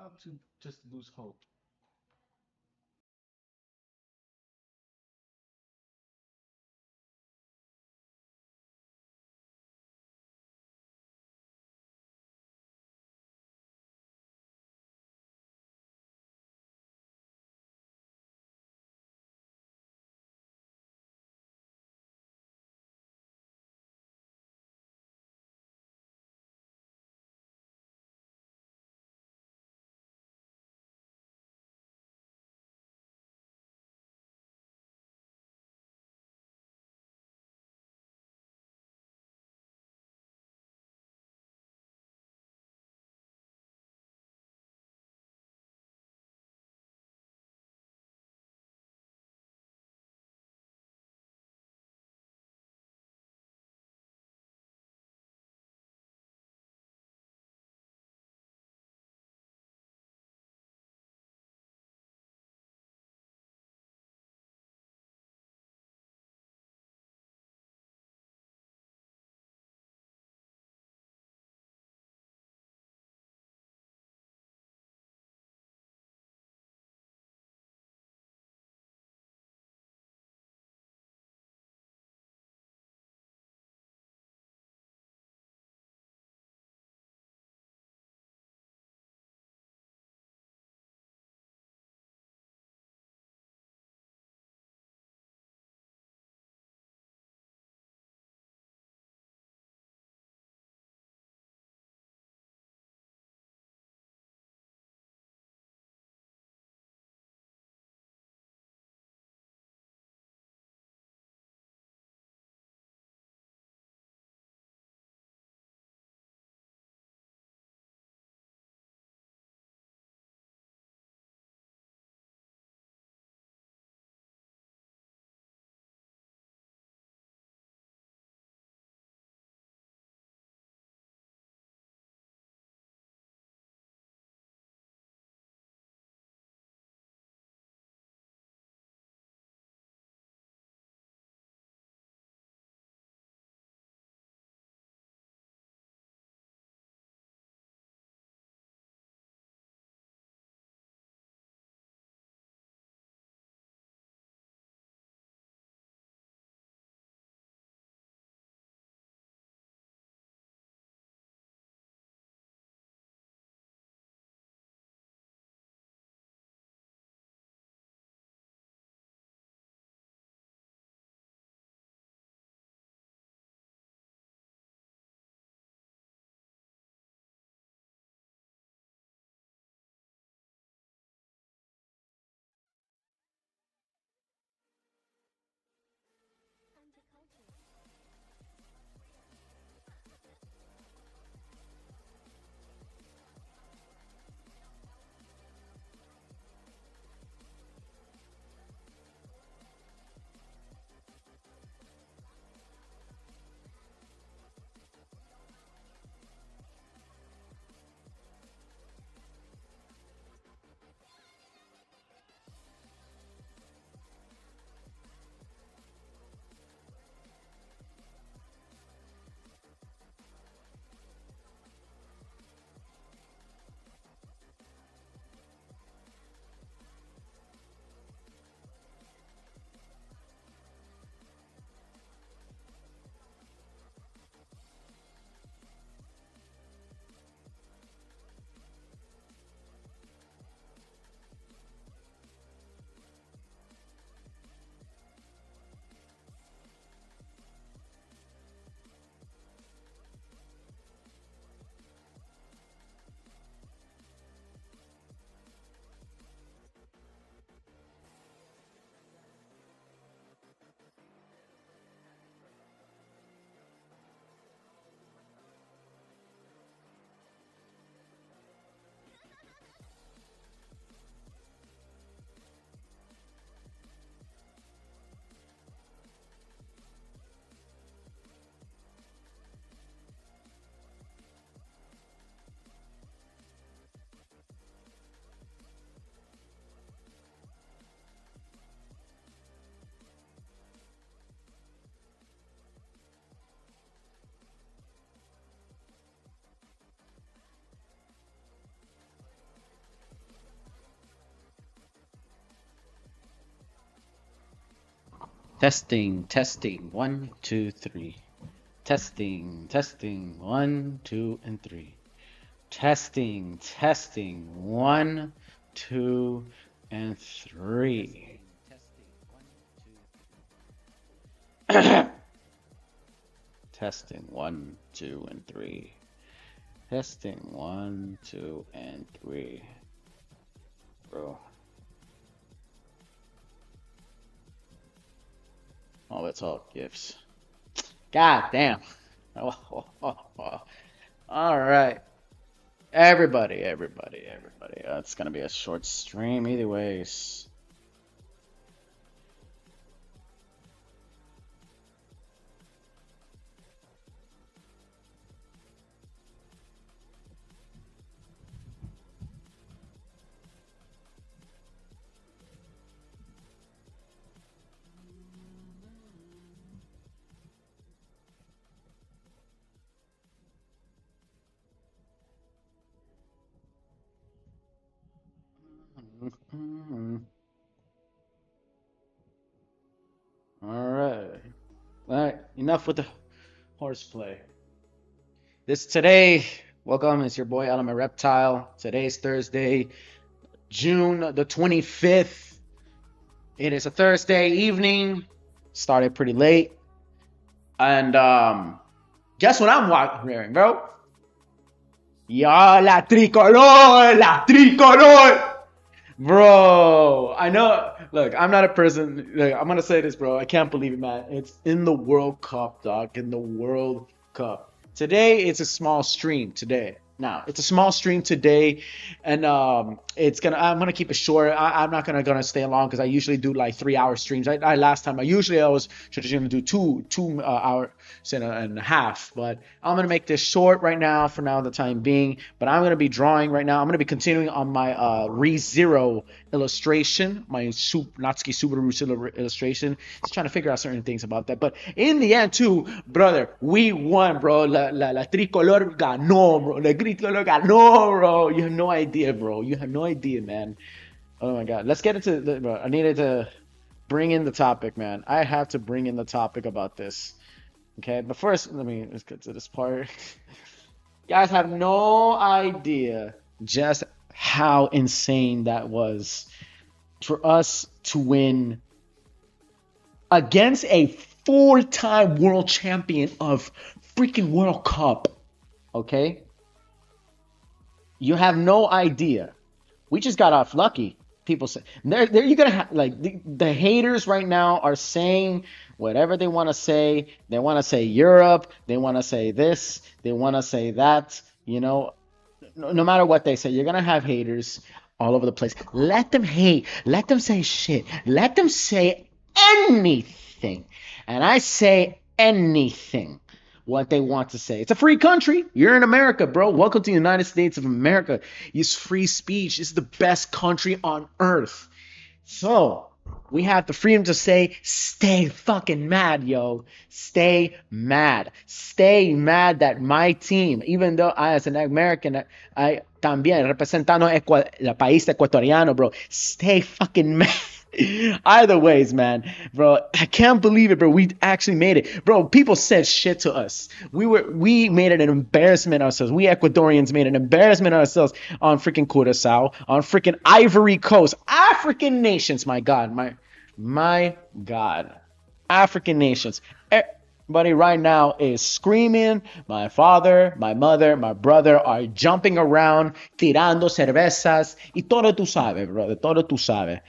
about to just lose hope. Testing, testing. 1, 2, 3. Testing, testing. 1, 2, and 3. Testing, testing. 1, 2, and 3. Testing 1, 2, and 3. Testing 1, 2, and 3. Bro. Oh, that's all gifts. God damn. All right. Everybody. It's gonna be a short stream either ways. All right. All right. Enough with the horseplay. Welcome. It's your boy Adam Reptile. Today's Thursday, June the 25th. It is a Thursday evening. Started pretty late. And guess what I'm wearing, bro? Ya la tricolor, la tricolor. Bro, I know. Look, I'm not a person. Look, I'm gonna say this, bro. I can't believe it, man. It's in the World Cup, dog. In the World Cup. Today, it's a small stream. Today, now it's a small stream today, and I'm gonna keep it short. I'm not gonna stay long because I usually do like 3 hour streams. I was traditionally do two hours and a half, but I'm gonna make this short right now for now the time being. But I'm gonna be drawing right now. I'm gonna be continuing on my ReZero illustration, my Natsuki Subaru illustration. Just trying to figure out certain things about that. But in the end, too, brother, we won, bro. La tricolor ganó, bro. La tricolor ganó, bro. You have no idea, bro. You have no idea, man. Oh my God. Let's get into the. Bro, I needed to bring in the topic, man. I have to bring in the topic about this. Okay, but first, let's get to this part. You guys have no idea just how insane that was for us to win against a four-time world champion of freaking World Cup. Okay? You have no idea. We just got off lucky. People say you're gonna have like the haters right now are saying whatever they want to say. They want to say Europe. They want to say this. They want to say that. You know, no matter what they say, you're gonna have haters all over the place. Let them hate. Let them say shit. Let them say anything. And I say anything what they want to say. It's a free country. You're in America, bro. Welcome to the United States of America. It's free speech. It's the best country on earth. So we have the freedom to say, stay fucking mad, yo. Stay mad. Stay mad that my team, even though I, as an American, I también representando el país ecuatoriano, bro. Stay fucking mad. Either ways, man, bro, I can't believe it, bro. We actually made it, bro. People said shit to us. We made it an embarrassment ourselves. We Ecuadorians made an embarrassment ourselves on freaking Curaçao, on freaking Ivory Coast, African nations. My God, African nations. Everybody right now is screaming. My father, my mother, my brother are jumping around, tirando cervezas y todo tú sabes, brother. Todo tú sabes.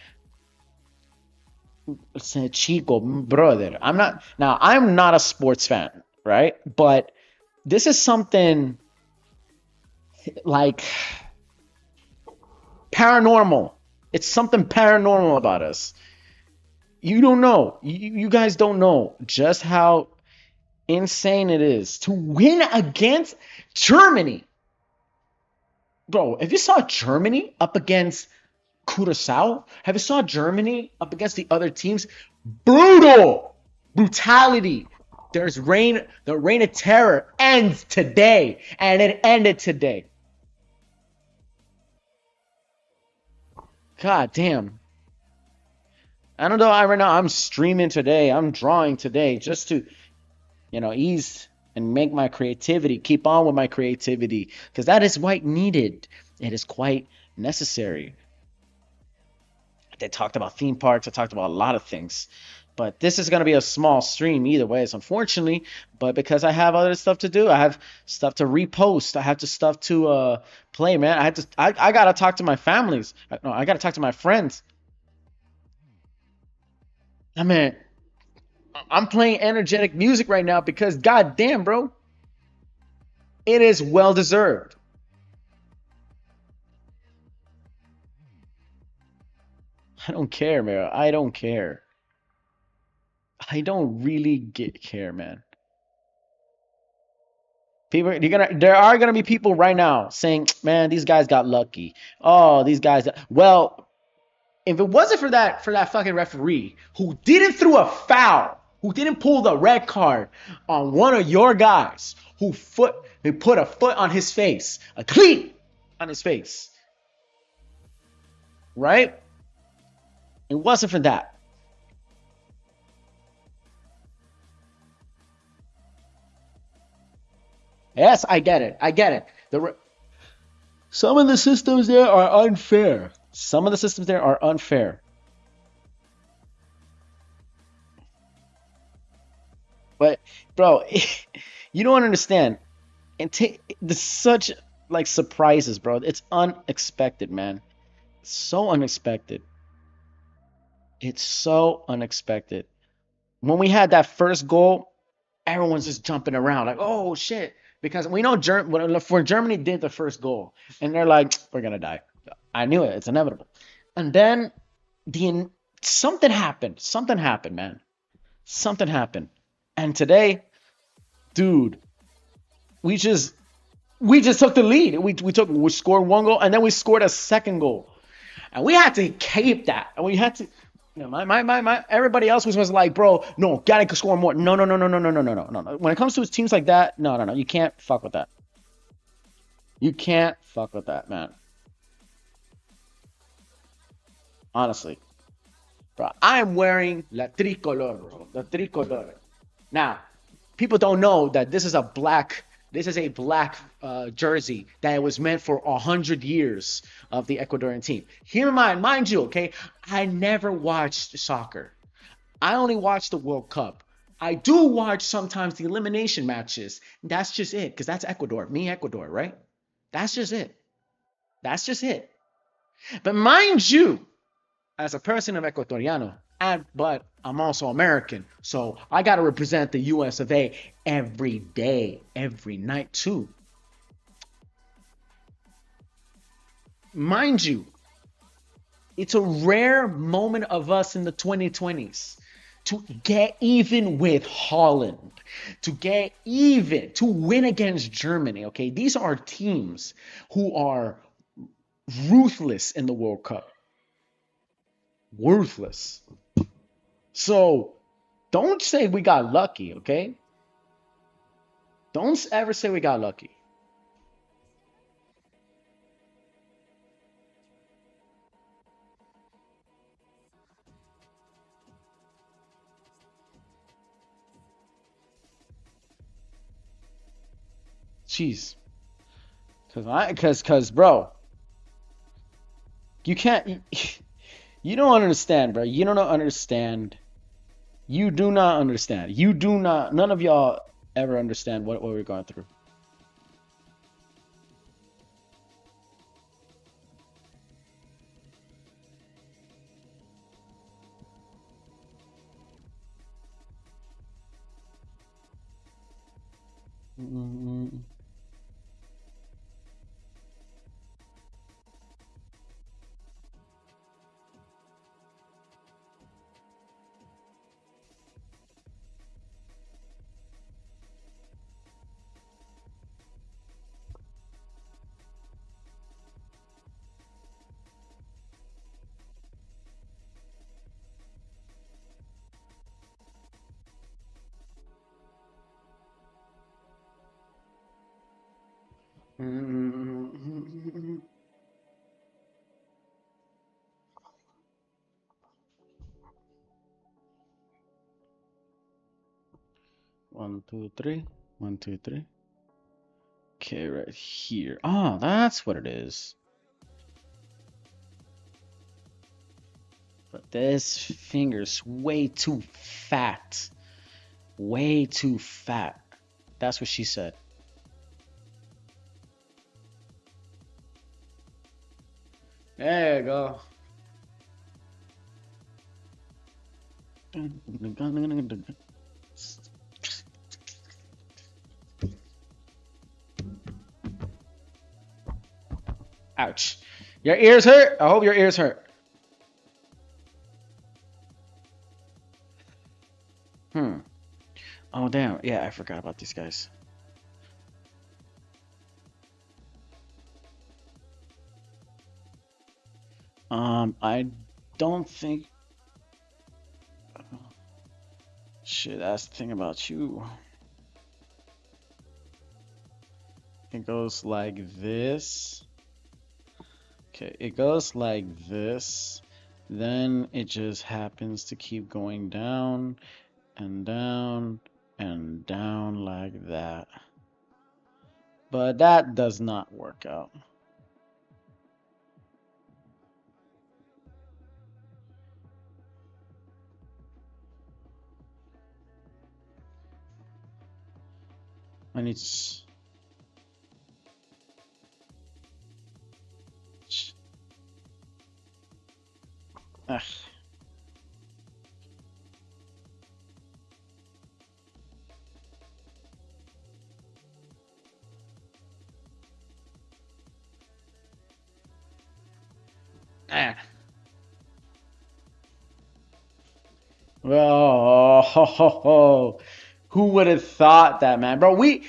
Chico, brother. I'm not a sports fan, right? But this is something like paranormal. It's something paranormal about us. You don't know. You guys don't know just how insane it is to win against Germany. Bro, if you saw Germany up against Curaçao, have you saw Germany up against the other teams? Brutality. The reign of terror ends today, and it ended today. God damn. I don't know. I right now I'm streaming today. I'm drawing today just to, ease and make my creativity, keep on with my creativity, because that is quite needed. It is quite necessary. They talked about theme parks. I talked about a lot of things. But this is going to be a small stream either ways, unfortunately. But because I have other stuff to do, I have stuff to repost. I have to stuff to play, man. I gotta talk to my families. No, I gotta talk to my friends. I mean, I'm playing energetic music right now because goddamn, bro, it is well deserved. I don't care, man. I don't care. I don't really care, man. There are gonna be people right now saying, "Man, these guys got lucky." Oh, these guys. Well, if it wasn't for that fucking referee who didn't throw a foul, who didn't pull the red card on one of your guys, who put a foot on his face, a cleat on his face, right? It wasn't for that. Yes, I get it. I get it. Some of the systems there are unfair. Some of the systems there are unfair. But bro, you don't understand. And there's such like surprises, bro. It's unexpected, man. So unexpected. It's so unexpected. When we had that first goal, everyone's just jumping around like, "Oh shit!" Because we know when Germany did the first goal, and they're like, "We're gonna die." I knew it. It's inevitable. And then the something happened. Something happened, man. Something happened. And today, dude, we just we just took the lead. We scored one goal and then we scored a second goal. And we had to keep that. And we had to my everybody else was like, bro, no, gotta score more. No, no, no, no, no, no, no, no, no, no. When it comes to teams like that, no, no, no. You can't fuck with that. You can't fuck with that, man. Honestly. Bro, I'm wearing la tricolor, bro. The tricolor. Now, people don't know that this is a black jersey that was meant for 100 years of the Ecuadorian team. Here, mind you, okay, I never watched soccer. I only watch the World Cup. I do watch sometimes the elimination matches. That's just it, because that's Ecuador, me, Ecuador, right? That's just it. That's just it. But mind you, as a person of Ecuadoriano, but I'm also American, so I got to represent the U.S. of A. every day, every night too. Mind you, it's a rare moment of us in the 2020s to get even with Holland, to get even, to win against Germany. Okay, these are teams who are ruthless in the World Cup, worthless. So don't say we got lucky, okay? Don't ever say we got lucky. Jeez. Cause bro, you can't you don't understand, bro. You don't understand. You do not understand. You do not none of y'all ever understand what we're going through. Mm-mm. 1, 2, 3. 1, 2, 3. Okay, right here. Oh, that's what it is. But this finger's way too fat. Way too fat. That's what she said. There you go. Ouch. Your ears hurt? I hope your ears hurt. Oh, damn. Yeah, I forgot about these guys. I don't think... Shit, that's the thing about you. It goes like this. Okay, it goes like this. Then it just happens to keep going down and down and down like that. But that does not work out. I need to... Ugh. Oh, who would have thought that, man, bro? We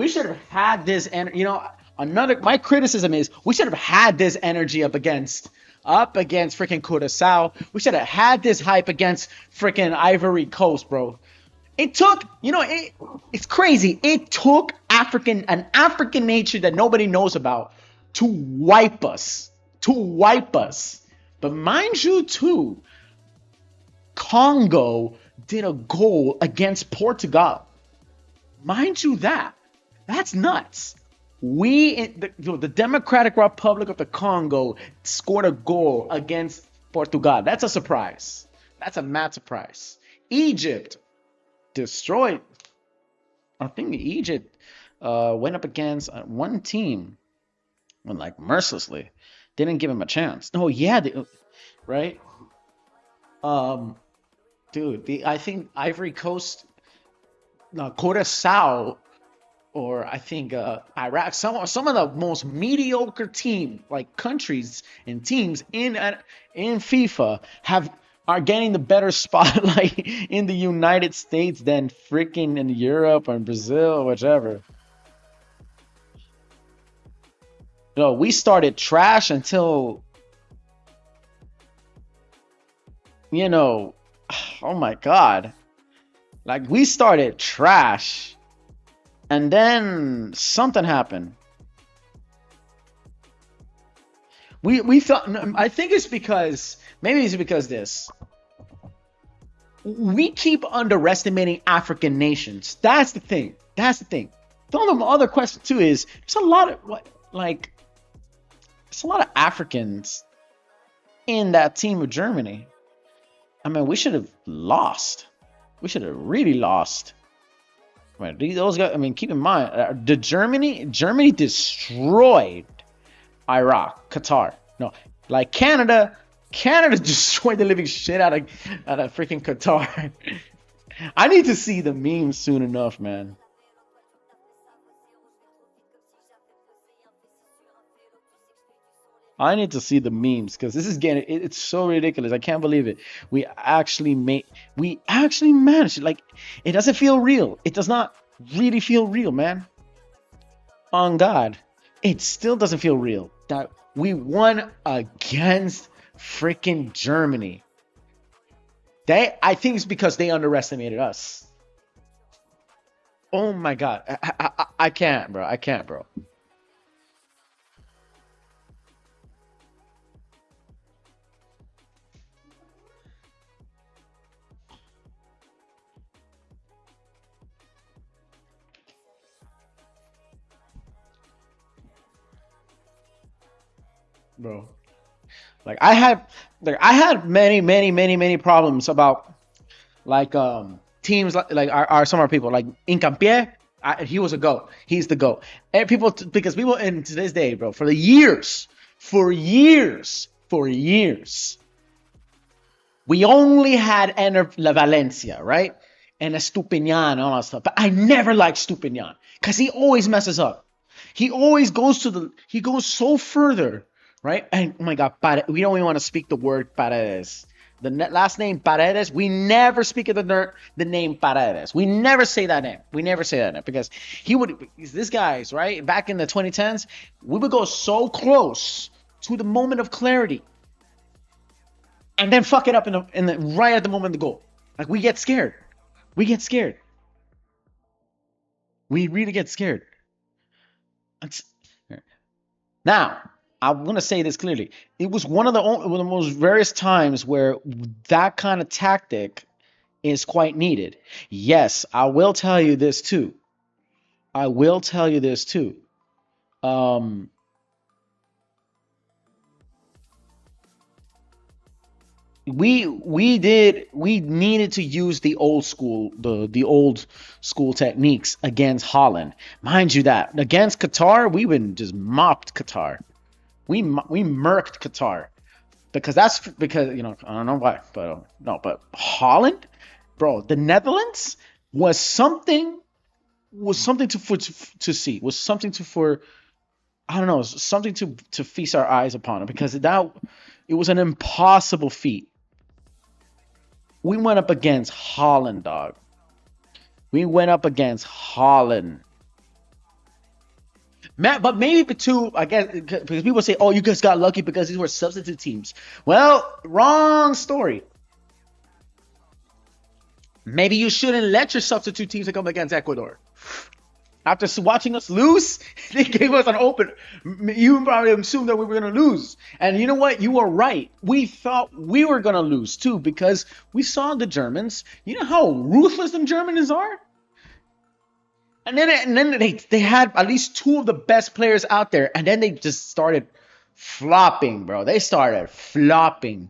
should have had this, and you know, my criticism is we should have had this energy up against freaking Curaçao. We should have had this hype against freaking Ivory Coast, bro. It took, you know, it's crazy. It took an African nature that nobody knows about to wipe us, But mind you, too, Congo did a goal against Portugal. Mind you that. That's nuts. The Democratic Republic of the Congo scored a goal against Portugal. That's a surprise. That's a mad surprise. Egypt destroyed. I think Egypt went up against one team and like mercilessly didn't give him a chance. Oh yeah, right? Dude, I think Ivory Coast, Curaçao, or I think Iraq, some of the most mediocre countries and teams in FIFA are getting the better spotlight in the United States than freaking in Europe or Brazil, whichever. We started trash until, oh my God. Like, we started trash and then something happened. We thought, I think it's because, maybe it's because this. We keep underestimating African nations. That's the thing. The other question too is, there's a lot of Africans in that team of Germany. I mean, we should have lost. We should have really lost. I mean, those guys. I mean, keep in mind, Germany destroyed Iraq, Qatar. No, like Canada destroyed the living shit out of freaking Qatar. I need to see the memes soon enough, man. I need to see the memes because this is it's so ridiculous. I can't believe it. We actually managed it. Like, it doesn't feel real. It does not really feel real, man. On God, it still doesn't feel real that we won against freaking Germany. I think it's because they underestimated us. Oh my God, I can't, bro. I can't, bro. bro. Like I had many problems about like teams like our some of our people like Incampié. He was a GOAT. He's the GOAT. And because people in to this day, bro, for years, we only had La Valencia, right? And Estupinian and all that stuff. But I never liked Stupinian because he always messes up. He always he goes so further, right? And oh my God, we don't even want to speak the word Paredes. The last name Paredes, we never speak of the name Paredes. We never say that name. We never say that name because this guy's right back in the 2010s, we would go so close to the moment of clarity and then fuck it up in the right at the moment of the goal. Like we get scared. We get scared. We really get scared. Now, I'm going to say this clearly. It was one of the most various times where that kind of tactic is quite needed. Yes, I will tell you this too. We needed to use the old school techniques against Holland. Mind you that against Qatar, we been just mopped Qatar. We murked Qatar because I don't know why, but no, but Holland, bro, the Netherlands was something to see, was something I don't know, something to feast our eyes upon, because it was an impossible feat. We went up against Holland, dog. We went up against Holland. But maybe too, I guess, because people say, "Oh, you guys got lucky because these were substitute teams." Well, wrong story. Maybe you shouldn't let your substitute teams come against Ecuador. After watching us lose, they gave us an open. You probably assumed that we were going to lose. And you know what? You were right. We thought we were going to lose too, because we saw the Germans. You know how ruthless them Germans are? And then they had at least two of the best players out there. And then they just started flopping, bro. They started flopping.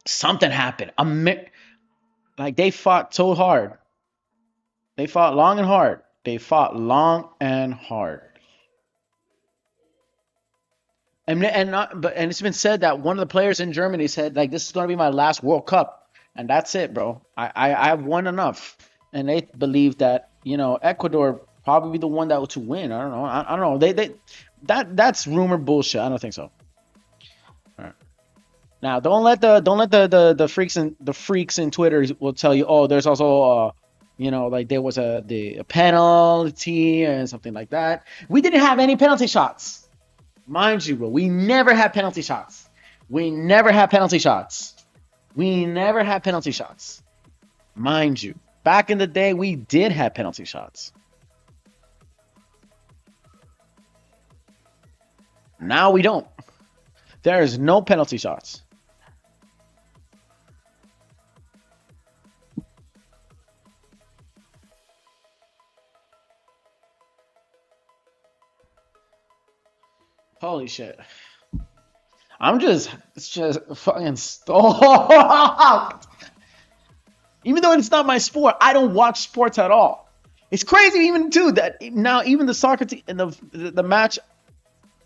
Something happened. Like they fought so hard. They fought long and hard. And it's been said that one of the players in Germany said, like, this is going to be my last World Cup, and that's it, bro. I've won enough, and they believe that Ecuador probably the one that to win. I don't know. I don't know. That's rumor bullshit. I don't think so. All right. Now don't let the freaks in Twitter will tell you, oh, there's also like there was a penalty and something like that. We didn't have any penalty shots. Mind you, bro, we never had penalty shots. Mind you. Back in the day, we did have penalty shots. Now we don't. There is no penalty shots. Holy shit. It's just fucking stoked. Even though it's not my sport, I don't watch sports at all. It's crazy even too that now even the soccer team and the match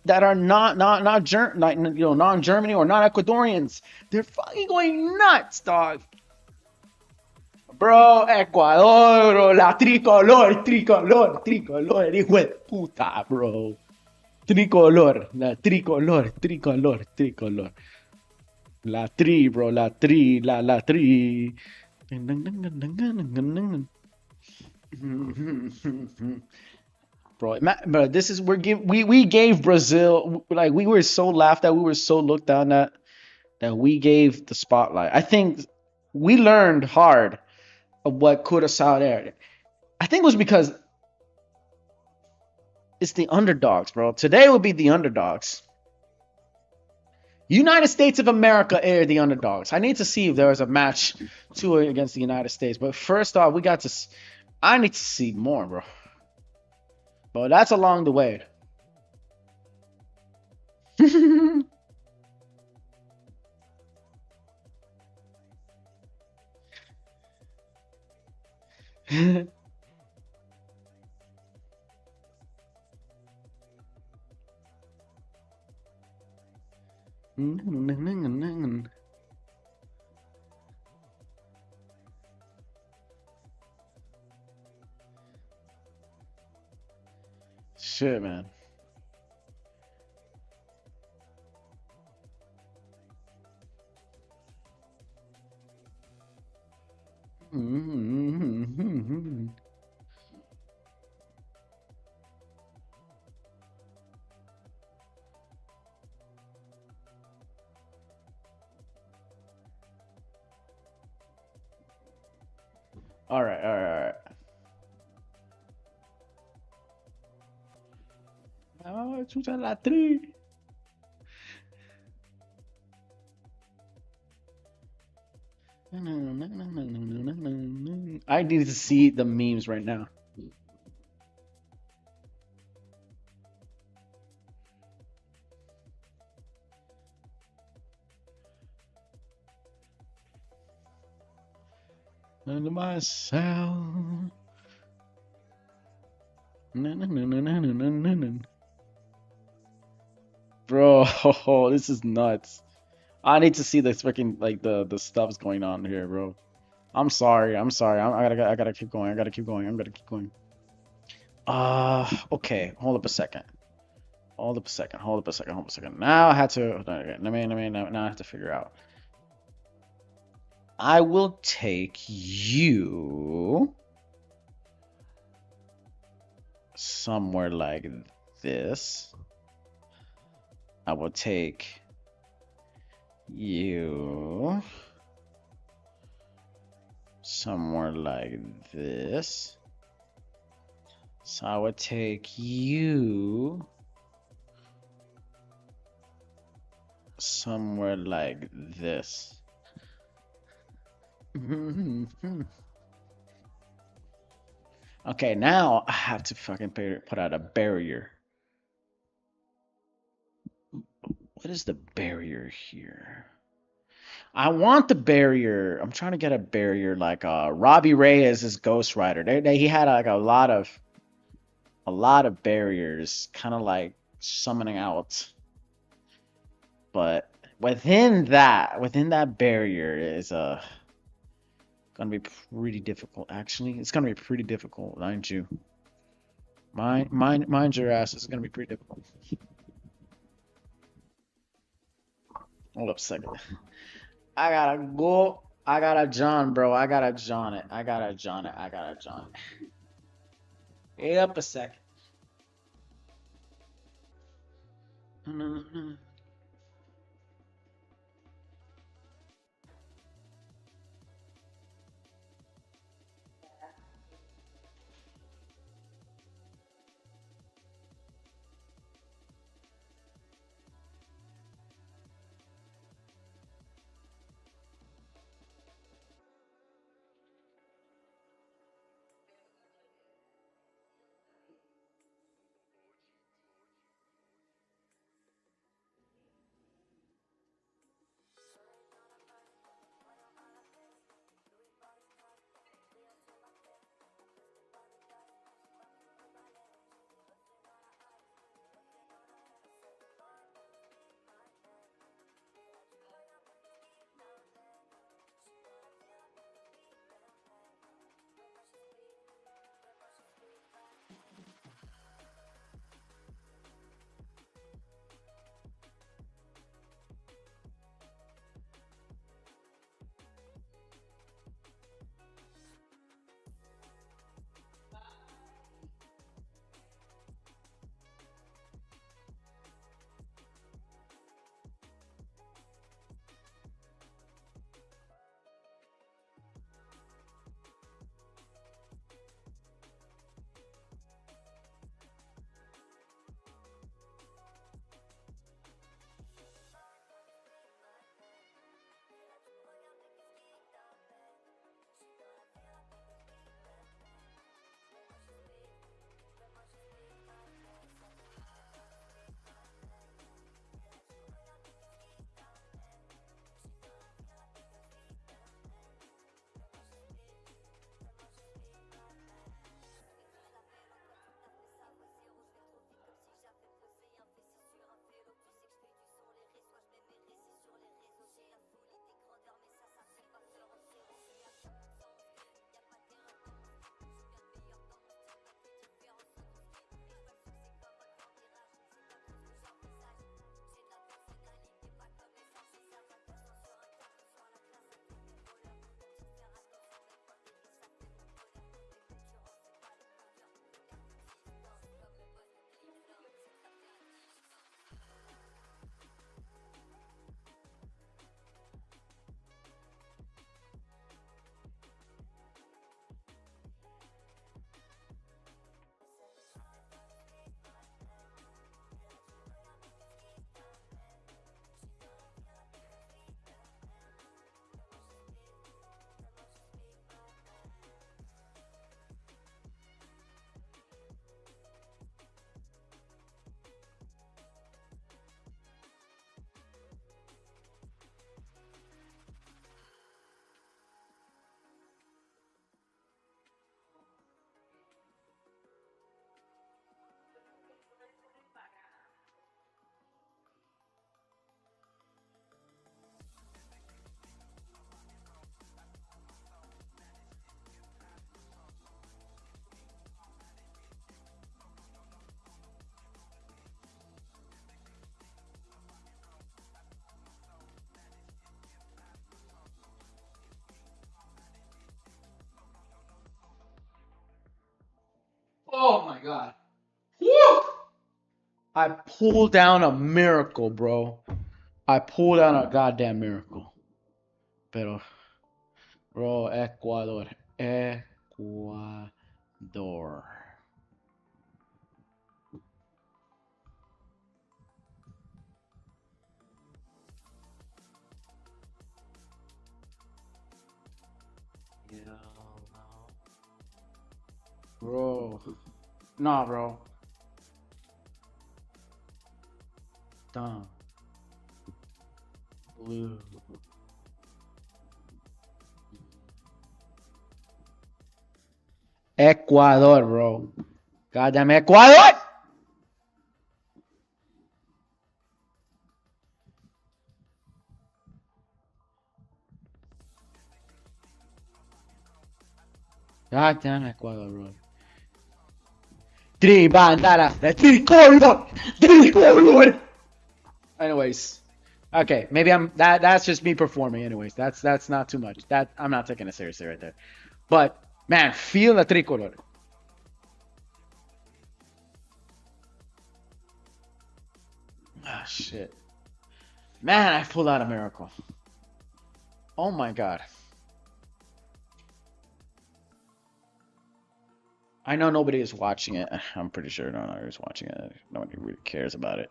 that are non Germany or non Ecuadorians, they're fucking going nuts, dog. Bro, Ecuador, la tricolor, hijo de puta, bro. Tricolor. La tri, bro, la tri. Bro, this is we gave Brazil, like, we were so laughed at, we were so looked down at, that we gave the spotlight. I think we learned hard of what Curaçao there. I think it was because it's the underdogs, bro. Today would be the underdogs. United States of America are the underdogs. I need to see if there was a match against the United States. But first off, I need to see more, bro. But that's along the way. Shit, man. All right, all right, all right. Oh, chucha la tri. I need to see the memes right now. Under myself. Bro, this is nuts. I need to see the freaking like the stuff's going on here, bro. I'm sorry. I'm sorry. I gotta keep going. I gotta keep going. I'm gonna keep going. Okay. Hold up a second. Hold up a second. Hold up a second. Hold up a second. Now I had to. Okay, now I have to figure out. I will take you somewhere like this. I will take you somewhere like this. So I would take you somewhere like this. Okay, now I have to fucking put out a barrier. What is the barrier here? I want the barrier. I'm trying to get a barrier like Robbie Reyes is Ghost Rider. He had like a lot of barriers, kind of like summoning out. But within that barrier is gonna be pretty difficult. Actually, it's gonna be pretty difficult, mind you. Mind your ass. It's gonna be pretty difficult. Hold up a second. I gotta go. I gotta John, bro. I gotta John it. I gotta John it. I gotta John it. Wait up a second. God. Woo! I pulled down a miracle, bro. I pulled down a goddamn miracle. Pero, bro, Ecuador. Ecuador. Yeah, bro. Nah, bro. Dumb. Blue. Ecuador, bro. Goddamn Ecuador! Goddamn Ecuador, bro. Tribandaras de tricolor! Tricolor! Anyways. Okay, maybe that's just me performing anyways. That's not too much. That I'm not taking it seriously right there. But man, feel the tricolor. Ah, shit. Man, I pulled out a miracle. Oh my god. I know nobody is watching it. I'm pretty sure nobody is watching it. Nobody really cares about it.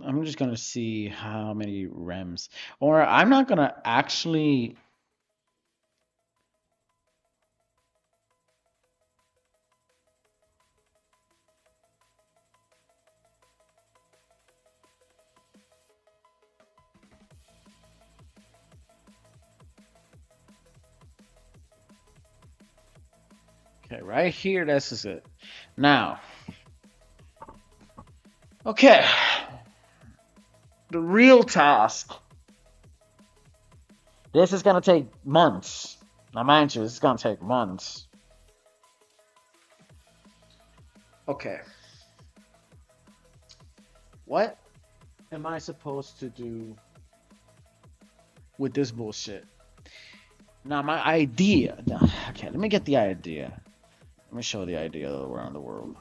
I'm just gonna see how many rems. Or I'm not gonna actually. Okay, right here, this is it. Now, okay, the real task. This is gonna take months. Now, mind you, this is gonna take months. Okay. What am I supposed to do with this bullshit? Now, my idea. Okay, let me get the idea. Let me show the idea around the world.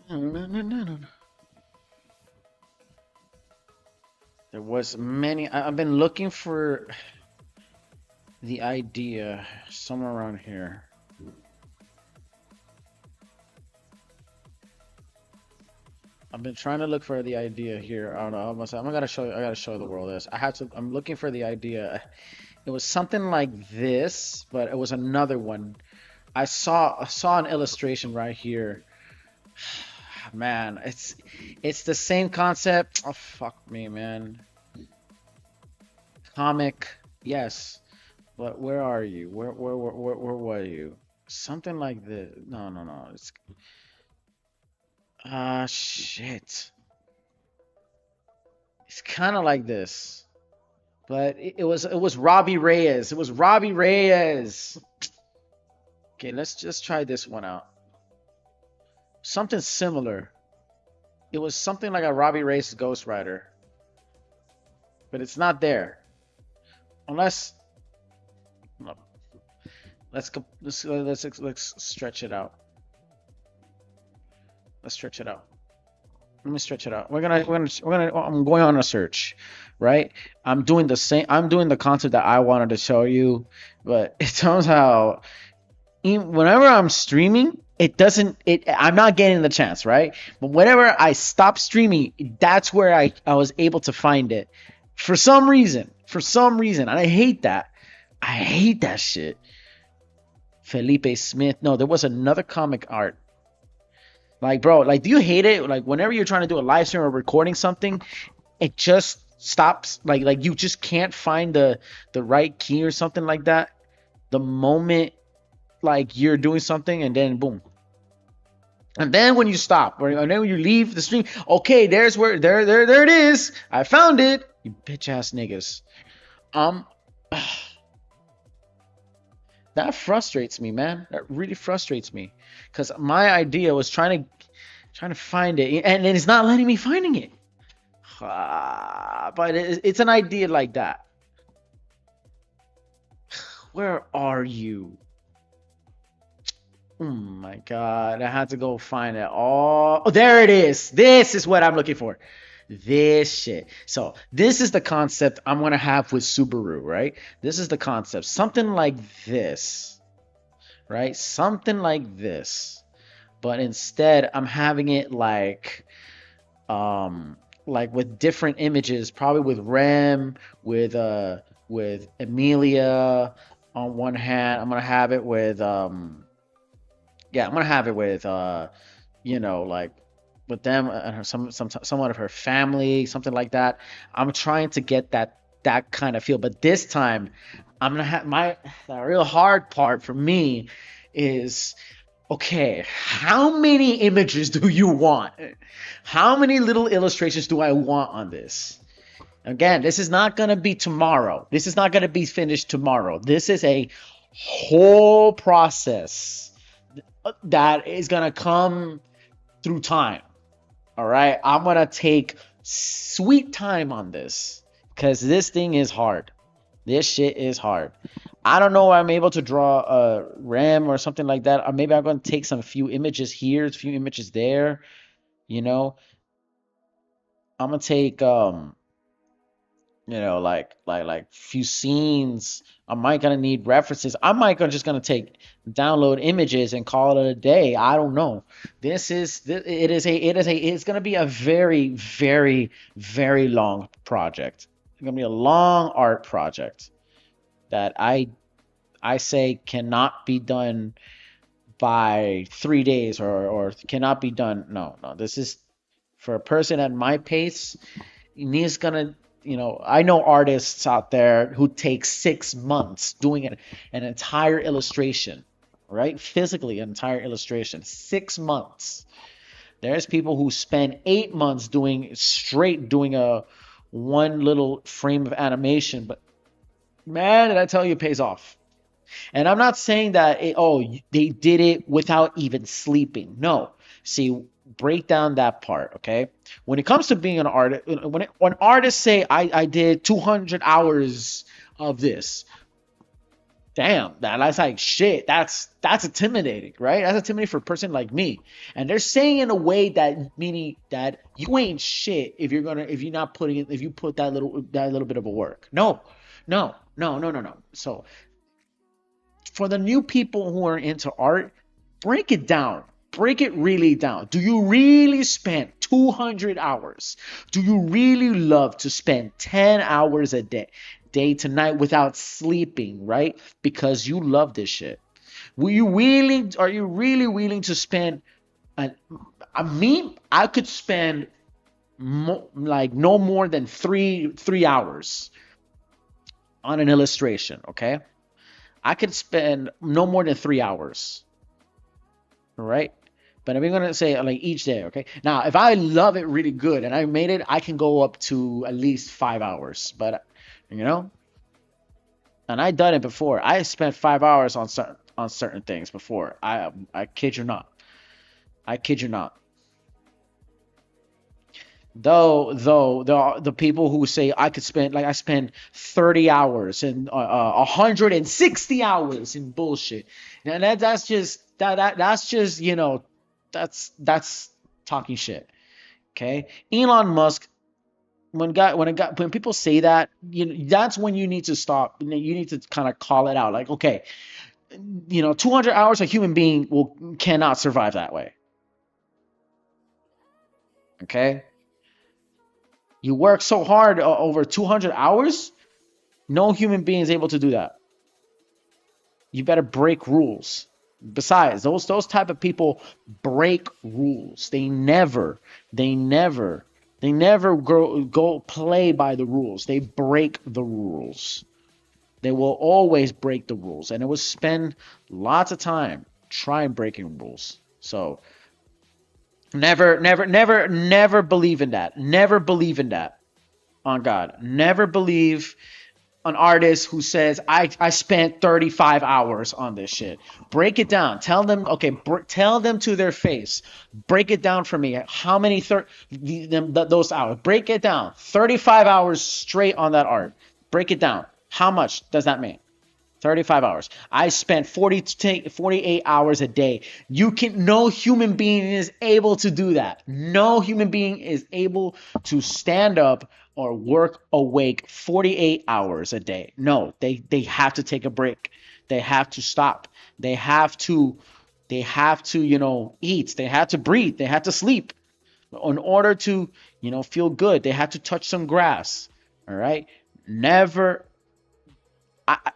No. There was many. I've been looking for the idea somewhere around here. I've been trying to look for the idea here. I don't know. I gotta show the world this. I'm looking for the idea. It was something like this, but it was another one. I saw an illustration right here. Man, it's the same concept. Oh fuck me, man. Comic, yes, but where are you? Where were you? Something like this. No. It's shit. It's kind of like this, but it was Robbie Reyes. It was Robbie Reyes. Okay, let's just try this one out. Something similar. It was something like a Robbie Reyes Ghost Rider, but it's not there. Unless, no. Let's stretch it out. Let's stretch it out. Let me stretch it out. I'm going on a search, right? I'm doing the same. I'm doing the concept that I wanted to show you, but it turns out whenever I'm streaming, it doesn't. I'm not getting the chance, right? But whenever I stop streaming, that's where I was able to find it. For some reason, and I hate that. I hate that shit. Felipe Smith. No, there was another comic art. Like, bro, like, do you hate it? Like, whenever you're trying to do a live stream or recording something, it just stops. Like you just can't find the right key or something like that. The moment, like, you're doing something, and then boom. And then when you stop, and then when you leave the stream, okay, there's where there it is. I found it. You bitch ass niggas. That frustrates me, man. That really frustrates me, because my idea was trying to find it, and it's not letting me finding it. But it's an idea like that. Where are you? Oh my god, I had to go find it. Oh, there it is. This is what I'm looking for. This shit. So this is the concept I'm gonna have with Subaru, right? This is the concept. Something like this, right? Something like this. But instead, I'm having it like with different images, probably with Rem, with Emilia on one hand. I'm gonna have it with yeah, I'm gonna have it with like with them and someone of her family, something like that. I'm trying to get that kind of feel, but this time I'm gonna have the real hard part for me is, okay, how many images do you want? How many little illustrations do I want on this? Again, this is not going to be tomorrow. This is not going to be finished tomorrow. This is a whole process that is going to come through time. All right. I'm going to take sweet time on this because this thing is hard. This shit is hard. I don't know if I'm able to draw a RAM or something like that. Or maybe I'm going to take some few images here, a few images there. You know, I'm going to take like few scenes. I might gonna need references. I might gonna just gonna take download images and call it a day. I don't know. It's gonna be a very, very, very long project. It's gonna be a long art project that I say cannot be done by 3 days or cannot be done. No, no. This is for a person at my pace. He's gonna, I know artists out there who take 6 months doing an entire illustration, right? Physically, an entire illustration. 6 months. There's people who spend 8 months doing a one little frame of animation, but man, did I tell you, it pays off. And I'm not saying that they did it without even sleeping. No. See, break down that part, okay? When it comes to being an artist, when artists say I did 200 hours of this, damn, that's like shit. That's intimidating, right? That's intimidating for a person like me. And they're saying in a way that meaning that you ain't shit if you're not putting it, if you put that little bit of a work. No, no, no, no, no, no. So for the new people who are into art, break it down. Break it really down. Do you really spend 200 hours? Do you really love to spend 10 hours a day to night without sleeping, right? Because you love this shit. Are you really willing to spend I could spend like no more than three hours on an illustration, okay? I could spend no more than 3 hours, right? But I'm gonna say like each day, okay? Now, if I love it really good and I made it, I can go up to at least 5 hours. But and I done it before. I spent 5 hours on certain things before. I kid you not. I kid you not. Though the people who say I spend 30 hours and 160 hours in bullshit. Now that's just that's talking shit. Okay, Elon Musk. When people say that, that's when you need to stop. You need to kind of call it out. Like, okay, 200 hours a human being cannot survive that way. Okay, you work so hard over 200 hours. No human being is able to do that. You better break rules. Besides, those type of people break rules. They never go play by the rules. They break the rules. They will always break the rules, and it will spend lots of time trying breaking rules. So never believe in that. Never believe in that. On God, never believe an artist who says I spent 35 hours on this shit. Break it down. Tell them, okay, tell them to their face. Break it down for me. How many those hours? Break it down. 35 hours straight on that art. Break it down. How much does that mean? 35 hours. I spent 48 hours a day. No human being is able to do that. No human being is able to stand up or work awake 48 hours a day. No, they have to take a break. They have to stop. They have to eat. They have to breathe. They have to sleep. In order to, feel good, they have to touch some grass. All right? Never I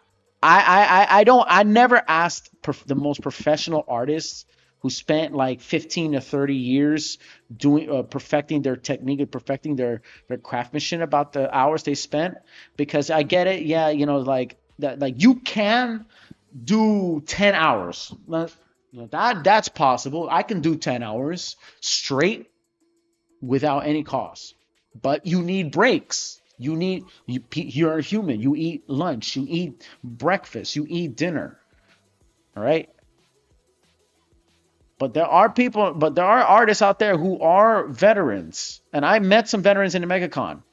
I never asked the most professional artists who spent like 15 to 30 years doing perfecting their technique and perfecting their craftsmanship about the hours they spent, because I get it. Yeah, like that, like you can do 10 hours. That's possible. I can do 10 hours straight without any cost. But you need breaks. You're a human. You eat lunch, you eat breakfast, you eat dinner. All right. But there are artists out there who are veterans. And I met some veterans in the MegaCon.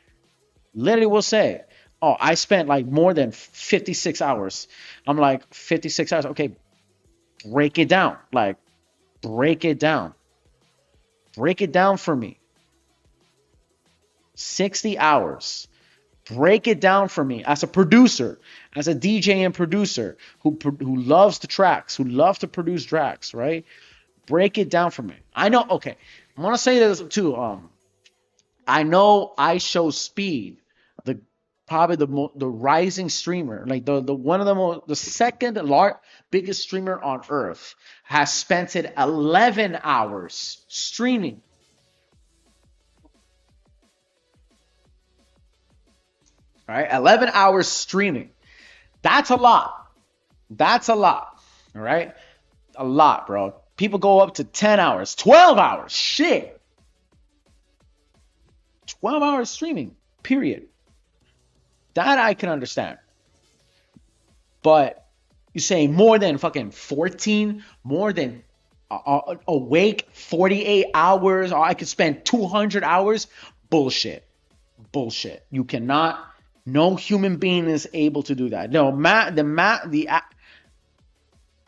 Literally will say, oh, I spent like more than 56 hours. I'm like, 56 hours. Okay, break it down. Like, break it down. Break it down for me. 60 hours. Break it down for me as a producer, as a DJ and producer who loves the tracks, who loves to produce tracks, right? Break it down for me. I know. Okay, I want to say this too. I know I Show Speed, the probably the rising streamer, like the one of the second biggest streamer on earth, has spent it 11 hours streaming. All right, 11 hours streaming. That's a lot. That's a lot. All right, a lot, bro. People go up to 10 hours, 12 hours. Shit. 12 hours streaming, period. That I can understand. But you say more than fucking 14, more than awake 48 hours, or I could spend 200 hours. Bullshit. Bullshit. You cannot. No human being is able to do that. No,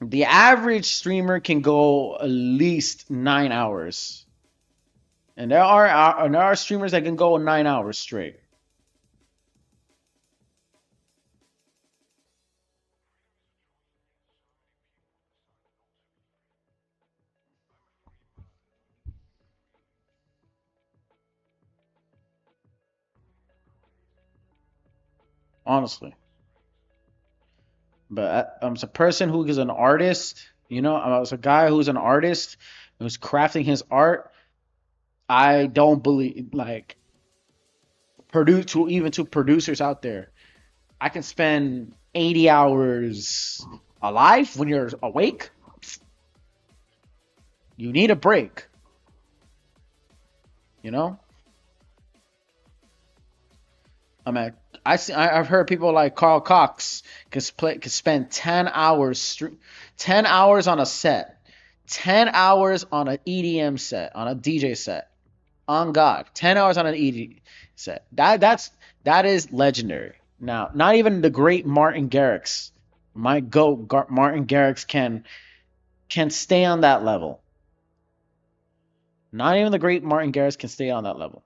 the average streamer can go at least 9 hours, and there are streamers that can go 9 hours straight. Honestly, but I'm a person who is an artist. I was a guy who's an artist who's crafting his art. I don't believe like to producers out there. I can spend 80 hours alive when you're awake. You need a break. You know. I mean, I've heard people like Carl Cox could spend 10 hours 10 hours on a set, 10 hours on an EDM set, on a DJ set. On God, 10 hours on an ED set. That is legendary. Now, not even the great Martin Garrix, my goat Martin Garrix can stay on that level. Not even the great Martin Garrix can stay on that level.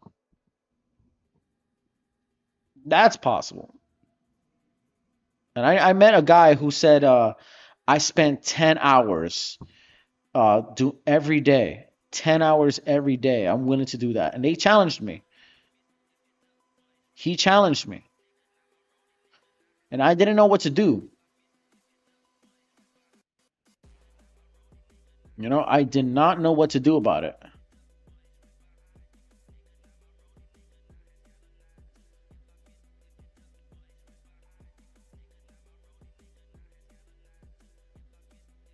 That's possible. And I met a guy who said, I spent 10 hours do every day. 10 hours every day. I'm willing to do that. And they challenged me. He challenged me. And I didn't know what to do. I did not know what to do about it.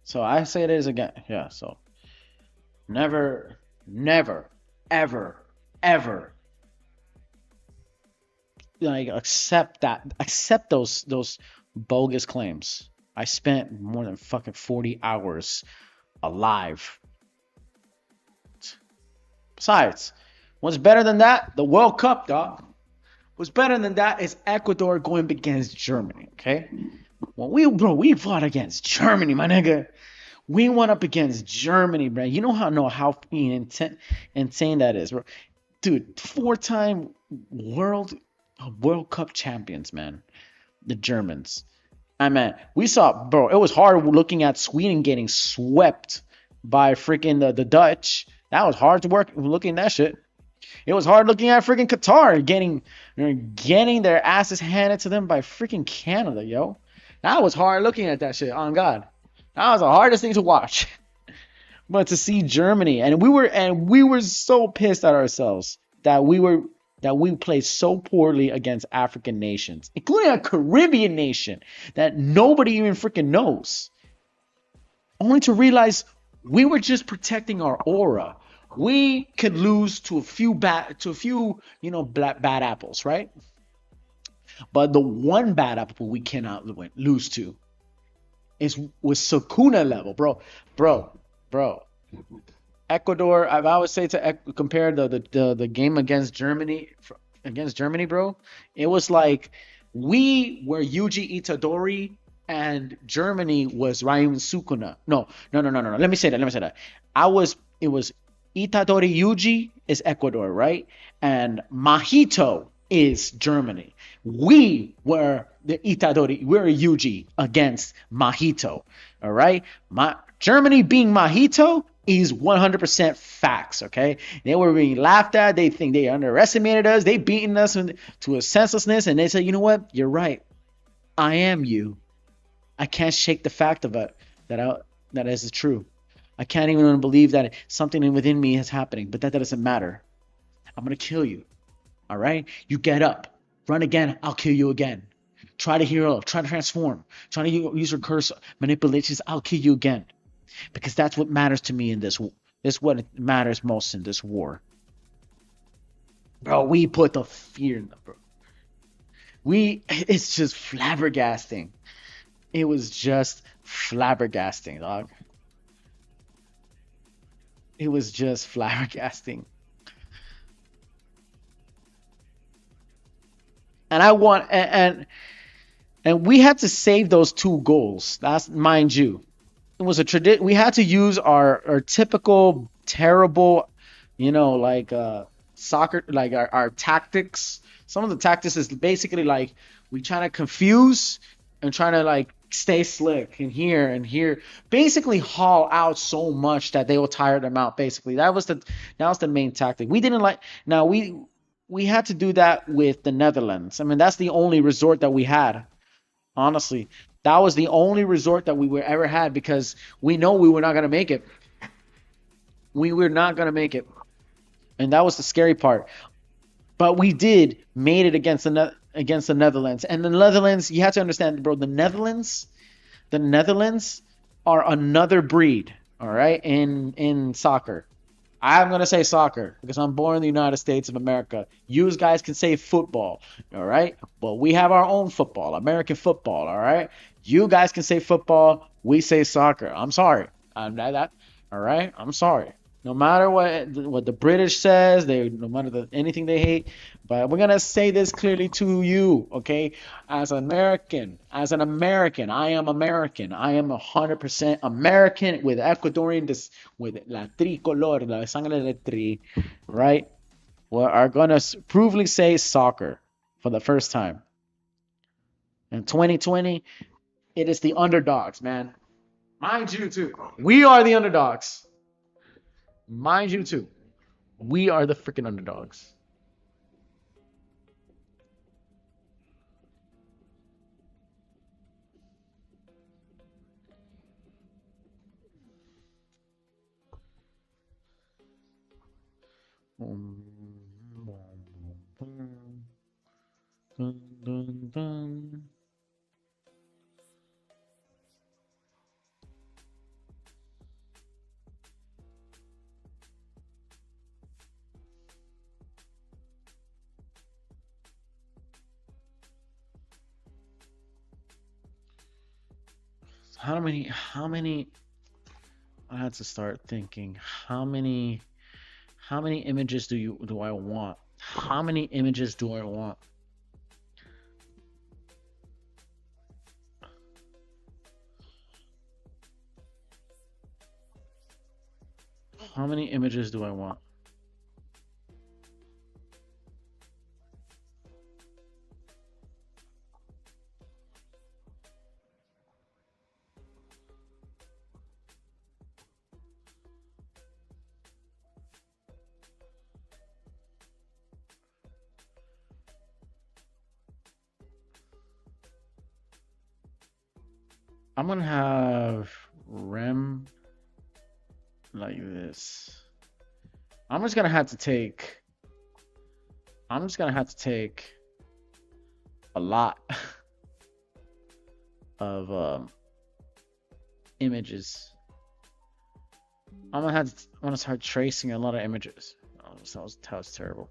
So I say it is again. Yeah, so never, never, ever, ever, like accept those bogus claims. I spent more than fucking 40 hours alive. Besides, what's better than that? The World Cup, dog. What's better than that is Ecuador going against Germany. Okay, well, we fought against Germany, my nigga. We went up against Germany, bro. You know how insane that is, bro. Dude, four-time World Cup champions, man. The Germans. I mean, we saw, bro. It was hard looking at Sweden getting swept by freaking the Dutch. That was hard to work looking at that shit. It was hard looking at freaking Qatar getting their asses handed to them by freaking Canada, yo. That was hard looking at that shit. On God, that was the hardest thing to watch. But to see Germany, and we were so pissed at ourselves that we played so poorly against African nations, including a Caribbean nation that nobody even freaking knows. Only to realize we were just protecting our aura. We could lose to a few, bad apples, right? But the one bad apple we cannot lose to is with Sakuna level, bro, bro. Ecuador, I would say to compare the game against Germany, bro. It was like we were Yuji Itadori and Germany was Ryun Sukuna. No, no, no, no, no, no. Let me say that. Let me say that. It was Itadori Yuji is Ecuador, right? And Mahito is Germany. We were the Itadori, we're Yuji against Mahito. All right. Germany being Mahito is 100% facts, okay? They were being laughed at. They think they underestimated us. They beaten us to a senselessness, and they said, you know what? You're right. I am you. I can't shake the fact of it that is true. I can't even believe that something within me is happening, but that doesn't matter. I'm going to kill you, all right? You get up. Run again. I'll kill you again. Try to hero. Try to transform. Try to use your curse manipulations. I'll kill you again. Because that's what matters to me in this. This is what matters most in this war. Bro, we put the fear in them, bro. It's just flabbergasting. It was just flabbergasting, dog. It was just flabbergasting. And I want, and we had to save those two goals. That's, mind you, it was a tradition. We had to use our typical terrible, like soccer, like our tactics. Some of the tactics is basically like we trying to confuse and trying to like stay slick and here, basically haul out so much that they will tire them out. Basically, that was the main tactic. We didn't like. Now we had to do that with the Netherlands. I mean, that's the only resort that we had. Honestly, that was the only resort that we were ever had because we know we were not gonna make it. We were not gonna make it, and that was the scary part. But we did made it against the Netherlands, and the Netherlands. You have to understand, bro. The Netherlands are another breed. All right, in soccer. I'm gonna say soccer because I'm born in the United States of America. You guys can say football, all right? But we have our own football, American football, all right? You guys can say football. We say soccer. I'm sorry. I'm that. All right. I'm sorry. No matter what the British says, no matter anything they hate, but we're gonna say this clearly to you, okay? As an American, I am American. I am 100% American with Ecuadorian, with la tricolor, la sangre de tri, right? We are gonna provably say soccer for the first time in 2020. It is the underdogs, man. Mind you, too. We are the underdogs. Mind you, too. We are the freaking underdogs. Dun, dun, dun. how many I had to start thinking how many images do I want? How many images do I want? How many images do I want? I'm gonna have rem like this. I'm just gonna have to take a lot of images. I'm gonna start tracing a lot of images. Oh, that was terrible.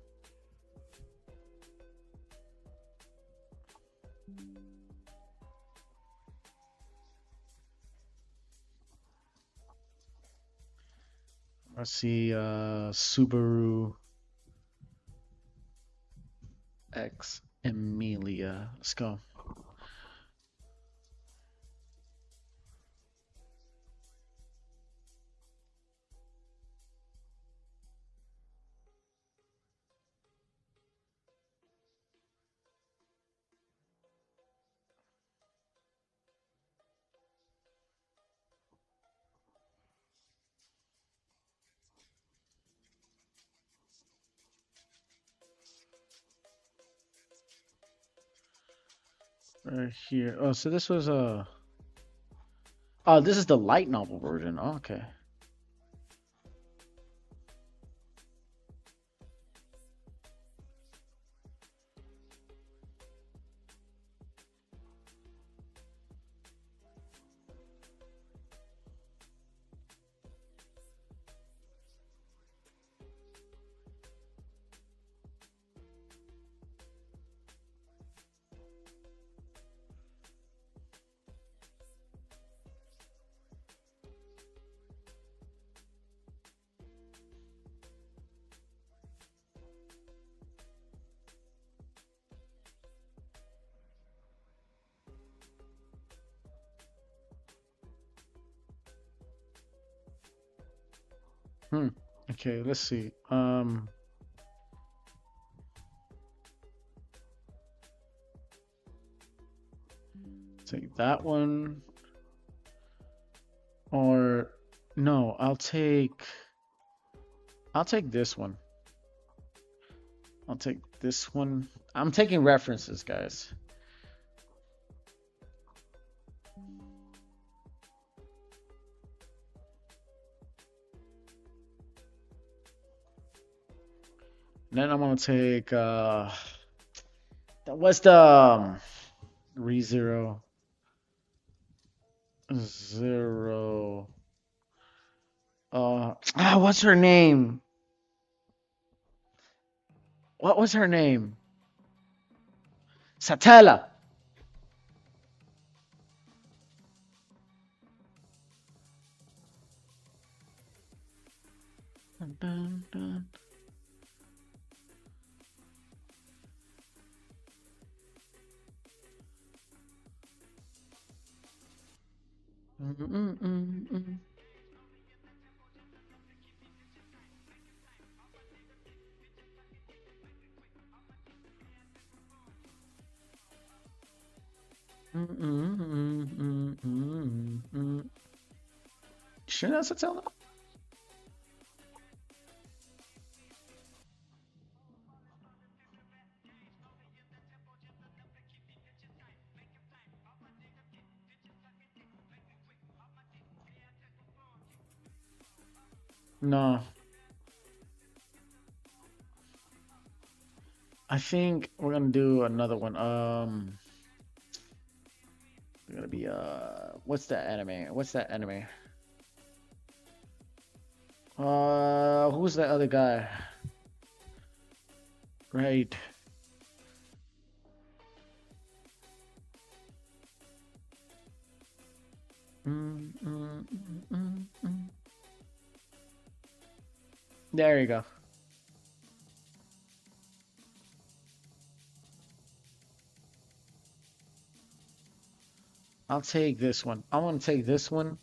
Let's see, Subaru X Emilia. Let's go. Right here. Oh, so this was a. Oh, this is the light novel version. Oh, okay. Hmm. Okay, let's see. Take that one. Or no, I'll take this one. I'll take this one. I'm taking references, guys. Then I'm gonna take what's the ReZero zero what's her name? What was her name? Satella. Dun, dun. Mm, mm, mm, mm. Mm, mm, mm, mm, mm, mm. Sure that's Satella? No. I think we're gonna do another one. We're gonna be what's that anime? What's that anime? Who's that other guy? Right. There you go. I'll take this one. I want to take this one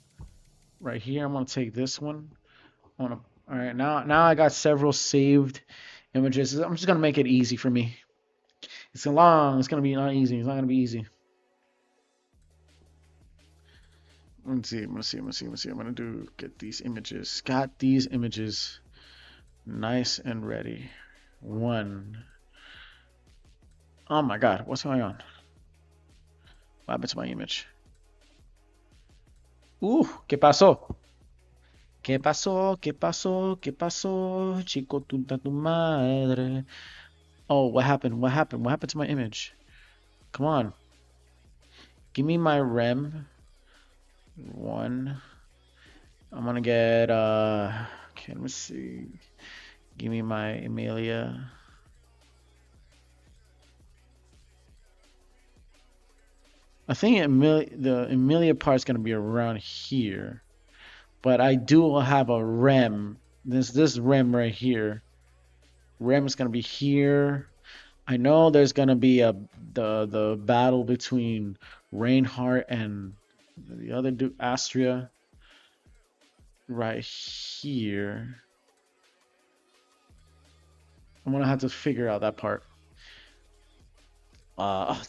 right here. I'm gonna take this one. I wanna. All right, now I got several saved images. I'm just gonna make it easy for me. It's long. It's gonna be not easy. It's not gonna be easy. Let's see. I'm gonna do get these images. Got these images nice and ready. One. Oh my God, what's going on? What happened to my image? ¿Qué pasó? ¿Qué pasó? ¿Qué pasó? ¿Qué pasó? Chico, tu madre. Oh, what happened? What happened? What happened to my image? Come on. Give me my rem. One. I'm gonna get okay, let me see. Give me my Emilia. I think the Emilia part is gonna be around here, but I do have a rem. This rem right here. Rem is gonna be here. I know there's gonna be the battle between Reinhardt and the other dude, Astria, right here. I'm gonna have to figure out that part.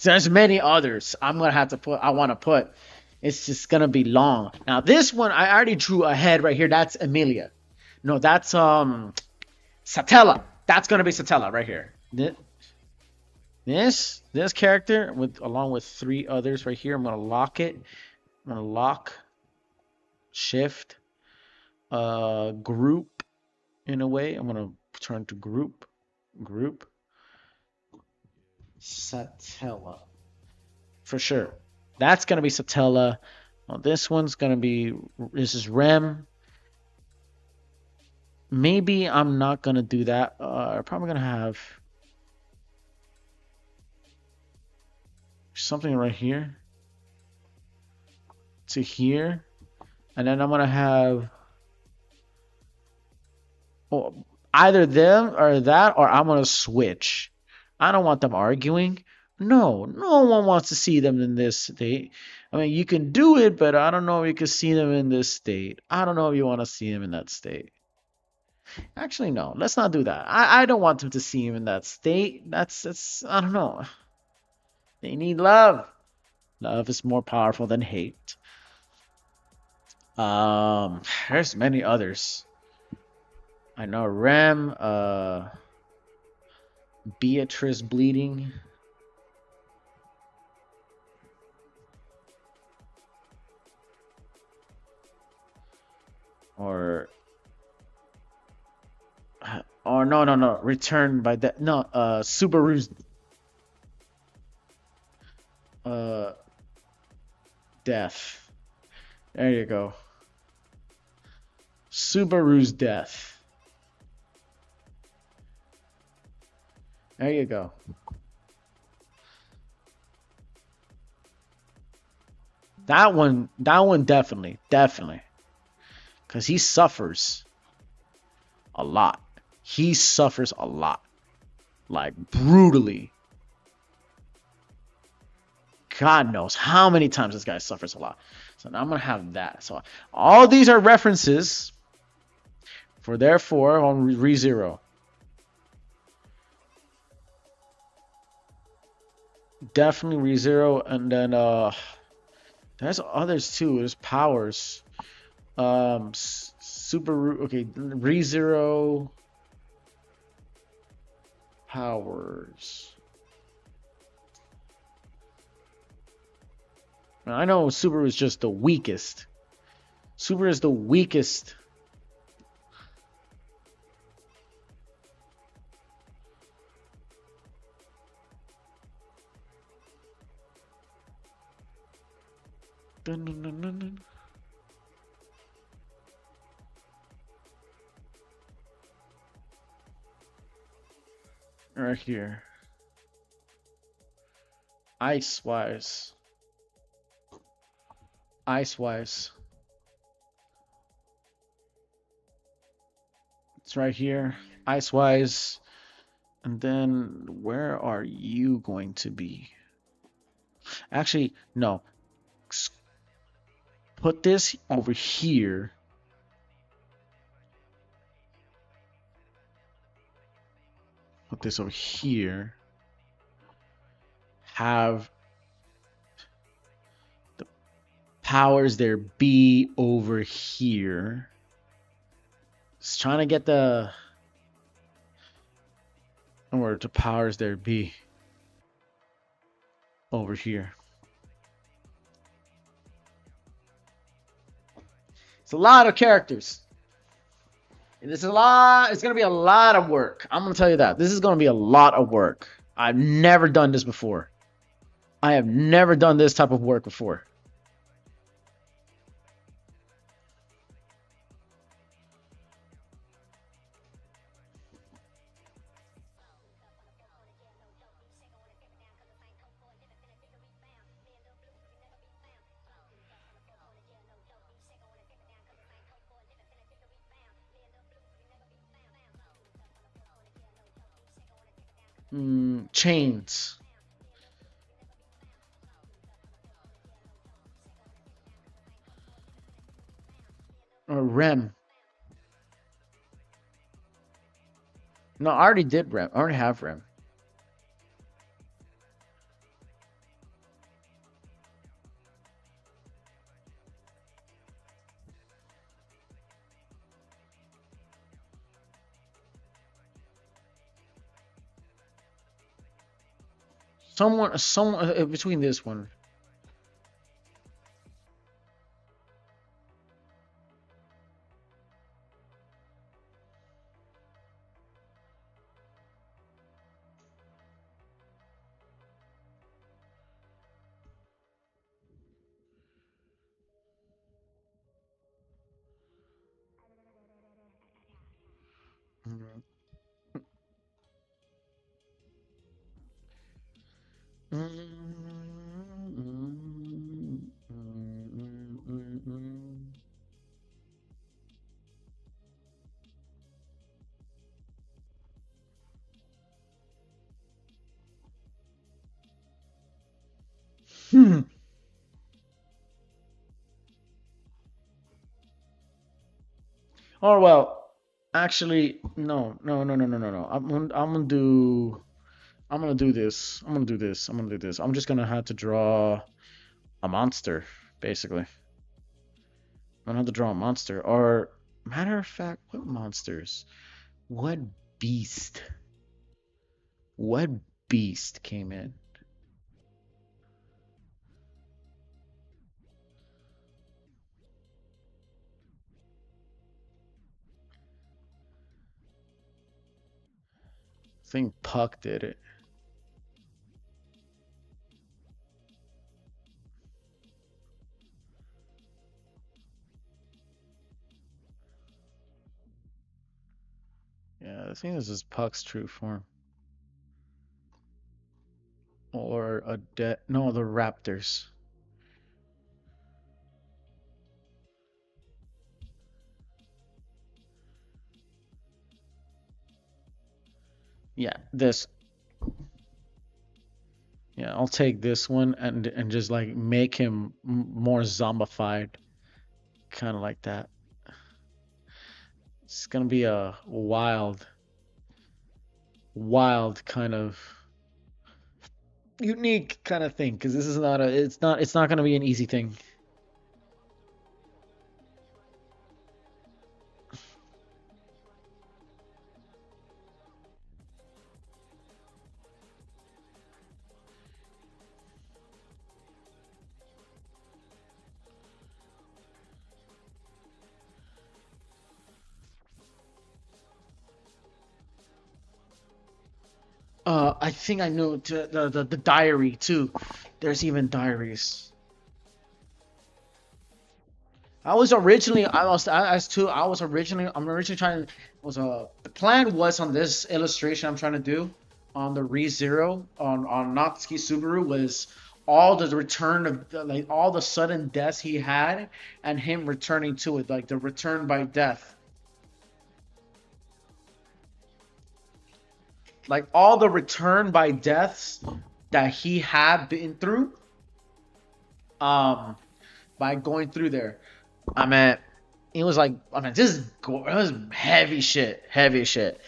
There's many others I'm gonna have to put. I want to put. It's just gonna be long. Now this one I already drew ahead right here. That's Emilia. No, that's Satella. That's gonna be Satella right here. This character with along with three others right here. I'm gonna lock it. I'm gonna lock, shift, group in a way. I'm gonna turn to group, Satella. For sure. That's gonna be Satella. Well, this one's gonna be, this is Rem. Maybe I'm not gonna do that. I'm probably gonna have something right here to here, and then I'm gonna have either them or that, or I'm gonna switch. I don't want them arguing. No one wants to see them in this state. I mean, you can do it, but I don't know if you can see them in this state. I don't know if you want to see them in that state. Actually, no, let's not do that. I don't want them to see him in that state. That's I don't know. They need love. Love is more powerful than hate. There's many others. I know Rem, Beatrice bleeding. Or no, return by that. No, Subaru's death. There you go. Subaru's death. There you go. That one definitely. Because he suffers a lot. He suffers a lot. Like, brutally. God knows how many times this guy suffers a lot. So now I'm going to have that. So all these are references for therefore on ReZero. Definitely ReZero. And then there's others too. There's powers. Super, okay, ReZero powers. Now, I know Super is just the weakest. Super is the weakest. Dun, dun, dun, dun, dun. Right here. Ice wise. Ice-wise. It's right here. Ice-wise. And then where are you going to be? Actually, no. Put this over here. Put this over here. Have the powers there be over here. Just trying to get the or to powers there be over here. It's a lot of characters. It's a lot. It's gonna be a lot of work. I'm gonna tell you that. This is gonna be a lot of work. I've never done this before. I have never done this type of work before. Chains. Or Rem. No, I already did Rem. I already have Rem. Someone between this one. Or well, actually, no. I'm gonna do this. I'm gonna do this. I'm gonna do this. I'm just gonna have to draw a monster, basically. I'm gonna have to draw a monster. Or matter of fact, what monsters? What beast? What beast came in? I think Puck did it. Yeah, I think this is Puck's true form. Or a no, the Raptors. Yeah, this. Yeah, I'll take this one and just like make him more zombified, kind of like that. It's gonna be a wild kind of unique kind of thing because this is not a it's not gonna be an easy thing. I think I know the diary too. There's even diaries. I was originally I was as too I was originally I'm originally trying to was the plan was on this illustration I'm trying to do on the ReZero on Natsuki Subaru was all the return of like all the sudden deaths he had, and him returning to it, like the return by death. Like all the return by deaths that he had been through, by going through there. I mean, it was like, I mean, this is it was heavy shit, heavy shit.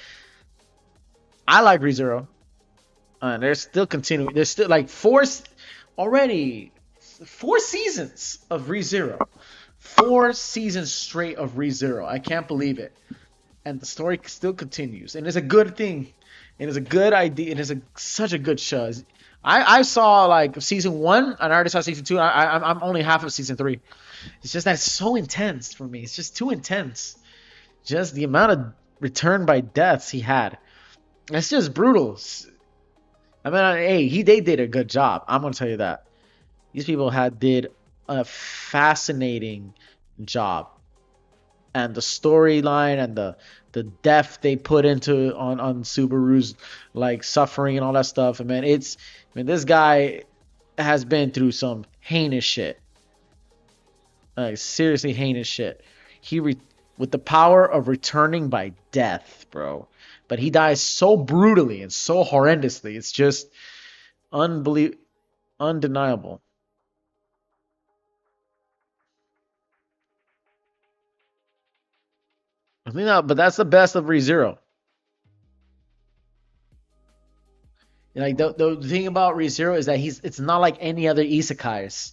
I like ReZero. They're still continuing. There's still like already 4 seasons of ReZero. 4 seasons straight of ReZero. I can't believe it. And the story still continues. And it's a good thing. It is a good idea. It is such a good show. I saw like season 1, and I already saw season 2. I'm only half of season 3. It's just that it's so intense for me. It's just too intense. Just the amount of return by deaths he had. It's just brutal. I mean, hey, they did a good job. I'm gonna tell you that. These people did a fascinating job, and the storyline and the depth they put into on Subaru's like suffering and all that stuff. I mean, this guy has been through some heinous shit, like seriously heinous shit. With the power of returning by death, bro. But he dies so brutally and so horrendously. It's just undeniable. I think but that's the best of ReZero. Like the thing about ReZero is that it's not like any other isekais.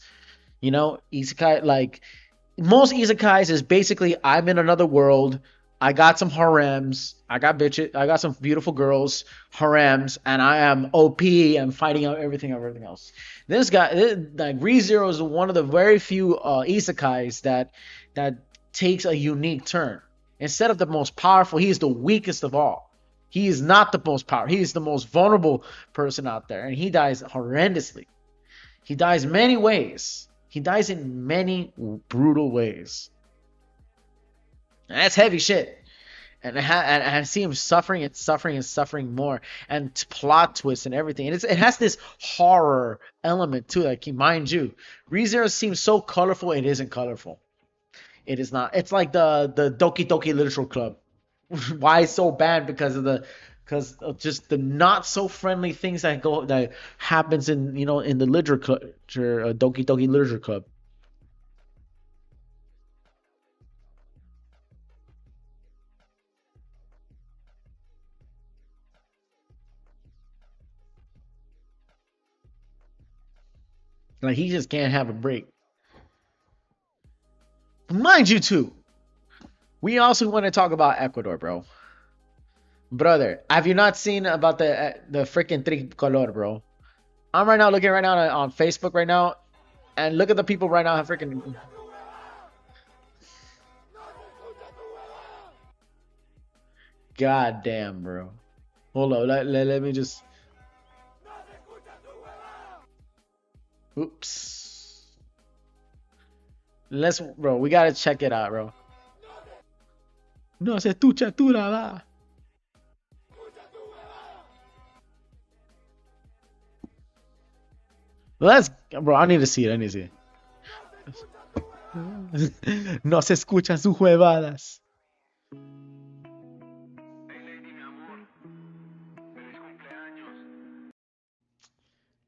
You know, isekai, like most isekais is basically I'm in another world. I got some harems. I got bitches. I got some beautiful girls, harems, and I am OP and fighting out everything else. This guy, like ReZero, is one of the very few isekais that takes a unique turn. Instead of the most powerful, he is the weakest of all. He is not the most powerful. He is the most vulnerable person out there, and he dies horrendously. He dies many ways. He dies in many brutal ways. And that's heavy shit. And I see him suffering and suffering and suffering more, and plot twists and everything. And it has this horror element too. Like, mind you, ReZero seems so colorful. It isn't colorful. It is not. It's like the Doki Doki Literature Club. Why it's so bad? Because of just the not so friendly things that happens in the literature Doki Doki Literature Club. Like, he just can't have a break. Mind you, too, we also want to talk about Ecuador, bro. Brother, have you not seen about the freaking tricolor, bro? I'm right now looking on Facebook right now, and look at the people right now. Freaking. God damn, bro. Hold on, let me just. Oops. Bro, we gotta check it out, bro. No se escucha tu nada. Bro, I need to see it. I need to see it. No se escuchan sus huevadas.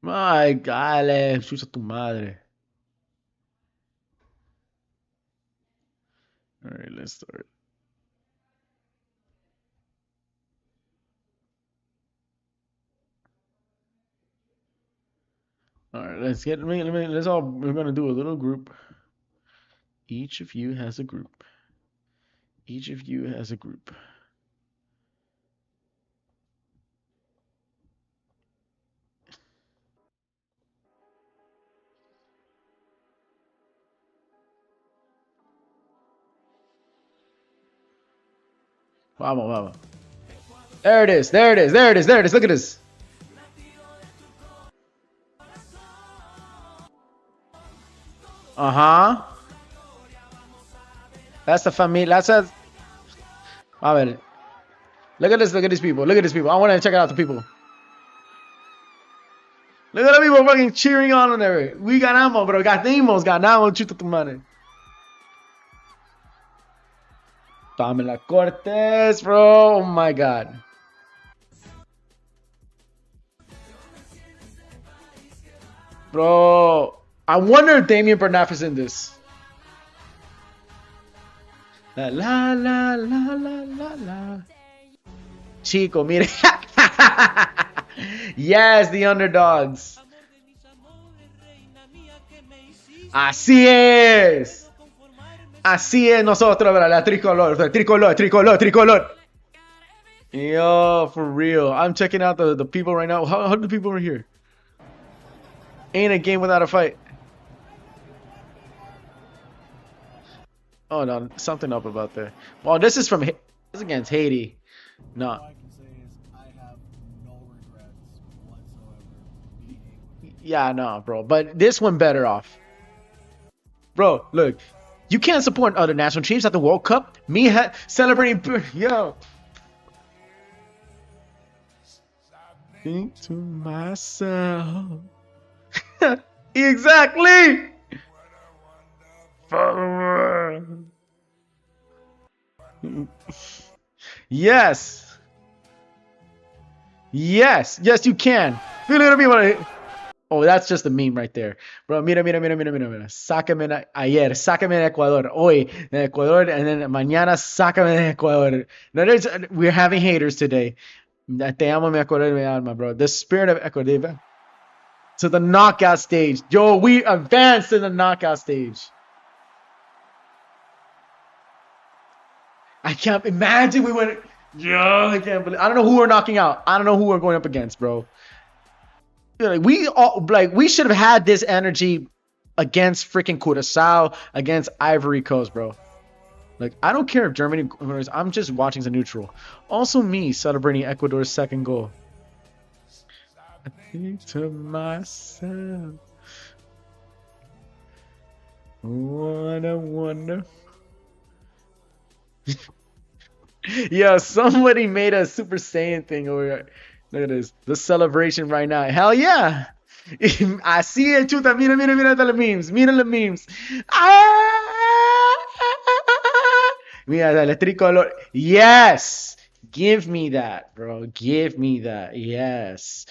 My God, chucha tu madre. All right, let's start. All right, let's all, we're gonna do a little group. Each of you has a group. Each of you has a group. Vamos. There it is. Look at this. That's the family. That's a. A ver. Look at these people. I want to check out the people. Look at the people fucking cheering on there. We ganamos, bro. Ganamos, chuta tu madre. Pamela Cortez, bro. Oh my god. Bro, I wonder if Damian Bernaf is in this. La la la la la la la. Chico, mire. Yes, the underdogs. Así es. Así es nosotros, bro. La tricolor, tricolor, tricolor, tricolor. Yo, for real. I'm checking out the people right now. How do people are here? Ain't a game without a fight. Oh no, something up about there. Well, this is from this is against Haiti. No. All I can say is I have no regrets whatsoever beating. Yeah, no, bro. But this one better off. Bro, look. You can't support other national teams at the World Cup. Me celebrating, yo. Think to myself. Exactly. Yes. Yes. Yes, you can. Oh, that's just a meme right there. Bro, mira. Sácame ayer, sácame de Ecuador. Hoy, de Ecuador, and then mañana, sácame de Ecuador. We're having haters today. Te amo, mi Ecuador, mi alma, bro. The spirit of Ecuador. To the knockout stage. Yo, we advanced to the knockout stage. I can't imagine we went. Yo, I can't believe. I don't know who we're knocking out. I don't know who we're going up against, bro. We should have had this energy against freaking Curaçao, against Ivory Coast, bro. Like, I don't care if Germany. I'm just watching as a neutral. Also, me celebrating Ecuador's second goal. I think to myself, what a wonder. Yeah, somebody made a Super Saiyan thing over here. Look at this. The celebration right now. Hell yeah. I see it, chuta. Mira the memes. Mira the memes. Mira, the tricolor. Yes. Give me that, bro. Give me that. Yes.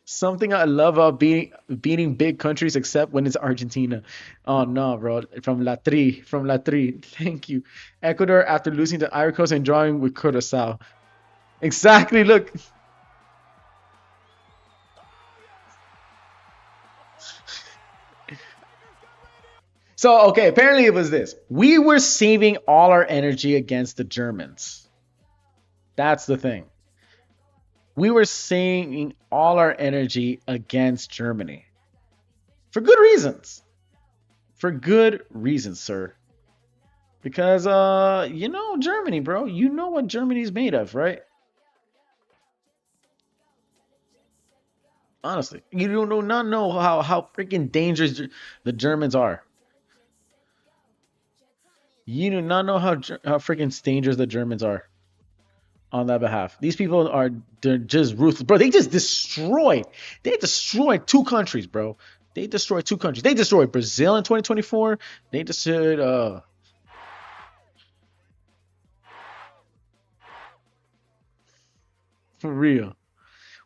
Something I love about beating big countries, except when it's Argentina. Oh no, bro. From La Tri. Thank you. Ecuador after losing to Ivory Coast and drawing with Curaçao. Exactly. Look. So, okay, apparently it was this. We were saving all our energy against the Germans. That's the thing. We were saving all our energy against Germany. For good reasons. For good reasons, sir. Because, you know Germany, bro. You know what Germany's made of, right? Honestly. You do not know how freaking dangerous the Germans are. You do not know how freaking dangerous the Germans are on that behalf. These people they're just ruthless. Bro, they destroyed two countries, bro. They destroyed two countries. They destroyed Brazil in 2024. They destroyed for real.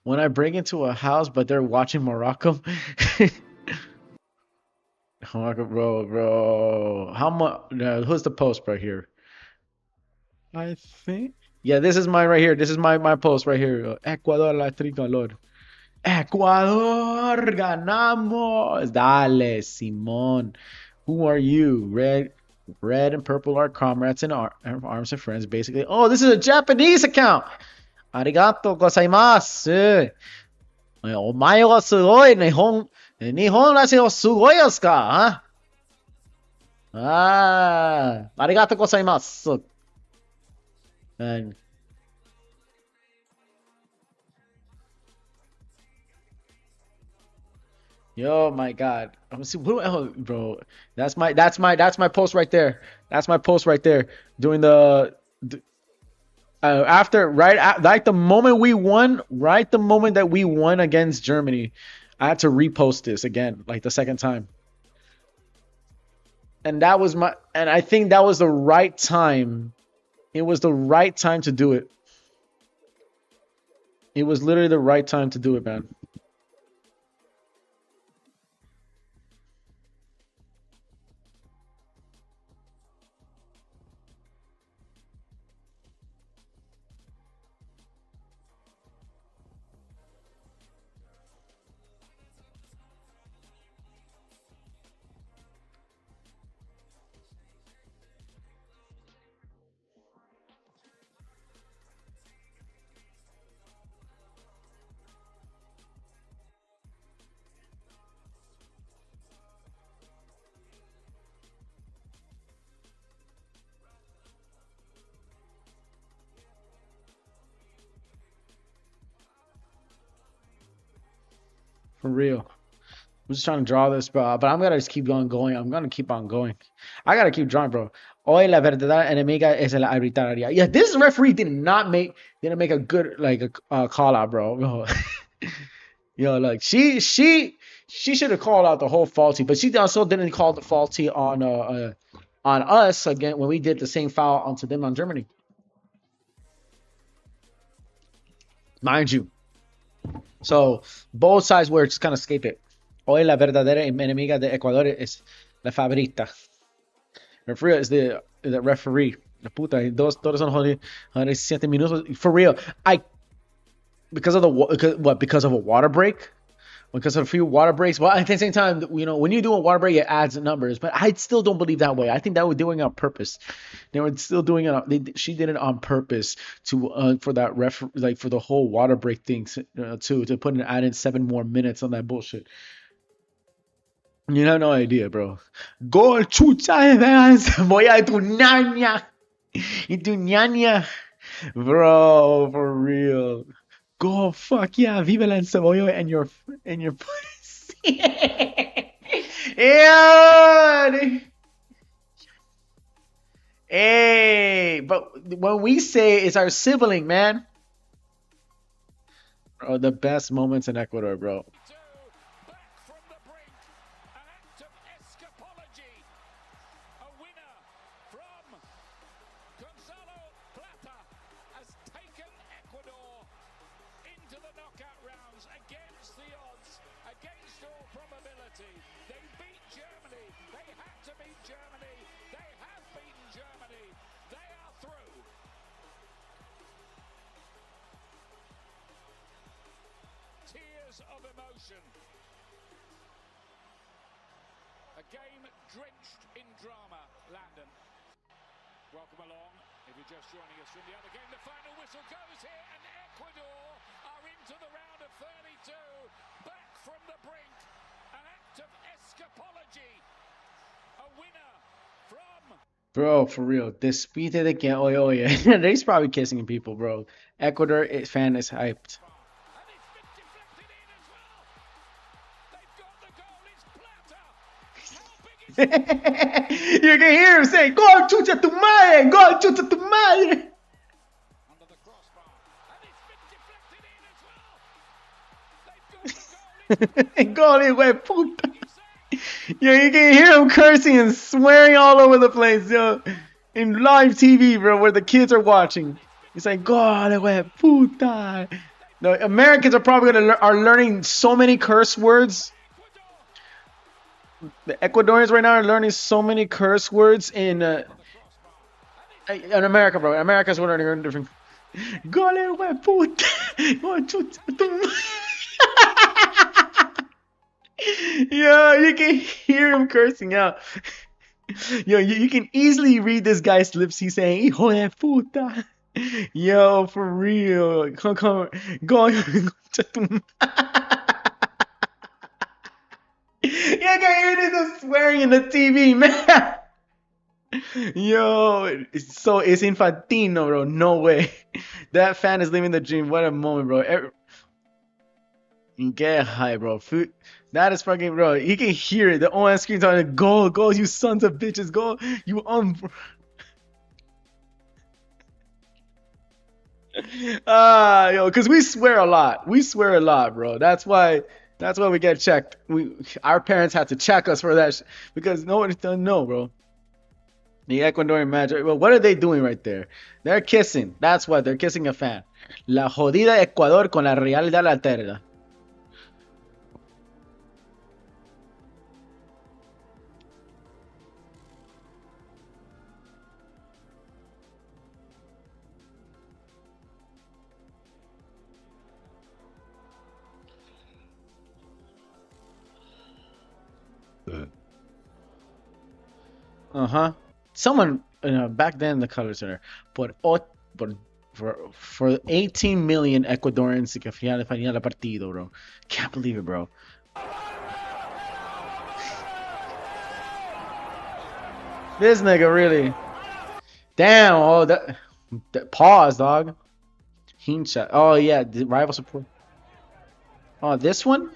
When I break into a house but they're watching Morocco. Morocco, bro. How much who's the post right here? I think. Yeah, this is mine right here. This is my post right here. Ecuador la tricolor. Ecuador ganamos. Dale, Simón. Who are you? Red and purple are comrades and arms and friends, basically. Oh, this is a Japanese account. Arigato gozaimasu. Omae wa sugoi Nihon rashi wa sugoi desu ka? Ah, arigato gozaimasu. And Yo, my God. I'm gonna see who else, bro. That's my post right there. That's my post right there. Doing after like the moment we won, right the moment that we won against Germany, I had to repost this again, like the second time. And I think that was the right time. It was the right time to do it. It was literally the right time to do it, man. For real. I'm just trying to draw this, bro. But I'm gonna just keep on going. I'm gonna keep on going. I gotta keep drawing, bro. Hoy la verdadera enemiga es la arbitraria. Yeah, this referee didn't make a good like a call out, bro. Yo, like she should have called out the whole faulty, but she also didn't call the faulty on us again when we did the same foul onto them on Germany. Mind you. So both sides were just kind of escape it. Hoy la verdadera enemiga de Ecuador es la favorita. Referee is the referee. La puta, todos son 107 minutos. For real, because of because of a water break, because of a few water breaks. Well, at the same time, when you do a water break, it adds numbers. But I still don't believe that way. I think that we're doing it on purpose. They were still doing it. She did it on purpose to for that like for the whole water break thing too, to put add in 7 more minutes on that bullshit. You have no idea, bro. Gol, chucha, Evans. Voy a tu ñaña. Y tu ñaña. Bro, for real. Go, fuck yeah. Vive la cebolla and your pussy. Yeah. Hey, but when we say it's our sibling, man. Bro, the best moments in Ecuador, bro. Of emotion. A game drenched in drama, Landon. Welcome along. If you're just joining us from the other game, the final whistle goes here, and Ecuador are into the round of 32. Back from the brink. An act of escapology. A winner from. Bro, for real. Despite de que oye, oye. They's probably kissing people, bro. Ecuador fan is hyped. You can hear him saying, "Go chucha tu madre, go chucha tu madre." Goalie, güey, puta. Yo, you can hear him cursing and swearing all over the place, yo, in live TV, bro, where the kids are watching. He's like, "Goalie, güey, puta." No, Americans are probably are learning so many curse words. The Ecuadorians right now are learning so many curse words in America, bro. In America's we're learning different. Gole, we puta. Yo, you can hear him cursing out. Yo, you can easily read this guy's lips. He's saying, "Hijo de puta." Yo, for real. Come, go. You can hear this swearing in the TV, man. Yo, it's infantino, bro. No way. That fan is living the dream. What a moment, bro. Get high, bro. Food. That is fucking bro. He can hear it. The on screen's on it. Go, go, you sons of bitches. Go. You yo, cause we swear a lot. We swear a lot, bro. That's why we get checked. Our parents had to check us for that because no one doesn't know, bro. The Ecuadorian magic. Well, what are they doing right there? They're kissing. That's what they're kissing a fan. La jodida Ecuador con la realidad alterna. Uh-huh. Someone back then in the color center, por for 18 million Ecuadorians que final partido, bro. Can't believe it, bro. This nigga really. Damn. Oh, that pause, dog. Hincha. Oh yeah, the rival support. Oh, this one.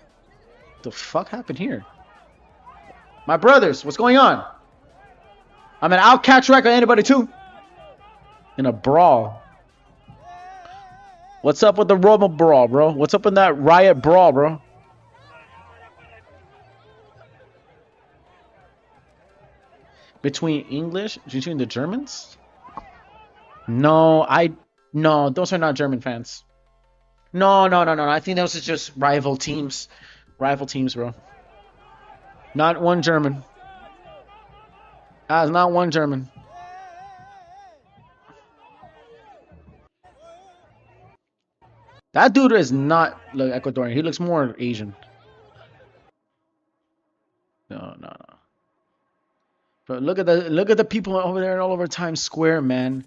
The fuck happened here? My brothers, what's going on? I mean, I'll catch wreck on anybody too. In a brawl. What's up with the Roma brawl, bro? What's up in that riot brawl, bro? Between the Germans? No, no, those are not German fans. No, no, no, no. I think those are just rival teams. Rival teams, bro. Not one German. Not one German. That dude is not like Ecuadorian. He looks more Asian. No, no, no. But look at the people over there all over Times Square, man.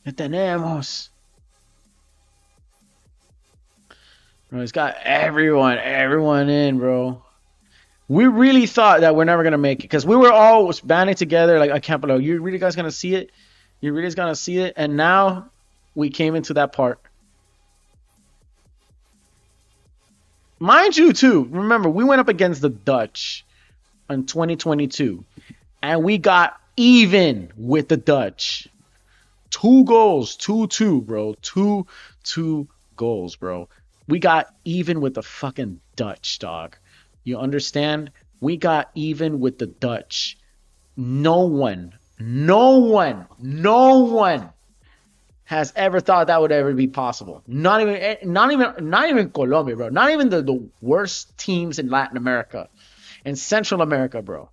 Tenemos. Bro, it's got everyone in, bro. We really thought that we're never gonna make it because we were all banding together. Like, I can't believe you really guys gonna see it. You really gonna see it, and now we came into that part. Mind you, too. Remember, we went up against the Dutch in 2022, and we got even with the Dutch. 2 goals, 2-2, bro. 2-2 goals, bro. We got even with the fucking Dutch, dog. You understand? We got even with the Dutch. No one has ever thought that would ever be possible. Not even Colombia, bro. Not even the worst teams in Latin America and Central America, bro.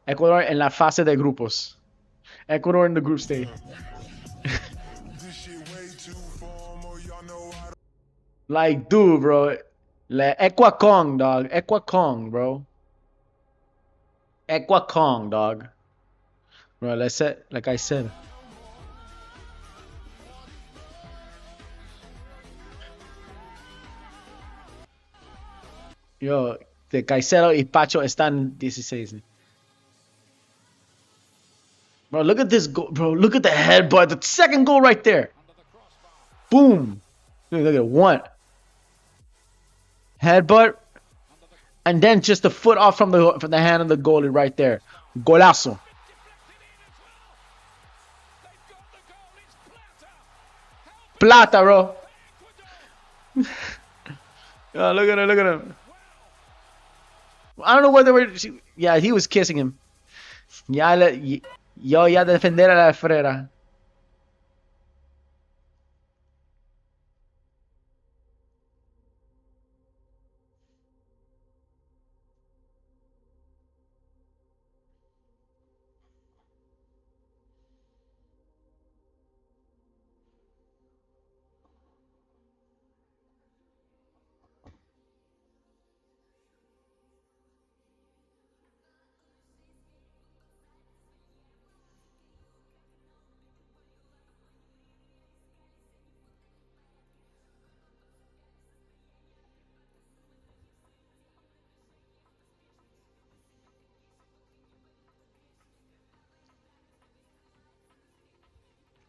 Ecuador en la fase de grupos. Ecuador in the group stage. Like, dude, bro. Ecuacong, dog. Ecuacong, bro. Ecuacong, dog. Bro, like I said. Yo, de Caicedo y Pacho están 16. Bro, look at this goal. Bro, look at the headbutt. The second goal right there. Boom. Look at one. Headbutt. And then just the foot off from the hand of the goalie right there. Golazo. Plata, bro. Oh, look at him, look at him. I don't know whether yeah, he was kissing him. Yo ya defender a la frera.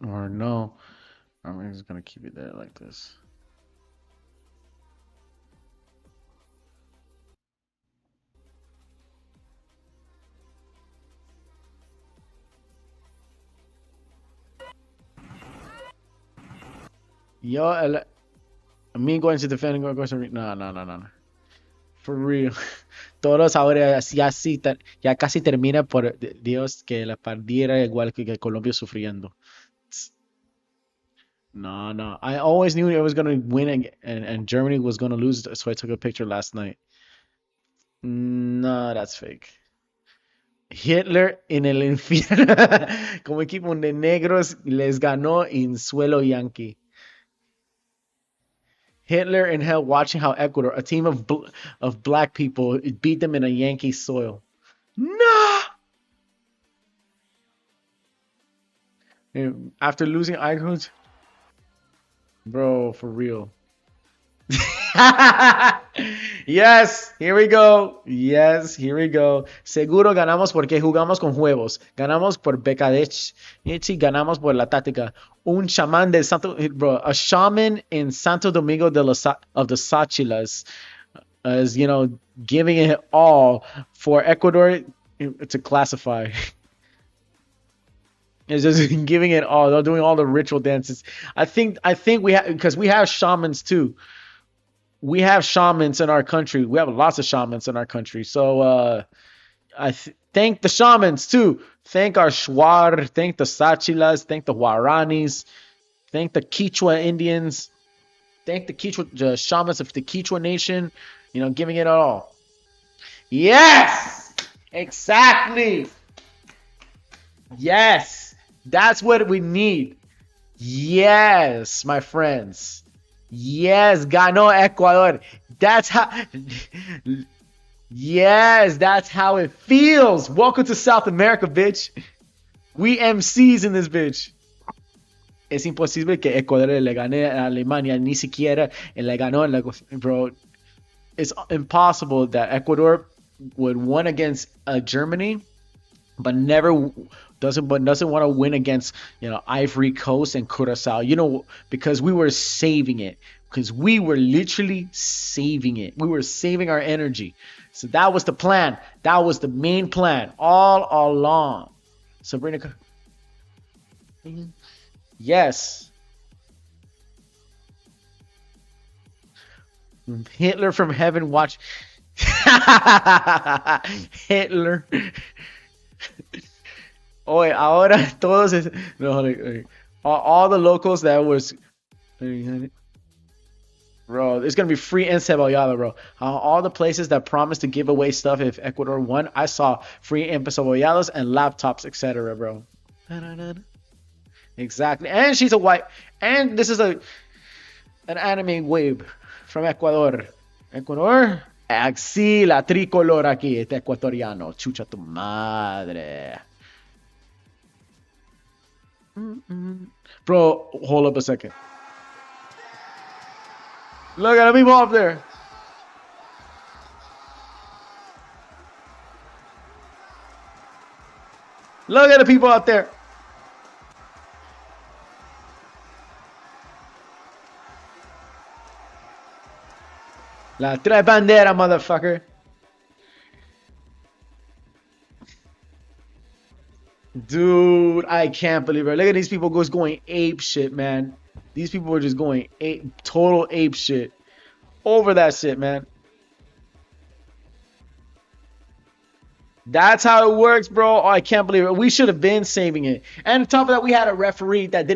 Or no. I'm just gonna keep it there like this. Yo, me going to defend Costa Rica. No, no, no, no, no. For real. Todos ahora ya casi termina por Dios que la partida era igual que Colombia sufriendo. No, no. I always knew it was gonna win and Germany was gonna lose, so I took a picture last night. No, that's fake. Hitler en el infierno. Como equipo de negros les ganó en suelo yankee. Hitler in hell watching how Ecuador, a team of black people, beat them in a Yankee soil. No! After losing icons, bro, for real. Yes, here we go. Yes, here we go. Seguro ganamos porque jugamos con huevos. Ganamos por Becadech. Ganamos por la táctica. Un chamán del Santo, bro, a shaman in Santo Domingo de of the Sachilas, is, you know, giving it all for Ecuador to classify. It's just giving it all. They're doing all the ritual dances. I think we have, because we have shamans too. We have shamans in our country. We have lots of shamans in our country. So I thank the shamans too. Thank our Shuar. Thank the Sachilas. Thank the Guaranis. Thank the Quichua Indians. Thank the shamans of the Quichua Nation. You know, giving it all. Yes, exactly. Yes, that's what we need. Yes, my friends. Yes, ganó Ecuador. That's how. Yes, that's how it feels. Welcome to South America, bitch. We MCs in this bitch. Es imposible que Ecuador le gane a Alemania, ni siquiera le ganó en la, bro. It's impossible that Ecuador would win against Germany, but doesn't want to win against, you know, Ivory Coast and Curacao. You know, because we were saving it. Because we were literally saving it. We were saving our energy. So that was the plan. That was the main plan all along. Sabrina. Yes. Hitler from heaven watch. Hitler. Oye, ahora todos no, all the locals that was, bro, it's gonna be free encebollada, bro. All the places that promised to give away stuff if Ecuador won, I saw free encebolladas and laptops, etc., bro. Exactly, and she's a white, and this is an anime wave from Ecuador. Ecuador, axila tricolor aquí, este ecuatoriano, chucha tu madre. Bro, hold up a second. Look at the people up there. Look at the people out there. La tres bandera, motherfucker. Dude, I can't believe it. Look at these people going ape shit, man. These people are just going total ape shit over that shit, man. That's how it works, bro. Oh, I can't believe it. We should have been saving it. And on top of that, we had a referee that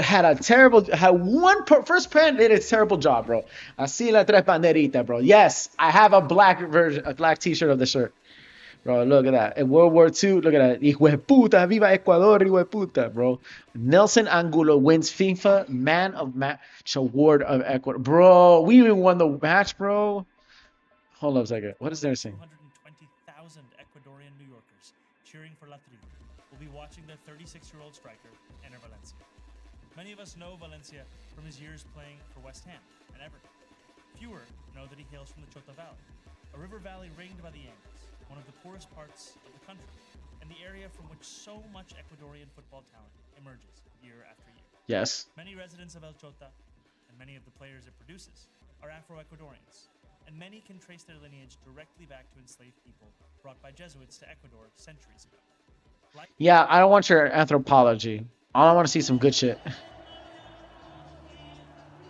had one first pen did a terrible job, bro. Así la tres banderita, bro. Yes, I have a black version, a black T-shirt of the shirt. Bro, look at that. In World War II, look at that. Hijo de puta, viva Ecuador, hijo de puta, bro. Nelson Angulo wins FIFA Man of Match Award of Ecuador. Bro, we even won the match, bro. Hold up a second. What is there saying? 220,000 Ecuadorian New Yorkers cheering for La Tri will be watching the 36-year-old striker enter Valencia. Many of us know Valencia from his years playing for West Ham and Everton. Fewer know that he hails from the Chota Valley, a river valley ringed by the Andes, one of the poorest parts of the country, and the area from which so much Ecuadorian football talent emerges year after year. Yes. Many residents of El Chota and many of the players it produces are Afro-Ecuadorians, and many can trace their lineage directly back to enslaved people brought by Jesuits to Ecuador centuries ago. Yeah, I don't want your anthropology. I want to see some good shit.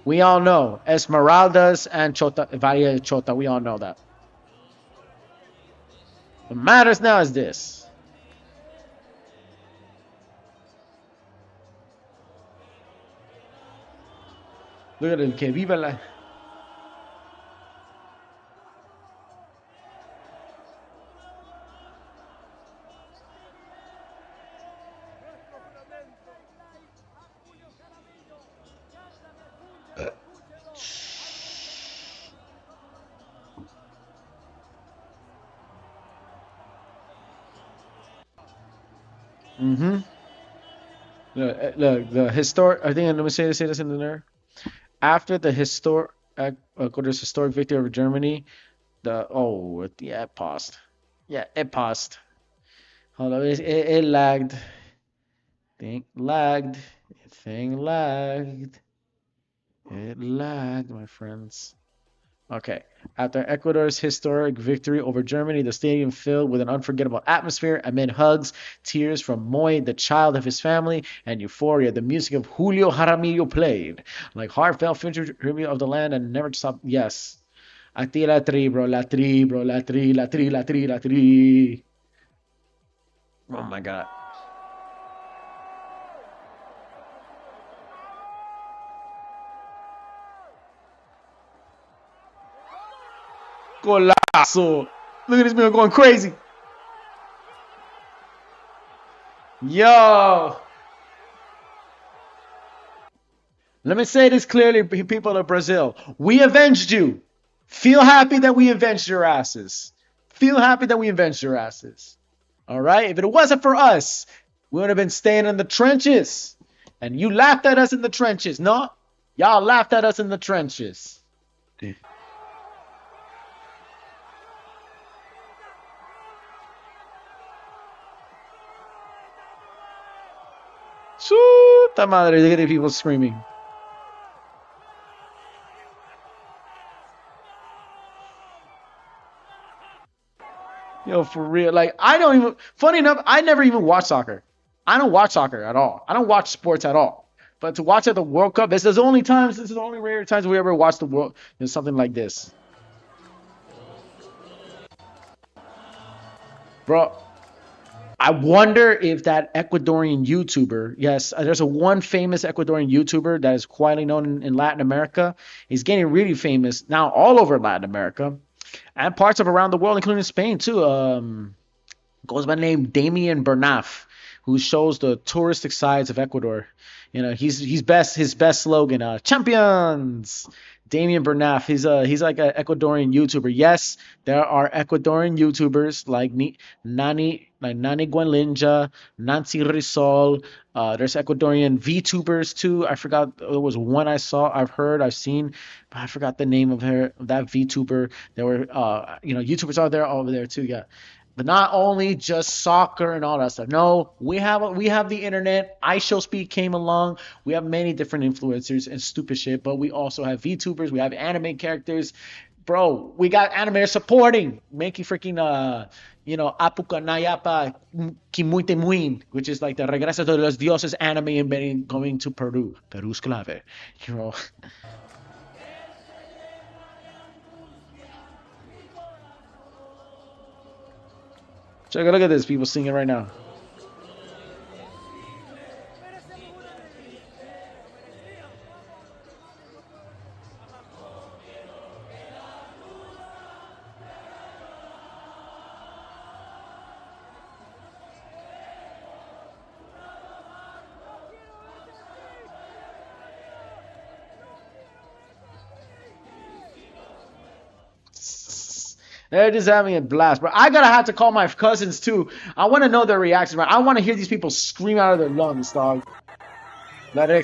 We all know Esmeraldas and Chota, Valle Chota. We all know that. What matters now is this. Look at him, que viva la. Mm-hmm. Look, the historic. I think let me say this in there. After the Ecuador's historic victory over Germany, yeah, it paused. Yeah, it paused. Hold on, it lagged. Thing lagged. Thing lagged. It lagged, my friends. Okay. After Ecuador's historic victory over Germany, the stadium filled with an unforgettable atmosphere amid hugs, tears from Moy, the child of his family, and euphoria. The music of Julio Jaramillo played, like heartfelt tribute of the land and never stopped. Yes. A ti la tri, bro. La tri, bro. La tri, la tri, la tri, la tri. Oh my God. Golazo. Look at this man going crazy. Yo. Let me say this clearly, people of Brazil. We avenged you. Feel happy that we avenged your asses. Feel happy that we avenged your asses. All right? If it wasn't for us, we would have been staying in the trenches. And you laughed at us in the trenches. No? Y'all laughed at us in the trenches. Chuta madre, look at the people screaming. Yo, for real. Like, I don't even, funny enough, I never even watch soccer. I don't watch soccer at all. I don't watch sports at all. But to watch at the World Cup, this is the only rare times we ever watch the world, something like this. Bro, I wonder if that Ecuadorian YouTuber, yes, there's one famous Ecuadorian YouTuber that is quietly known in Latin America. He's getting really famous now all over Latin America and parts of around the world, including Spain too. Goes by the name Damien Bernaf, who shows the touristic sides of Ecuador. You know, his best slogan, champions. Damien Bernaf, he's like an Ecuadorian YouTuber. Yes, there are Ecuadorian YouTubers like Nani Guanlinja, Nancy Rizal. There's Ecuadorian VTubers too. I forgot, there was one I've seen, but I forgot the name of that VTuber. There were YouTubers out there over there too. Yeah. But not only just soccer and all that stuff. No, we have the internet. iShowSpeed came along. We have many different influencers and stupid shit. But we also have VTubers. We have anime characters. Bro, we got animators supporting. Making freaking Apuka Nayapa Kimuite Muin, which is like the Regreso de los Dioses anime and going to Peru. Peru's clave. You know. Check a look at this. People singing right now. They're just having a blast, bro. I gotta have to call my cousins too. I want to know their reactions, bro. I want to hear these people scream out of their lungs, dog. I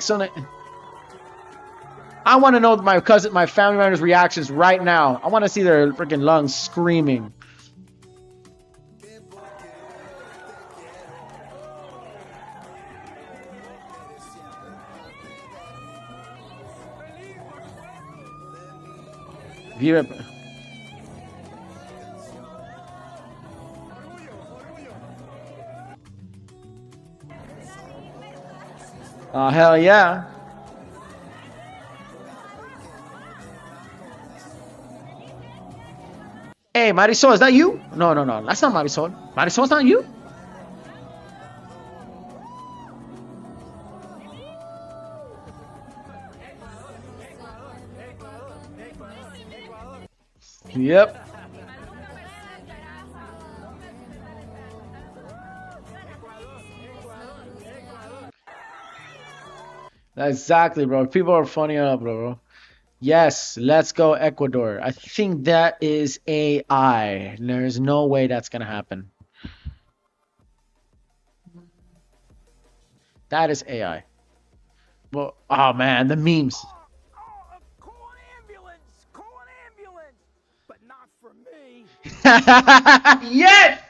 want to know my family members' reactions right now. I want to see their freaking lungs screaming. Vive. Oh, hell yeah. Hey, Marisol, is that you? No, no, no. That's not Marisol. Marisol's not you? Yep. Exactly, bro. People are funny up, bro. Yes, let's go Ecuador. I think that is AI. There's no way that's gonna happen. That is AI. Well, oh man, the memes. Call an ambulance! Call an ambulance! But not for me. Yes,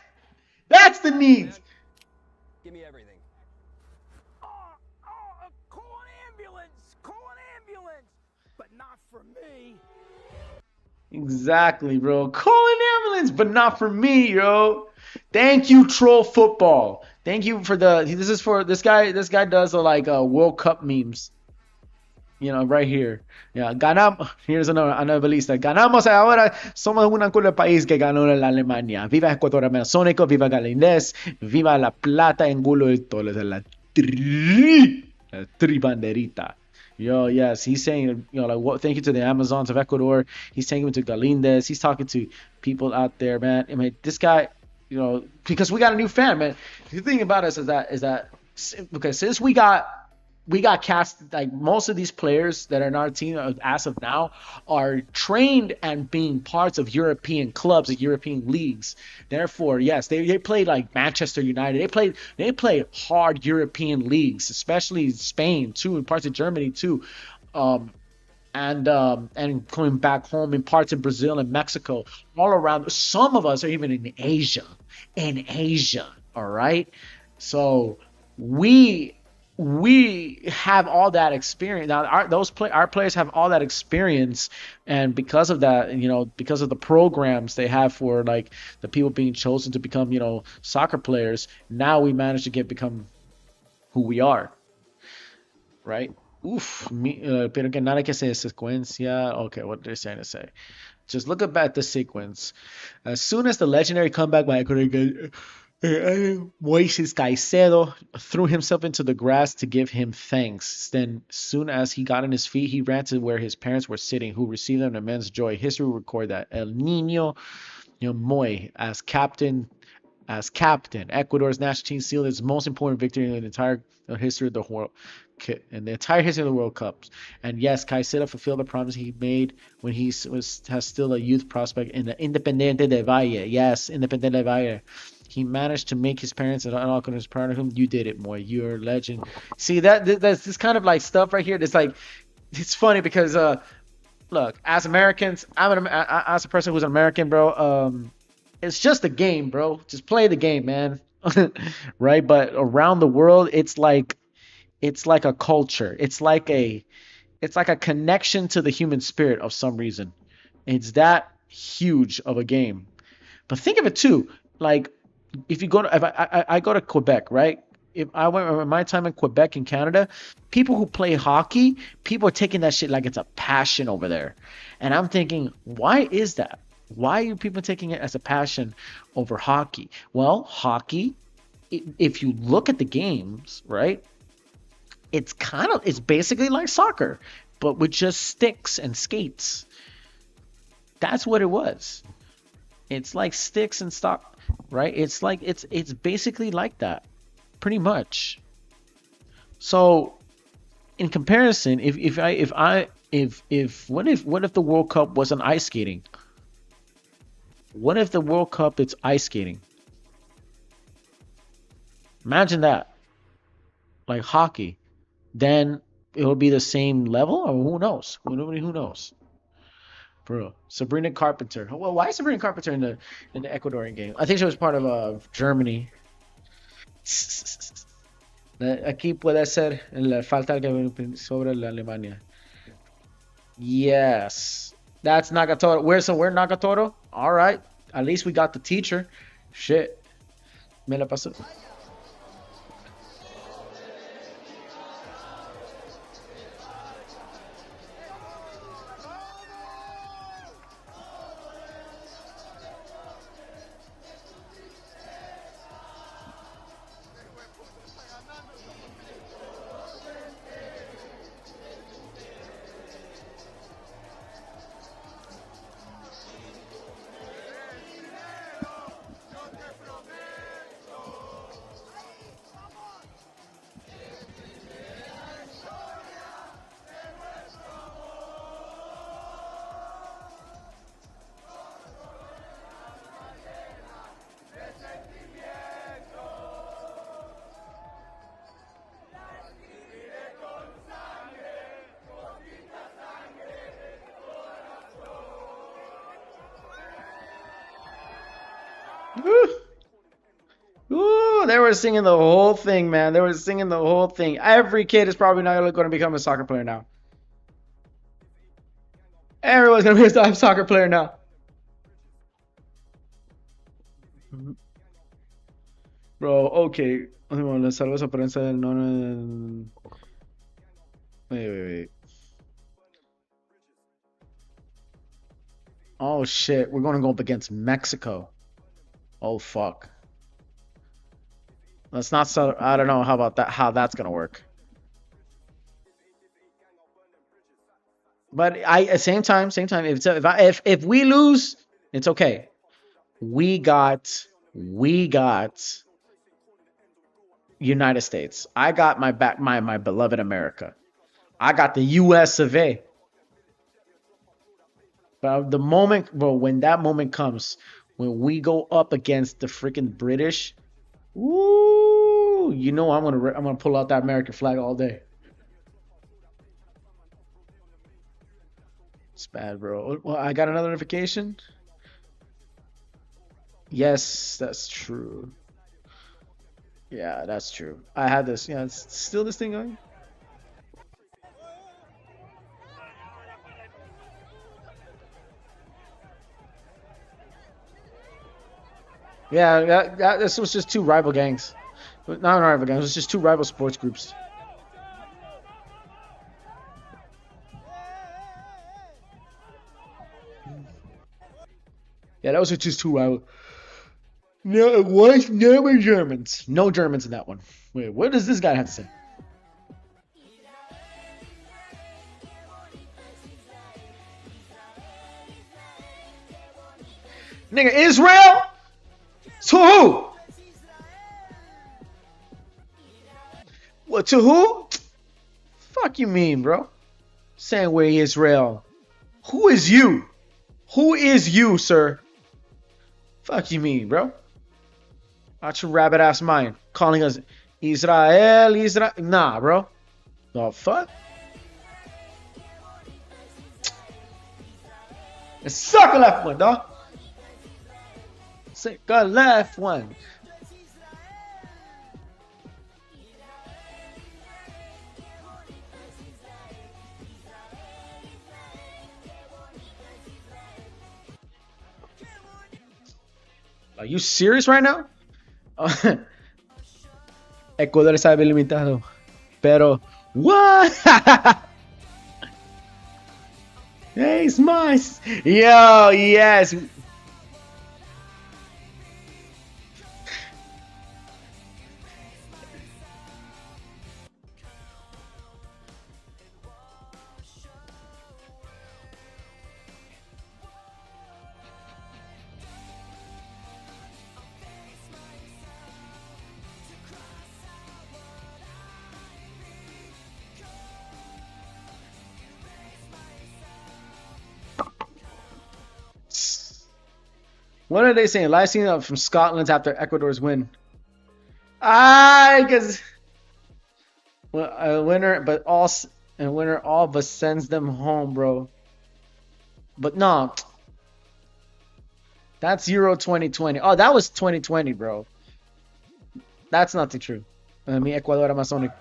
that's the memes. Give me everything. Call an ambulance! Call an ambulance! But not for me. Exactly, bro. Call an ambulance, but not for me, yo. Thank you, Troll Football. Thank you for the. This is for this guy. This guy does World Cup memes. You know, right here. Yeah, ganamos. Here's another lista. Ganamos ahora. Somos un culo país que ganó la Alemania. Viva Ecuador Amazónico, viva Galindés, viva la plata en gulo de todos. La tri banderita. Yo, yes, he's saying, thank you to the Amazons of Ecuador. He's taking to Galindez. He's talking to people out there, man. I mean, this guy, because we got a new fan, man. The thing about us is that okay, since we got cast, like most of these players that are in our team as of now are trained and being parts of European clubs, and European leagues. Therefore, yes, they played like Manchester United. They played hard European leagues, especially Spain too, and parts of Germany too. And coming back home in parts of Brazil and Mexico, all around. Some of us are even in Asia. All right. So we have all that experience now. Our players have all that experience, and because of that, because of the programs they have for like the people being chosen to become soccer players, now we manage to become who we are, right? Pero que nada que se secuencia. Okay, what they're trying to say. Just look at the sequence. As soon as the legendary comeback by Moises Caicedo threw himself into the grass to give him thanks. Then, soon as he got on his feet, he ran to where his parents were sitting, who received him with immense joy. History will record that El Niño, Moy, as captain, Ecuador's national team sealed its most important victory in the entire history of the world, in the entire history of the World Cups. And yes, Caicedo fulfilled the promise he made when he has still a youth prospect in the Independiente del Valle. Yes, Independiente del Valle. He managed to make his parents and all his proud of him. You did it, Moy. You're a legend. See that's this kind of like stuff right here. It's funny because look, as Americans, as a person who's an American, bro. It's just a game, bro. Just play the game, man. Right? But around the world, it's like a culture. It's like a connection to the human spirit of some reason. It's that huge of a game. But think of it too, like if you go to, if I go to Quebec, right? If I went my time in Quebec in Canada, people who play hockey, people are taking that shit like it's a passion over there. And I'm thinking, why is that? Why are people taking it as a passion over hockey? Well, hockey, if you look at the games, right? It's basically like soccer, but with just sticks and skates. That's what it was. It's like sticks and stock, right? It's basically like that, pretty much. So, in comparison, what if the World Cup wasn't ice skating? What if the World Cup it's ice skating? Imagine that. Like hockey. Then it will be the same level, or who knows? Who knows? Bro, Sabrina Carpenter. Well, why is Sabrina Carpenter in the Ecuadorian game? I think she was part of Germany. Aquí puede ser la falta que sobre la Alemania. Yes. That's Nagatoro. We're Nagatoro? All right. At least we got the teacher. Shit. Me la pasó. Woo. Ooh, they were singing the whole thing, man. They were singing the whole thing. Every kid is probably not going to become a soccer player now. Everyone's going to be a soccer player now. Bro, okay. La salva prensa del no. Wait. Oh shit, we're gonna go up against Mexico. Oh fuck. Let's not sell. I don't know how about that. How that's gonna work. But at same time. If we lose, it's okay. We got United States. I got my beloved America. I got the U.S. of A. But the moment, bro, when that moment comes, when we go up against the freaking British, woo, you know I'm gonna pull out that American flag all day. It's bad, bro. Well, I got another notification. Yes, that's true. Yeah, that's true. I had this. Yeah, it's still this thing going. Yeah, this was just two rival gangs. Not rival gangs, it was just two rival sports groups. Yeah, that was just two rival. No, it was never Germans. No Germans in that one. Wait, what does this guy have to say? Nigga, Israel? To who? What, to who? Fuck you mean, bro? Saying we're Israel. Who is you? Who is you, sir? Fuck you mean, bro? Out your rabbit ass mind. Calling us Israel. Nah, bro. The fuck? Suck a left one, dog. Suck a left one. Are you serious right now? Ecuador está limitado. Pero, what? Hey, it's nice. Yo, yes. What are they saying? Live scene from Scotland after Ecuador's win. Because a winner, but all but sends them home, bro. But no, that's Euro 2020. Oh, that was 2020, bro. That's not the truth. I mean, Ecuador Amazonic.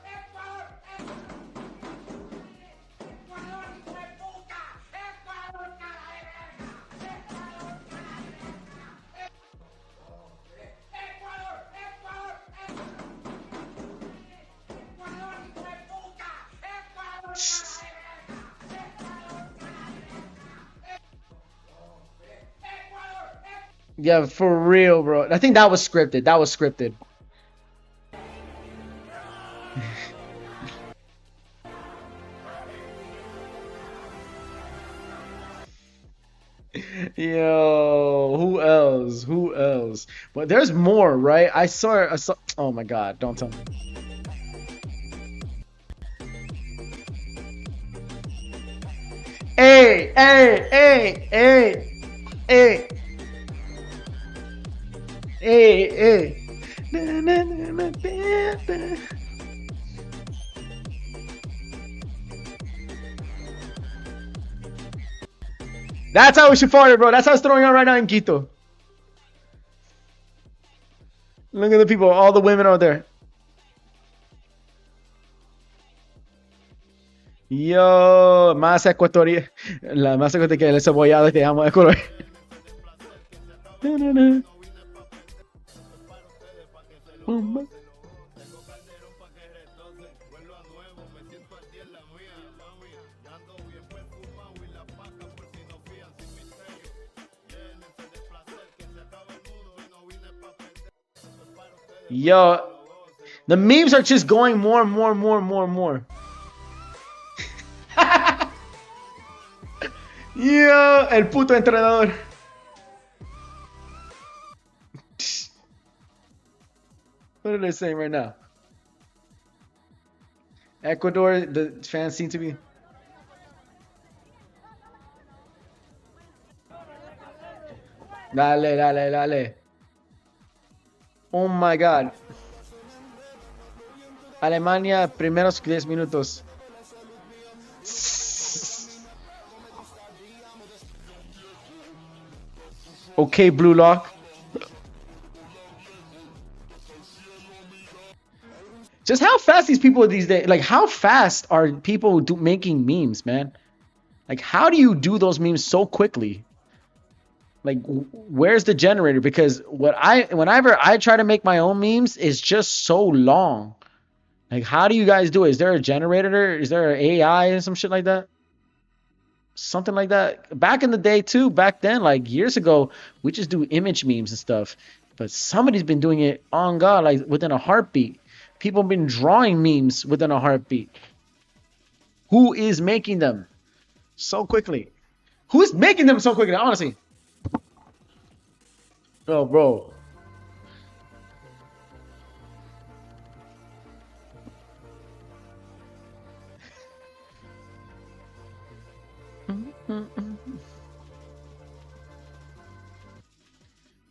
Yeah, for real, bro. I think that was scripted. That was scripted. Yo, who else? Who else? But there's more, right? I saw. Oh my God! Don't tell me. Hey, hey, hey, hey, hey, hey, hey. Na, na, na, na, na, na. That's how we should fart it, bro. That's how it's throwing on right now in Quito. Look at the people, all the women out there. Yo, más ecuatoriana. La más ecuatoriana que el cebollado que amo de color. Yo, the memes are just going more and more and more and more and more. Yo, el puto entrenador. What are they saying right now? Ecuador, the fans seem to be. Dale, dale, dale. Oh my God. Alemania, primeros 10 minutos. Okay, Blue Lock. Just how fast these people these days, like how fast are people making memes, man? Like how do you do those memes so quickly? Like where's the generator? Because whenever I try to make my own memes, it's just so long. Like how do you guys do it? Is there a generator? Is there an AI and some shit like that? Something like that. Back in the day too, back then, like years ago, we just do image memes and stuff. But somebody's been doing it on God, like within a heartbeat. People have been drawing memes within a heartbeat. Who is making them so quickly? Who's making them so quickly? Honestly. Oh, bro.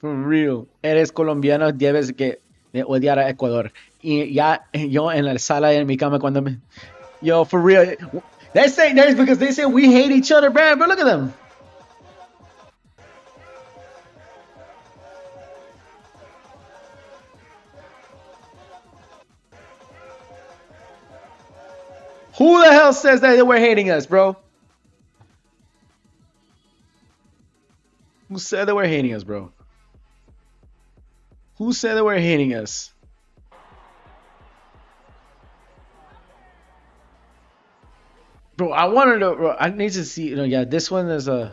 For real. Eres colombiano, debes que de odiar a Ecuador. Y ya yo en la sala en mi cama cuando me... Yo, for real. They say there's because they say we hate each other, man. But look at them. Who the hell says that they were hating us, bro? Who said they were hating us, bro? Who said they were hating us? Bro, I wanted to. Bro, I need to see. You know, yeah, this one is a.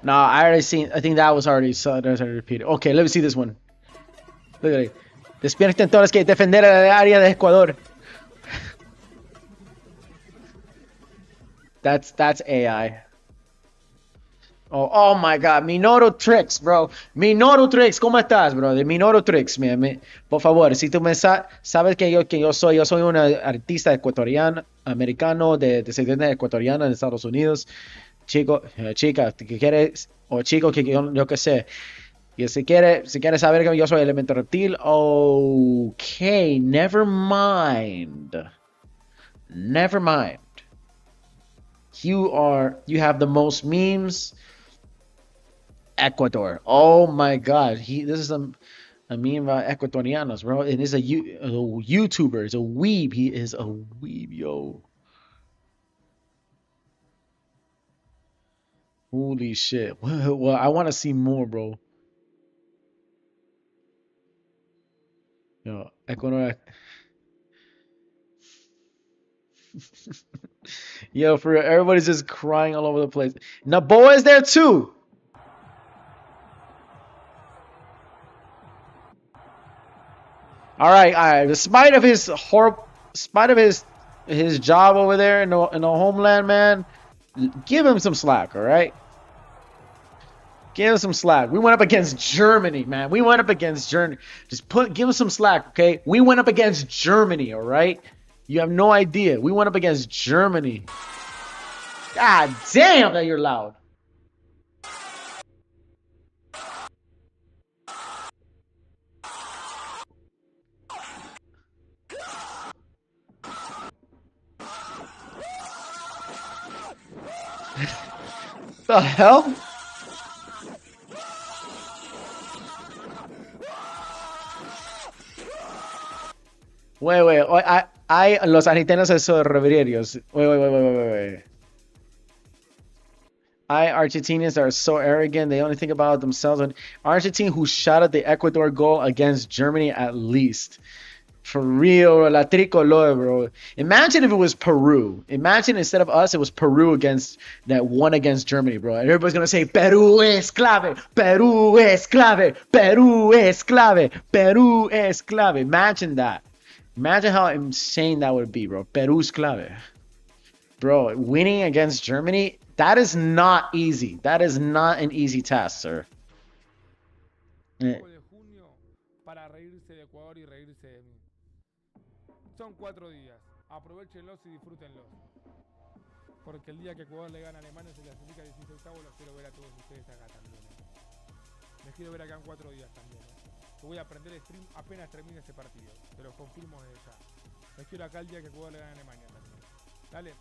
No, I already seen. I think that was already. So there's already repeated. Okay, let me see this one. Look at it. Despierten todos que defender el área de Ecuador. That's AI. Oh my God, Minoru Tricks, bro. Minoru Tricks, ¿cómo estás, bro? De Minoru Tricks, por favor, si tú me sabes yo soy un artista ecuatoriano, americano, de descendencia ecuatoriana de Estados Unidos, chico, chica, que quieres, o chico que yo qué sé, y si quiere saber que yo soy elemento reptil, okay, never mind. Never mind. You have the most memes. Ecuador. Oh my God. This is a meme about Ecuadorianos, bro. And he's a YouTuber. He's a weeb. He is a weeb, yo. Holy shit. Well, I want to see more, bro. Yo, Ecuador. Yo, for real, everybody's just crying all over the place. Naboa is there too. All right, all right. Despite of his despite of his job over there in the homeland, man, give him some slack. All right, give him some slack. We went up against Germany, man. We went up against Germany. Give him some slack, okay? We went up against Germany. All right, you have no idea. We went up against Germany. God damn that you're loud. The hell? Wait. Los argentinos son reverieros. Wait. Argentinians are so arrogant. They only think about themselves. Argentina, who shot at the Ecuador goal against Germany, at least. For real, la tricolor, bro. Imagine if it was Peru. Imagine instead of us, it was Peru that won against Germany, bro. And everybody's gonna say Peru es clave, Peru es clave, Peru es clave, Peru es clave. Imagine that. Imagine how insane that would be, bro. Peru's clave. Bro, winning against Germany, that is not easy. That is not an easy task, sir. de junio para reírse de Ecuador y reírse de mí. Son 4 días, aprovechenlos y disfrútenlos. Porque el día que Ecuador le gana a Alemania se clasifica a 16avos, los quiero ver a todos ustedes acá también. Les quiero ver acá en 4 días también. Yo voy a aprender stream apenas termine ese partido, te lo confirmo desde ya. Les quiero acá el día que Ecuador le gana a Alemania también. Dale.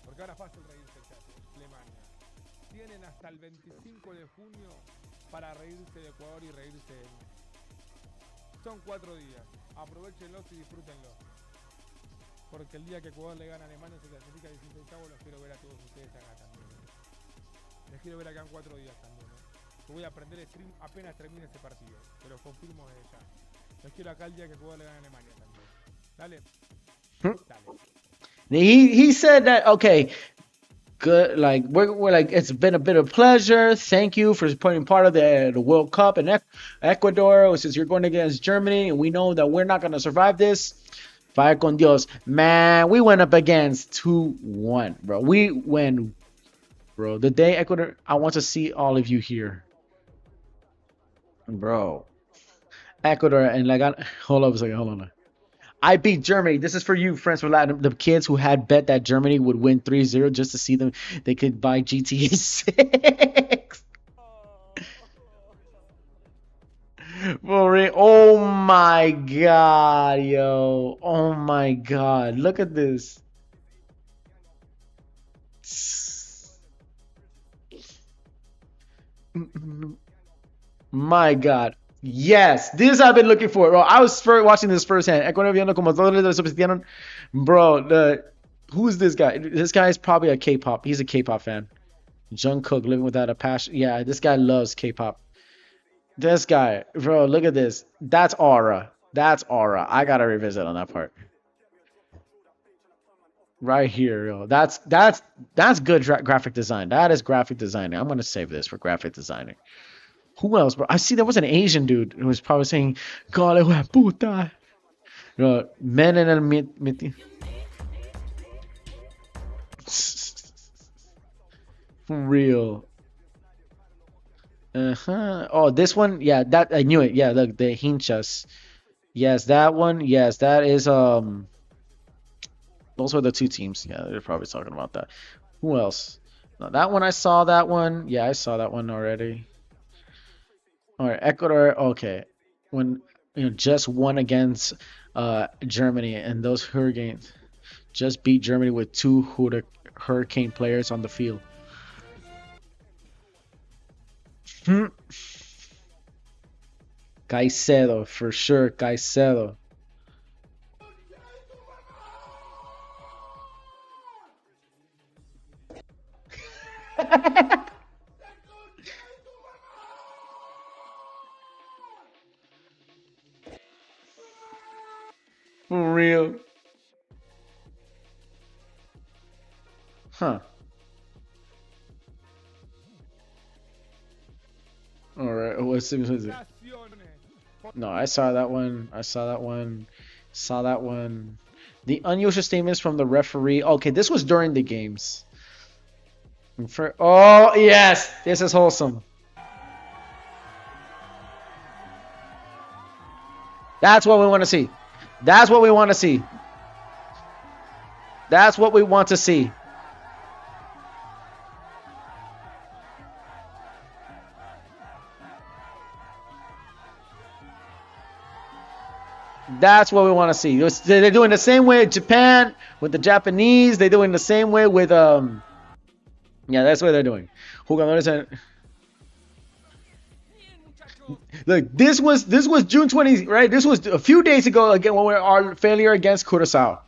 Porque ahora es fácil reírse, chato. Alemania. Tienen hasta el 25 de junio para reírse de Ecuador y reírse de mí. Son 4 días. Aprovechenlos y disfrútenlos. Porque el día que Ecuador le gana a Alemania se clasifica a 16avos, los quiero ver a todos ustedes acá también. Les quiero ver acá en 4 días también. Yo voy a aprender stream apenas termine ese partido. Te lo confirmo desde ya. Les quiero acá el día que Ecuador le gana a Alemania también. Dale. He said that, okay, good, like we're like, it's been a bit of pleasure. Thank you for supporting part of the World Cup in Ecuador, since you're going against Germany, and we know that we're not going to survive this. Vaya con Dios. Man, we went up against 2-1, bro. We went, bro. The day Ecuador, I want to see all of you here. Bro. Ecuador, and like, hold up a second, hold on. I beat Germany. This is for you, friends from Latin. The kids who had bet that Germany would win 3-0 just to see them. They could buy GTA 6. Oh my god, yo. Oh my god. Look at this. My god. Yes, this I've been looking for. Bro, I was watching this firsthand. Bro, who's this guy? This guy is probably a K-pop. He's a K-pop fan. Jungkook living without a passion. Yeah, this guy loves K-pop. This guy, bro, look at this. That's aura. That's aura. I gotta revisit on that part. Right here, yo. That's good graphic design. That is graphic designing. I'm gonna save this for graphic designing. Who else, bro? I see there was an Asian dude who was probably saying, "Cale puta." Bro, men en el For real. Oh, this one, yeah, that I knew it. Yeah, look, the hinchas. Yes, that one. Yes, that is those are the two teams. Yeah, they're probably talking about that. Who else? No, that one I saw that one. Yeah, I saw that one already. All right, Ecuador. Okay, when just won against Germany, and those Hurricanes just beat Germany with two Hurricane players on the field. Caicedo, for sure, Caicedo. Huh. All right. What's it? No, I saw that one. I saw that one. Saw that one. The unusual statements from the referee. Okay, this was during the games. Oh, yes. This is wholesome. That's what we want to see. That's what we want to see. That's what we want to see. That's what we want to see. They're doing the same way in Japan with the Japanese. They're doing the same way with yeah, that's what they're doing. Jugadores. Look, this was June 20th, right? This was a few days ago again when we were our failure against Curaçao.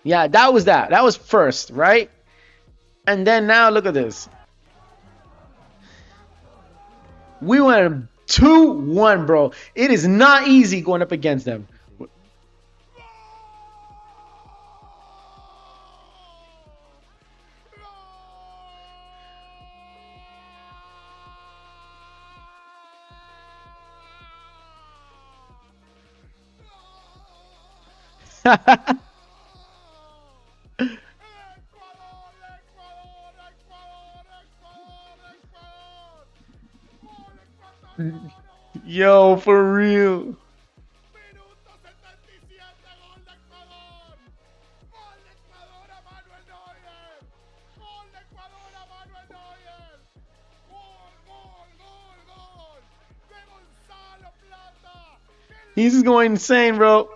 Yeah, that was that. That was first, right? And then now look at this. We went 2-1, bro. It is not easy going up against them. Yo, for real. He's going insane, bro.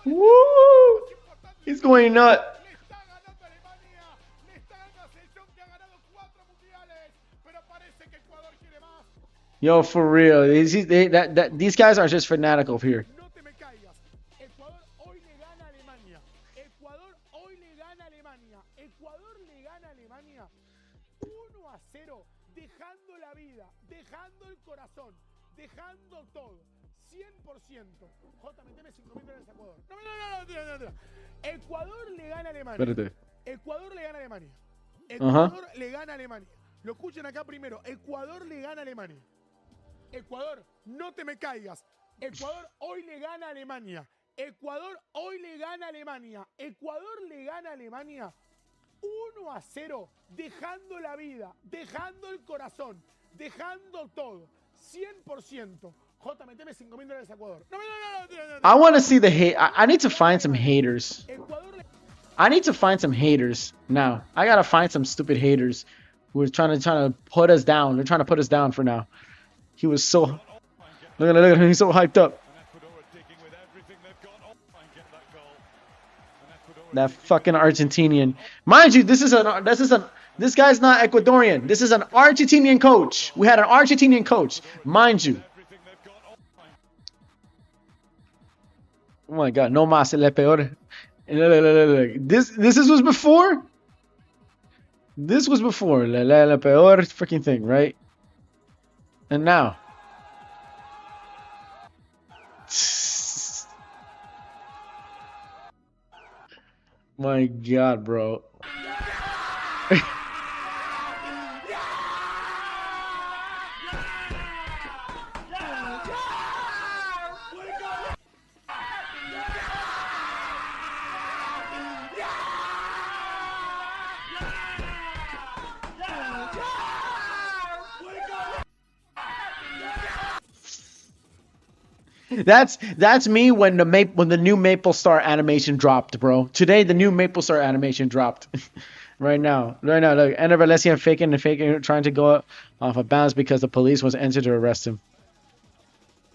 Woo! He's going nuts. Yo, for real. These guys are just fanatical here. Ecuador le gana a Alemania. Espérate. Ecuador le gana a Alemania. Ecuador le gana a Alemania. Lo escuchen acá primero. Ecuador le gana a Alemania. Ecuador, no te me caigas. Ecuador hoy le gana a Alemania. Ecuador hoy le gana a Alemania. Ecuador le gana a Alemania 1-0, dejando la vida, dejando el corazón, dejando todo. 100%. J, meteme $5,000 a Ecuador. No. I want to see the hate. I need to find some haters. I need to find some haters now. I gotta find some stupid haters who are trying to put us down. They're trying to put us down for now. He was so. Look at him. He's so hyped up. That fucking Argentinian. Mind you, this guy's not Ecuadorian. This is an Argentinian coach. We had an Argentinian coach, mind you. Oh my God, no más el peor. This was before. This was before la peor freaking thing, right? And now. My God, bro. That's me when the new Maple Star animation dropped, bro. Today the new Maple Star animation dropped. Right now, look, Ender Valencia faking, trying to go off of bounds because the police was entered to arrest him.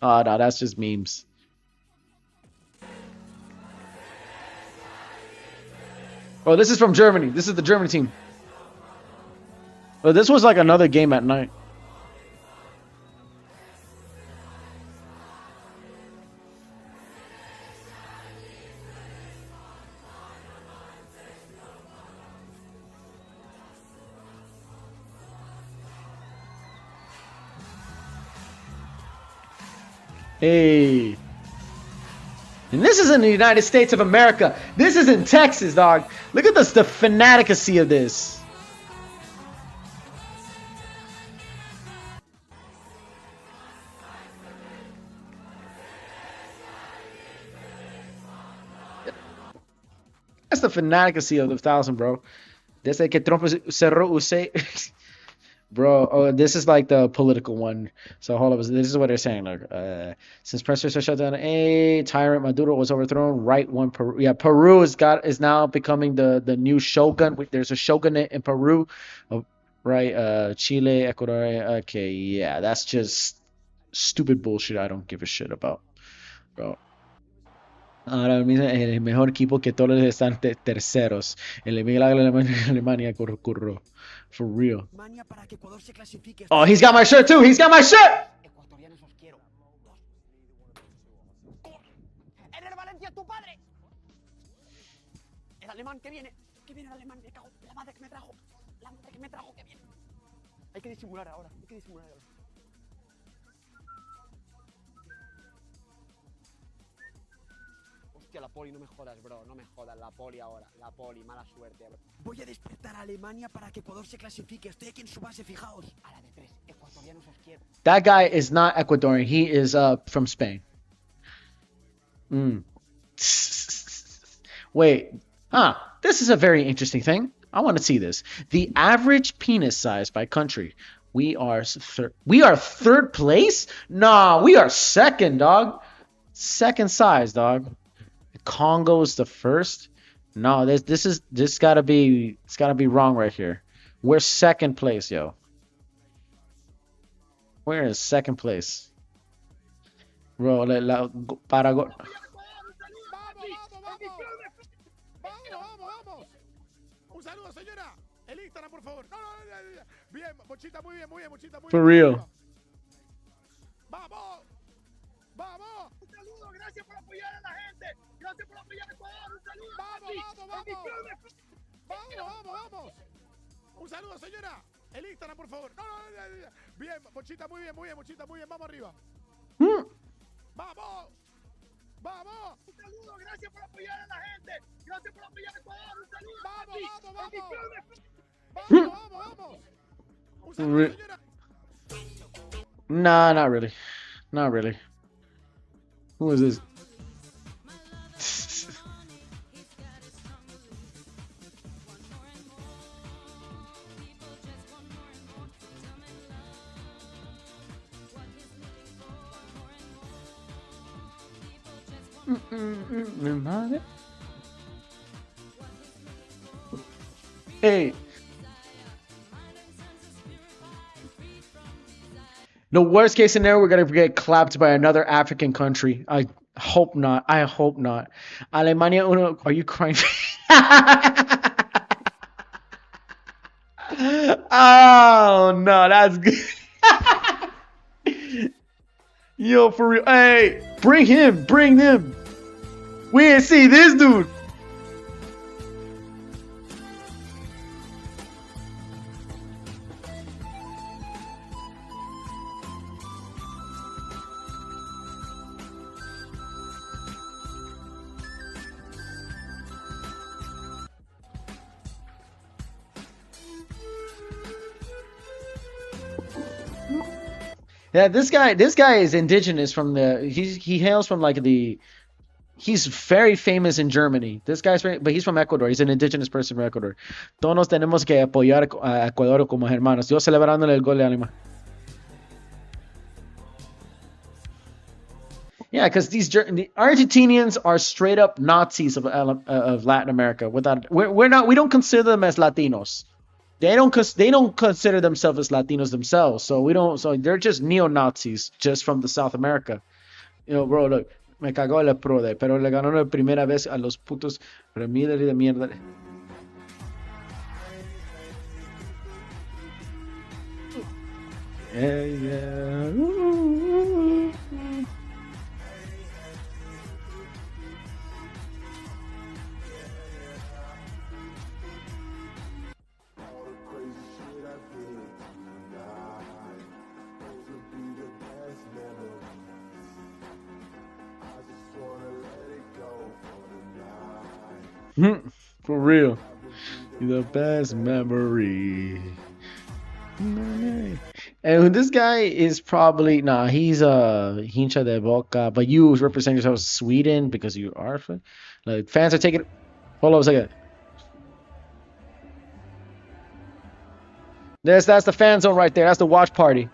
Oh no, that's just memes. Oh, this is from Germany. This is the German team. Oh, this was like another game at night. Hey. And this is in the United States of America. This is in Texas, dog. Look at this, the fanaticacy of this. That's the fanaticacy of the 1,000, bro. Desde que Trump cerró UC. Bro, oh, this is like the political one. So hold up, this is what they're saying. Look, since pressures are shut down, a tyrant Maduro was overthrown. Right one, Peru. Yeah, Peru is now becoming the new shogun. There's a shogunate in Peru, right? Chile, Ecuador. Okay, yeah, that's just stupid bullshit. I don't give a shit about, bro. Ahora mismo el mejor equipo que todos están terceros. El milagro de Alemania ocurrió. For real. Oh, he's got my shirt too. He's got my shirt. Ecuatorianos os quiero. ¡Ener Valencia, tu padre! El alemán que viene el alemán, me cago, la madre que me trajo, que viene. Hay que disimular ahora, Hostia, la poli, no me jodas, bro, no me jodas, la poli ahora, la poli, mala suerte, bro. Voy a despertar a Alemania para que Ecuador se clasifique, estoy aquí en su base, fijaos. A la de 3, ecuatorianos os quiero. That guy is not Ecuadorian, he is from Spain. Wait, this is a very interesting thing. I want to see this. The average penis size by country. We are third place? Nah, we are second, dog. Second size, dog. Congo's the first. No, this gotta be wrong right here. We're second place, yo. We're in second place. Bro, para go. Un saludo, señora. El Instagram, por favor. Bien, Mochita, muy bien, Mochita, muy bien. For real. Vamos. Vamos. Un saludo, gracias por apoyar a la gente. Gracias por apoyar a Ecuador. Un saludo. Vamos. Un saludo, señora. El Instagram, por favor. Bien, Mochita, muy bien, Mochita, muy bien. Vamos arriba. Vamos. Un saludo, gracias por apoyar a la gente. Gracias por apoyar a Ecuador. Un saludo. Vamos. Un saludo, señora. Nah, not really. Not really. Who is this? Hey. The worst case scenario, we're gonna get clapped by another African country. I hope not. Alemania uno. Are you crying? Oh no, that's good. Yo, for real. Hey, bring them. We didn't see this dude. Yeah, this guy is indigenous from he hails from like he's very famous in Germany. This guy's but he's from Ecuador. He's an indigenous person from Ecuador. Todos nos tenemos que apoyar a Ecuador como hermanos. Yo celebrándole el gol de Alemania. Yeah, because the Argentinians are straight up Nazis of Latin America. We don't consider them as Latinos. They don't consider themselves as Latinos themselves. So we don't. So they're just neo Nazis, just from the South America. Bro, look, me cagó el prode, pero le ganó la primera vez a los putos remíderes de mierda. Yeah. For real. The best memory. And this guy is probably he's a hincha de Boca, but you represent yourself as Sweden because you are. Like fans are taking. Hold on a second. That's the fan zone right there. That's the watch party.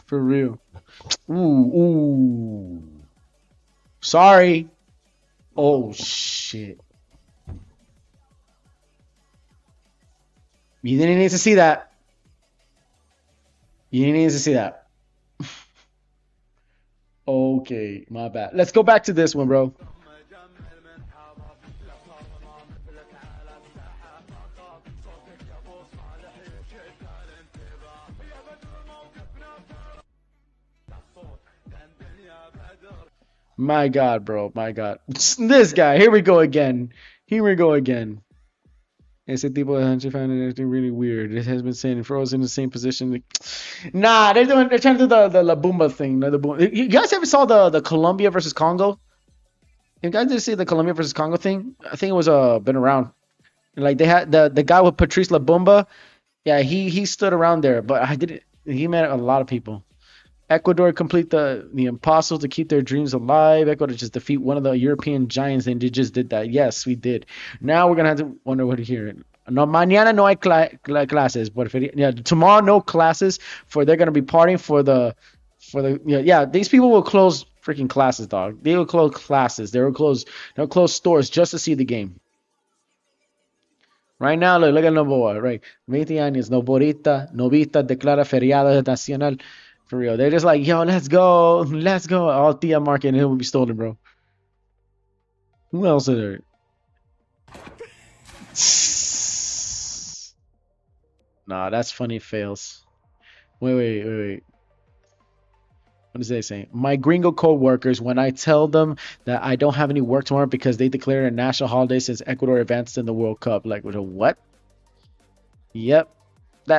For real. Ooh. Sorry. Oh, shit. You didn't need to see that. You didn't need to see that. Okay, my bad. Let's go back to this one, bro. My God, bro. My God. This guy. Here we go again. Here we go again. Ese tipo de Hanchi fan is acting really weird. It has been saying Fro's in the same position. Nah, they're trying to do the La Bumba thing. You guys ever saw the Colombia versus Congo? You guys did see the Colombia versus Congo thing? I think it was been around. Like they had the guy with Patrice La Bumba. Yeah, he stood around there, but he met a lot of people. Ecuador complete the impossible to keep their dreams alive. Ecuador just defeat one of the European giants, and they just did that. Yes, we did. Now we're gonna have to wonder what to hear. No, mañana no hay classes. Tomorrow no classes. They're gonna be partying for the. These people will close freaking classes, dog. They will close classes. They'll close stores just to see the game. Right now, look at Novoa, right? 20 años, Novita declara feriado nacional. For real. They're just like, yo, let's go. All Tia market and it will be stolen, bro. Who else is there? Nah, that's funny fails. Wait. What is they saying? My gringo co-workers, when I tell them that I don't have any work tomorrow because they declared a national holiday since Ecuador advanced in the World Cup. Like, what? Yep.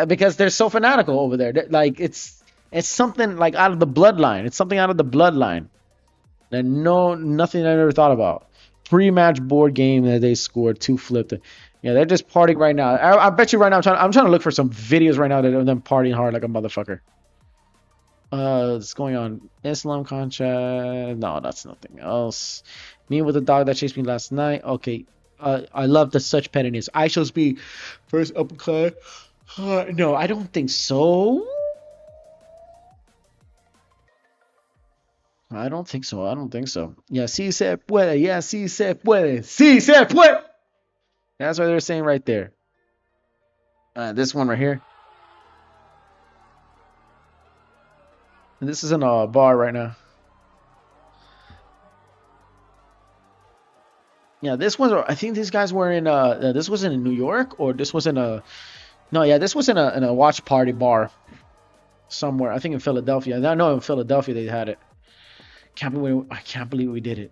Because they're so fanatical over there. Like, it's something like out of the bloodline. It's something out of the bloodline. And nothing I never thought about. Pre-match board game that they scored 2 flipped. Yeah, they're just partying right now. I bet you right now I'm trying to look for some videos right now of them partying hard like a motherfucker. What's going on? Islam contract. No, that's nothing else. Me with the dog that chased me last night. Okay. I love the such pettiness. I shall be first upper class. No, I don't think so. I don't think so. Yeah, sí se puede. Yeah, sí se puede. Sí se puede. That's what they're saying right there. This one right here. And this is in a bar right now. Yeah, this was. I think these guys were in. This wasn't in New York, or this was in a. No, yeah, this was in a watch party bar somewhere. I think in Philadelphia. I know in Philadelphia they had it. I can't believe we did it.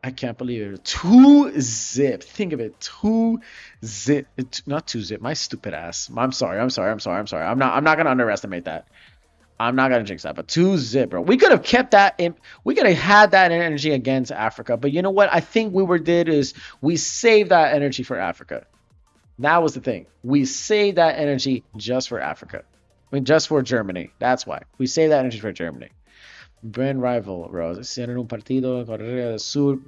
I can't believe it. 2-zip. Think of it. 2-zip. Not 2-zip. My stupid ass. I'm sorry. I'm not gonna underestimate that. I'm not gonna jinx that, but 2-0, bro. We could have kept that in. We could have had that energy against Africa, but you know what? I think we saved that energy for Africa. That was the thing. We saved that energy just for Africa. I mean, just for Germany. That's why we saved that energy for Germany. Brand rival, bro. Hicieron un partido Correa del Sur.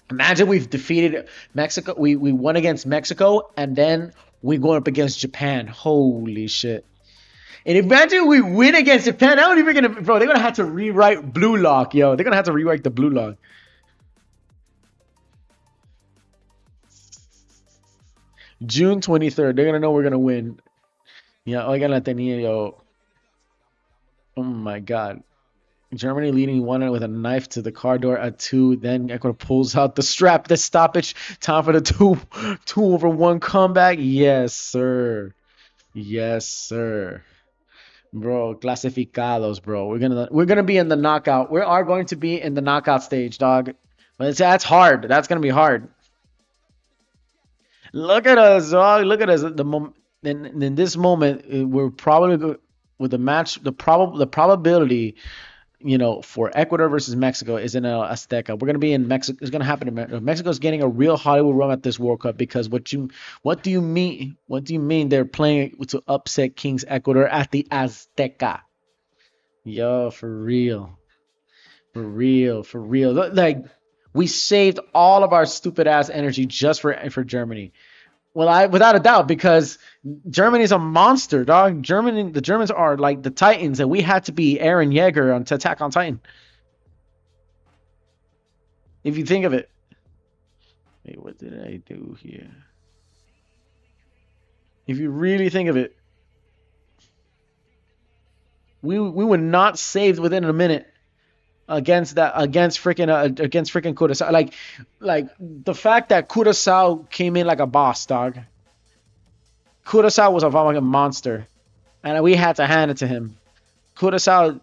Imagine we've defeated Mexico. We won against Mexico, and then we going up against Japan. Holy shit. And imagine we win against Japan. How are even gonna, bro? They're gonna have to rewrite Blue Lock, yo. They're gonna have to rewrite the Blue Lock. June 23rd. They're gonna know we're gonna win. Yeah, oigan la tenía, yo. Oh my god. Germany leading 1 with a knife to the car door at 2. Then Ecuador pulls out the strap, the stoppage. Time for the 2-over-1 comeback. Yes, sir. Yes, sir. Bro, clasificados, bro. We're gonna be in the knockout. We are going to be in the knockout stage, dog. But that's hard. That's gonna be hard. Look at us, dog. Look at us. In this moment, we're probably with the match. The probability, for Ecuador versus Mexico is in Azteca. We're gonna be in Mexico. It's gonna happen in Mexico. Mexico's getting a real Hollywood run at this World Cup because what do you mean? What do you mean they're playing to upset Kings Ecuador at the Azteca? Yo, for real, for real, for real. Like we saved all of our stupid ass energy just for Germany. Well, without a doubt, because Germany's a monster, dog. The Germans are like the Titans, and we had to be Aaron Yeager on to Attack on Titan. If you think of it. Wait, what did I do here? If you really think of it, we were not saved within a minute against freaking Curaçao. Like the fact that Curaçao came in like a boss, dog. Curaçao was a fucking monster, and we had to hand it to him. Curaçao,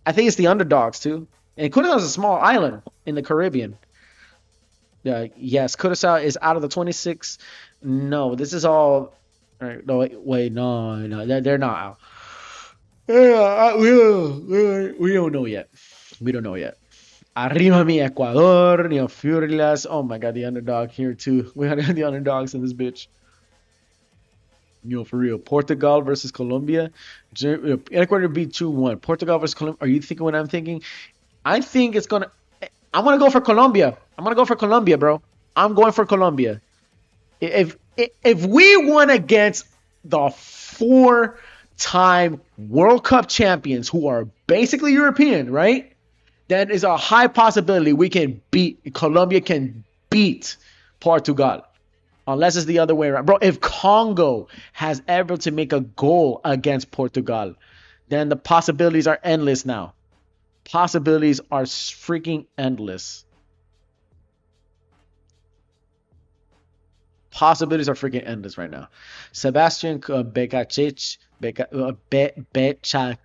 I think it's the underdogs too, and Curaçao is a small island in the Caribbean. Yes, Curaçao is out of the 26. No, this is all. No, wait, no, they're not out. Yeah, we don't know yet. We don't know yet. Arriba mi Ecuador, Furilas. Oh my god, the underdog here too. We had the underdogs in this bitch. For real. Portugal versus Colombia. Ecuador beat 2-1. Portugal versus Colombia. Are you thinking what I'm thinking? I think I'm gonna go for Colombia. I'm gonna go for Colombia, bro. I'm going for Colombia. If we won against the 4-time World Cup champions who are basically European, right? That is a high possibility Colombia can beat Portugal. Unless it's the other way around. Bro, if Congo has ever to make a goal against Portugal, then the possibilities are endless now. Possibilities are freaking endless. Possibilities are freaking endless right now. Sebastian Bekacich, Becacese.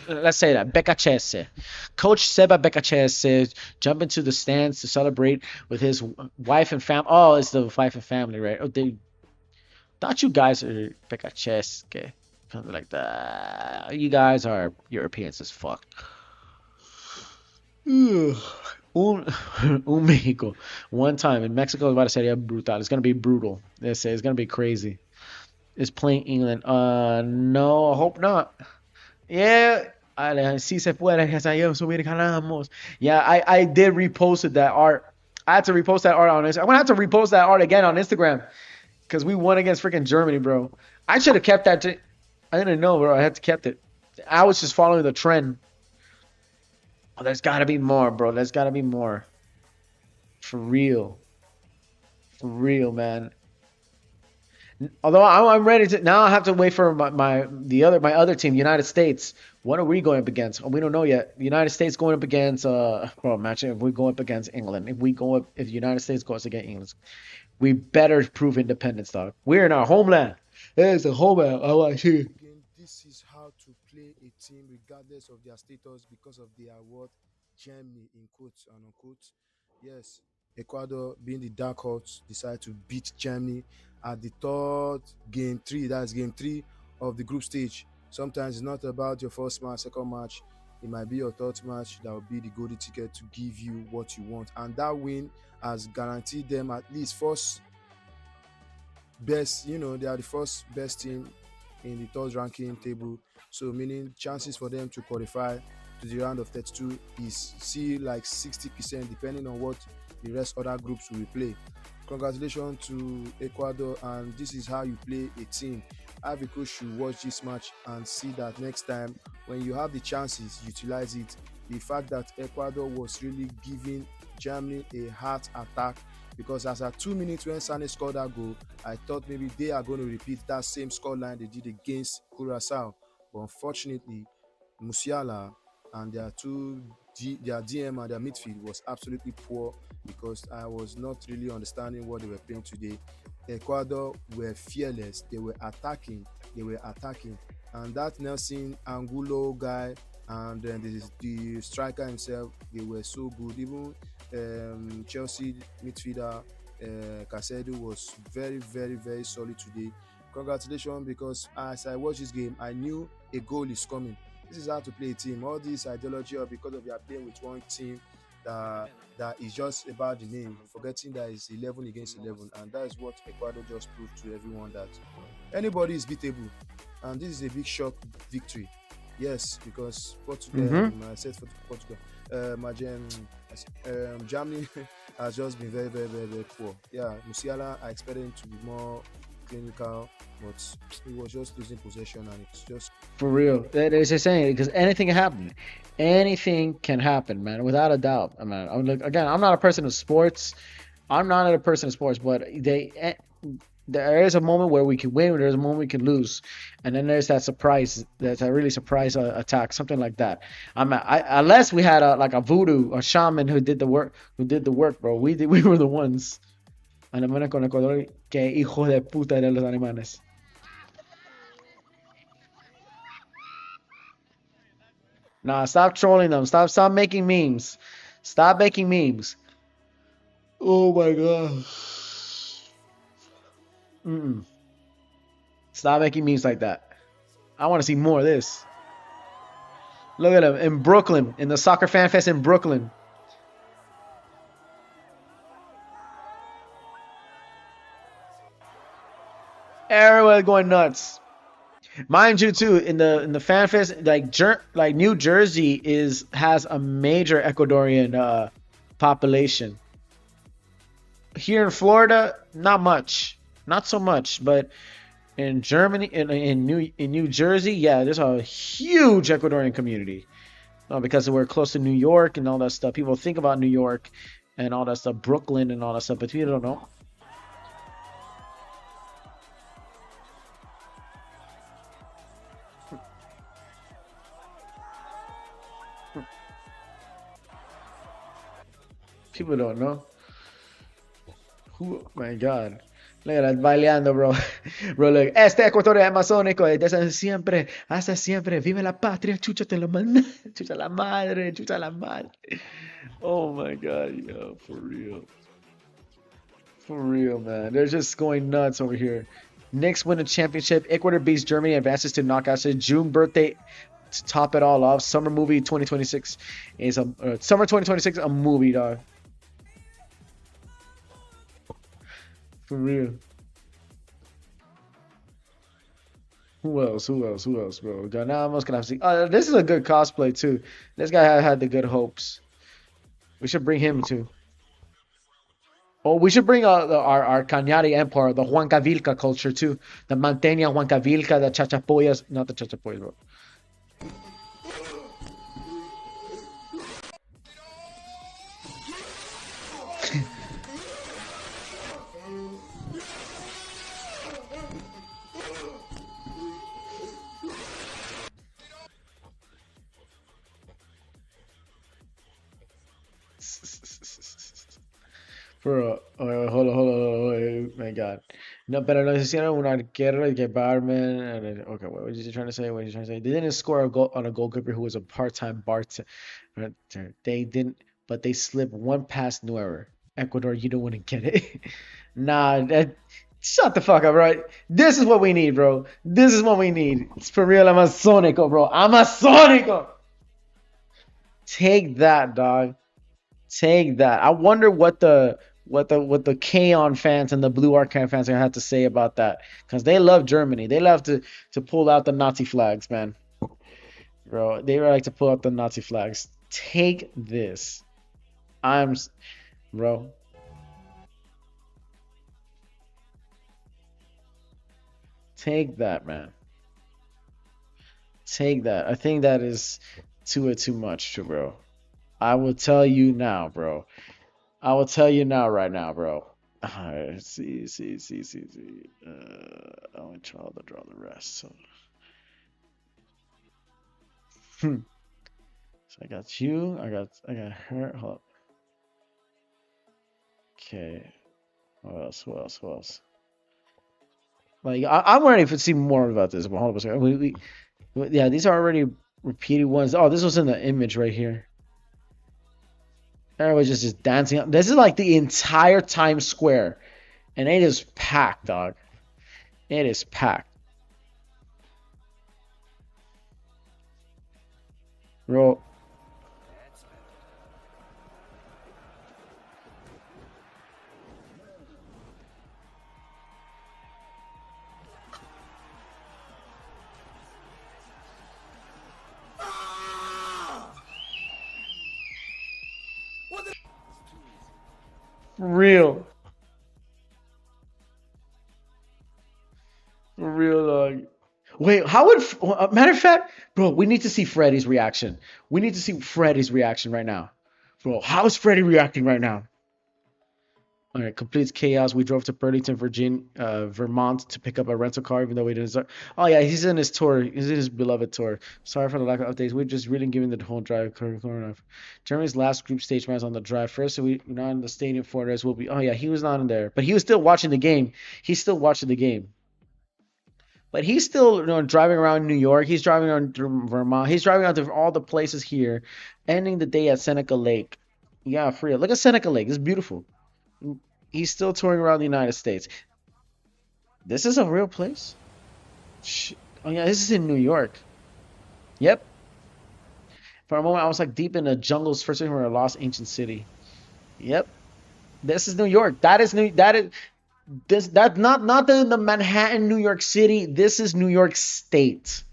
Let's say that. Becacese. Coach Seba Becacese jump into the stands to celebrate with his wife and family. Oh, it's the wife and family, right? Oh, thought you guys are Becacese. Something like that. You guys are Europeans as fuck. un Mexico. One time in Mexico, about to say brutal. It's gonna be brutal. They say it's gonna be crazy. Is playing England. No, I hope not. Yeah, si se puede, subir ganamos. Yeah, I did reposted that art. I had to repost that art on Instagram. I'm gonna have to repost that art again on Instagram because we won against freaking Germany, bro. I should have kept that. I didn't know, bro. I had to kept it. I was just following the trend. Oh, there's gotta be more, bro. There's gotta be more. For real. For real, man. Although I'm ready to now, I have to wait for my other team, United States. What are we going up against? We don't know yet. United States going up against imagine if we go up against England. If the United States goes against England, we better prove independence, dog. We're in our homeland. It's a homeland. This is how to play a team regardless of their status because of their award, Germany in quotes and unquotes. Yes, Ecuador, being the dark horse, decided to beat Germany at the third game three. That's game three of the group stage. Sometimes it's not about your first match, second match. It might be your third match that will be the golden ticket to give you what you want. And that win has guaranteed them at least first best, they are the first best team in the third ranking table. So meaning chances for them to qualify to the round of 32 is see like 60% depending on what the rest other groups will play. Congratulations to Ecuador, and this is how you play a team. Ivory Coast should watch this match and see that next time when you have the chances, utilize it. The fact that Ecuador was really giving Germany a heart attack, because as at 2 minutes when Sane scored that goal, I thought maybe they are going to repeat that same scoreline they did against Curacao. But unfortunately, Musiala and their DM and their midfield was absolutely poor, because I was not really understanding what they were playing today. Ecuador were fearless. They were attacking. And that Nelson Angulo guy and then the striker himself, they were so good. Even Chelsea midfielder Casedo was very, very, very solid today. Congratulations, because as I watched this game, I knew a goal is coming. This is how to play a team. All this ideology of because of you are playing with one team that is just about the name, forgetting that it's 11 against 11, and that is what Ecuador just proved to everyone, that anybody is beatable, and this is a big shock victory. Yes, because Portugal, I said for Portugal, Germany has just been very, very, very, very poor. Yeah, Musiala, I expected him to be more clinical, but he was just losing possession, and it's just For real. That is just saying, because anything can happen. Anything can happen, man, without a doubt. I mean, again, I'm not a person of sports. But there is a moment where we can win, there's a moment we can lose, and then there's that surprise, that's a really surprise attack, something like that. Unless we had a voodoo, a shaman who did the work, bro. We were the ones. Alemania con Ecuador, que hijos de puta eran los alemanes. Nah, stop trolling them. Stop making memes. Stop making memes. Oh my god. Stop making memes like that. I want to see more of this. Look at him in Brooklyn, in the soccer fan fest in Brooklyn. Everyone going nuts. Mind you, too, in the fan fest, like New Jersey has a major Ecuadorian population. Here in Florida, not much, not so much, but in Germany, in New Jersey, yeah, there's a huge Ecuadorian community. Because we're close to New York and all that stuff. People think about New York and all that stuff, Brooklyn and all that stuff, but people don't know. People don't know. Oh my God. Look at that, baileando, bro. Bro, look. Este Ecuador es amazónico. Desde siempre, hasta siempre. Vive la patria. Chúchate la madre. Chucha la madre. Chucha la madre. Oh my God, yo. For real. For real, man. They're just going nuts over here. Knicks win a championship. Ecuador beats Germany, advances to knockouts. June birthday to top it all off. Summer movie 2026 is Summer 2026 a movie, dog. For real. Who else, bro? Ganamos, Canapsi. This is a good cosplay, too. This guy had the good hopes. We should bring him, too. Oh, we should bring our Cañari Empire, the Huancavilca culture, too. The Manteña Huancavilca, the Chachapoyas. Not the Chachapoyas, bro. Bro, hold on, oh my God. No, pero nos hicieron un arquero que barman. Okay, what was you trying to say? They didn't score a goal on a goalkeeper who was a part-time bartender. They didn't, but they slipped one past no error. Ecuador, you don't want to get it. Nah, shut the fuck up, right? This is what we need, bro. This is what we need. It's for real Amazonico, bro. Amazonico. Take that, dog. Take that. I wonder what the K-On fans and the Blue Arcane fans are gonna have to say about that, because they love Germany. They love to pull out the Nazi flags, man. Bro, they like to pull out the Nazi flags. Take this. Bro. Take that, man. Take that. I think that is too much, bro. I will tell you now, bro. I will tell you now, right now, bro. Alright, see. I want to draw the rest. So, so I got you. I got her. Hold up. Okay. What else? Like I'm ready to see more about this. But hold up a second. Yeah, these are already repeated ones. Oh, this was in the image right here. Everybody's just dancing. This is like the entire Times Square, and it is packed, dog. It is packed. Bro. Real. Real, dog. Wait, how would matter of fact, bro? We need to see Freddy's reaction. We need to see Freddy's reaction right now, bro. How is Freddy reacting right now? All right, completes chaos. We drove to Burlington, Vermont to pick up a rental car, even though we didn't start. Oh yeah, he's in his tour. He's in his beloved tour. Sorry for the lack of updates. We're just really giving the whole drive. Germany's last group stage match on the drive. First, we're not in the stadium for this. Will be. Oh yeah, he was not in there, but he was still watching the game. He's still watching the game. But he's still, driving around New York. He's driving around Vermont. He's driving out to all the places here, ending the day at Seneca Lake. Yeah, for real. Look at Seneca Lake. It's beautiful. He's still touring around the United States. This is a real place? Oh yeah, this is in New York. Yep. For a moment, I was like deep in the jungles, first time we were a lost ancient city. Yep. This is New York. That's not the Manhattan, New York City. This is New York State.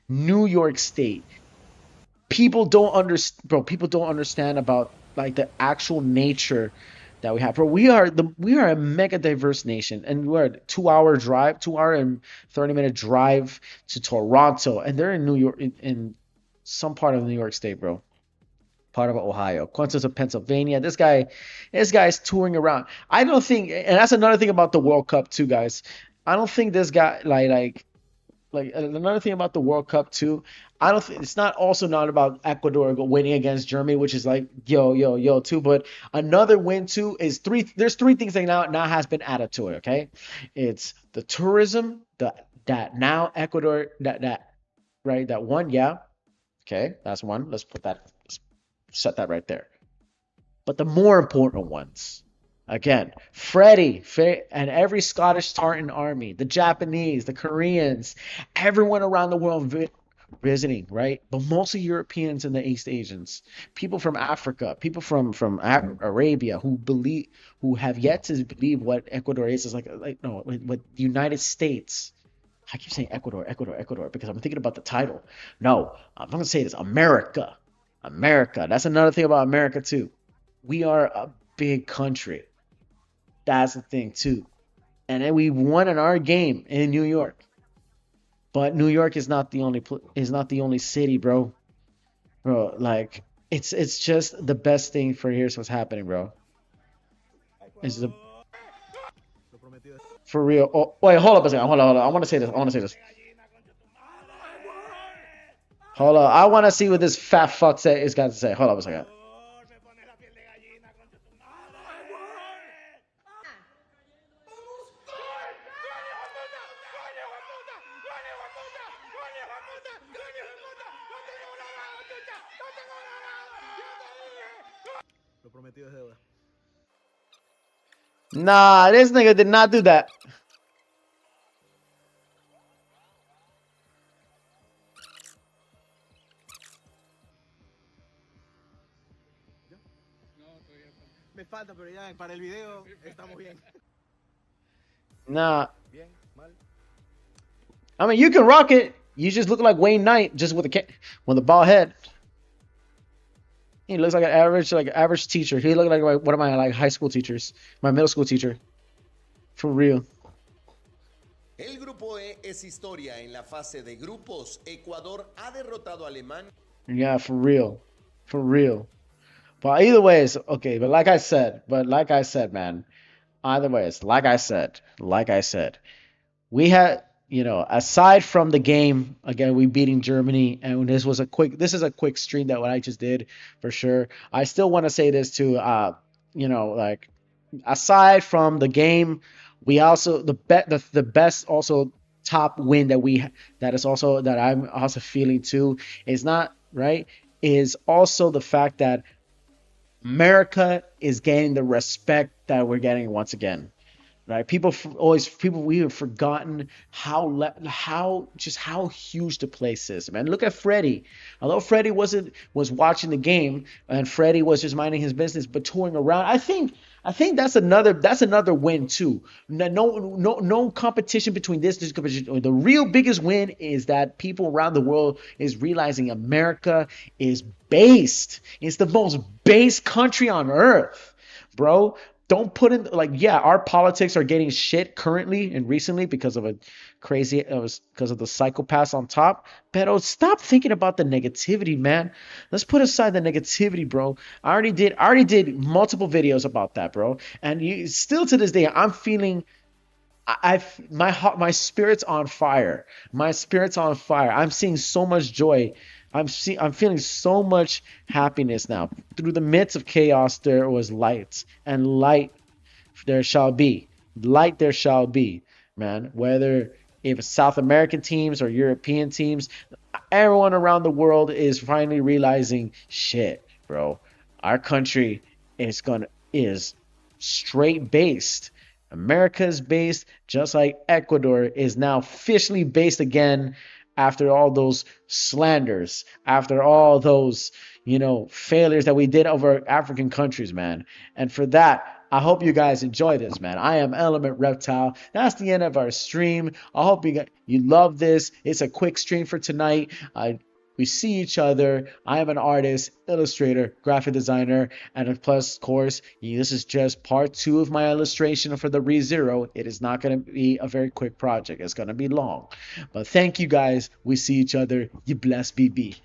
New York State. People don't understand, bro. People don't understand about like the actual nature that we have. Bro, we are a mega diverse nation, and we're a 2 hour drive, 2 hour and 30-minute drive to Toronto, and they're in New York, in some part of New York State, bro. Part of Ohio, Quintus of Pennsylvania. This guy's touring around. I don't think, and that's another thing about the World Cup too, guys. I don't think this guy like another thing about the World Cup too. I don't think it's not about Ecuador winning against Germany, which is like yo too. But another win too is there's three things that now has been added to it. Okay, it's the tourism, that now Ecuador that right, that one, yeah. Okay, that's one. Let's set that right there. But the more important ones, again, Freddie and every Scottish Tartan army, the Japanese, the Koreans, everyone around the world visiting, right? But mostly Europeans and the East Asians, people from Africa, people from Arabia who have yet to believe what Ecuador is like no, what the United States. I keep saying Ecuador because I'm thinking about the title. No, I'm gonna say this: America. That's another thing about America too. We are a big country. That's the thing too. And then we won in our game in New York. But New York is not the only city, bro. Bro, like it's just the best thing for here's what's happening, bro. For real. Oh, wait, hold up a second. Hold on. I want to say this. Hold on. I want to see what this fat fuck is got to say. Hold up a second. Lo prometido es deuda. Nah, this nigga did not do that. Me falta, pero ya para el video estamos bien. Nah. Bien, mal. I mean, you can rock it. You just look like Wayne Knight, just with a bald head. He looks like an average teacher. He looked like one of my high school teachers, my middle school teacher, for real. El grupo E es historia en la fase de grupos. Ecuador ha derrotado a Alemania. Yeah, for real, for real. But either way, it's okay. But like I said, man. Either way, it's like I said, we had, aside from the game, again, we beating Germany, and this is a quick stream that what I just did for sure. I still want to say this too, like aside from the game, we also the best also top win that I'm also feeling too is not right is also the fact that America is gaining the respect that we're getting once again. Right? We have forgotten how huge the place is. Man, look at Freddie. Although Freddie was watching the game and Freddie was just minding his business, but touring around. I think that's another win too. No competition between this competition. The real biggest win is that people around the world is realizing America is based. It's the most based country on earth, bro. Don't put in our politics are getting shit currently and recently because of because of the psychopaths on top. But stop thinking about the negativity, man. Let's put aside the negativity, bro. I already did multiple videos about that, bro. And still to this day, I'm feeling my spirit's on fire. My spirit's on fire. I'm seeing so much joy. I'm feeling so much happiness now. Through the midst of chaos, there was light, and light there shall be. Light there shall be, man. Whether if it's South American teams or European teams, everyone around the world is finally realizing, shit, bro. Our country is straight based. America is based, just like Ecuador is now officially based again. After all those slanders, after all those, failures that we did over African countries, man. And for that, I hope you guys enjoy this, man. I am Element Reptile. That's the end of our stream. I hope you love this. It's a quick stream for tonight. We see each other. I am an artist, illustrator, graphic designer, and plus, of course, this is just part 2 of my illustration for the ReZero. It is not going to be a very quick project. It's going to be long. But thank you guys. We see each other. You bless BB.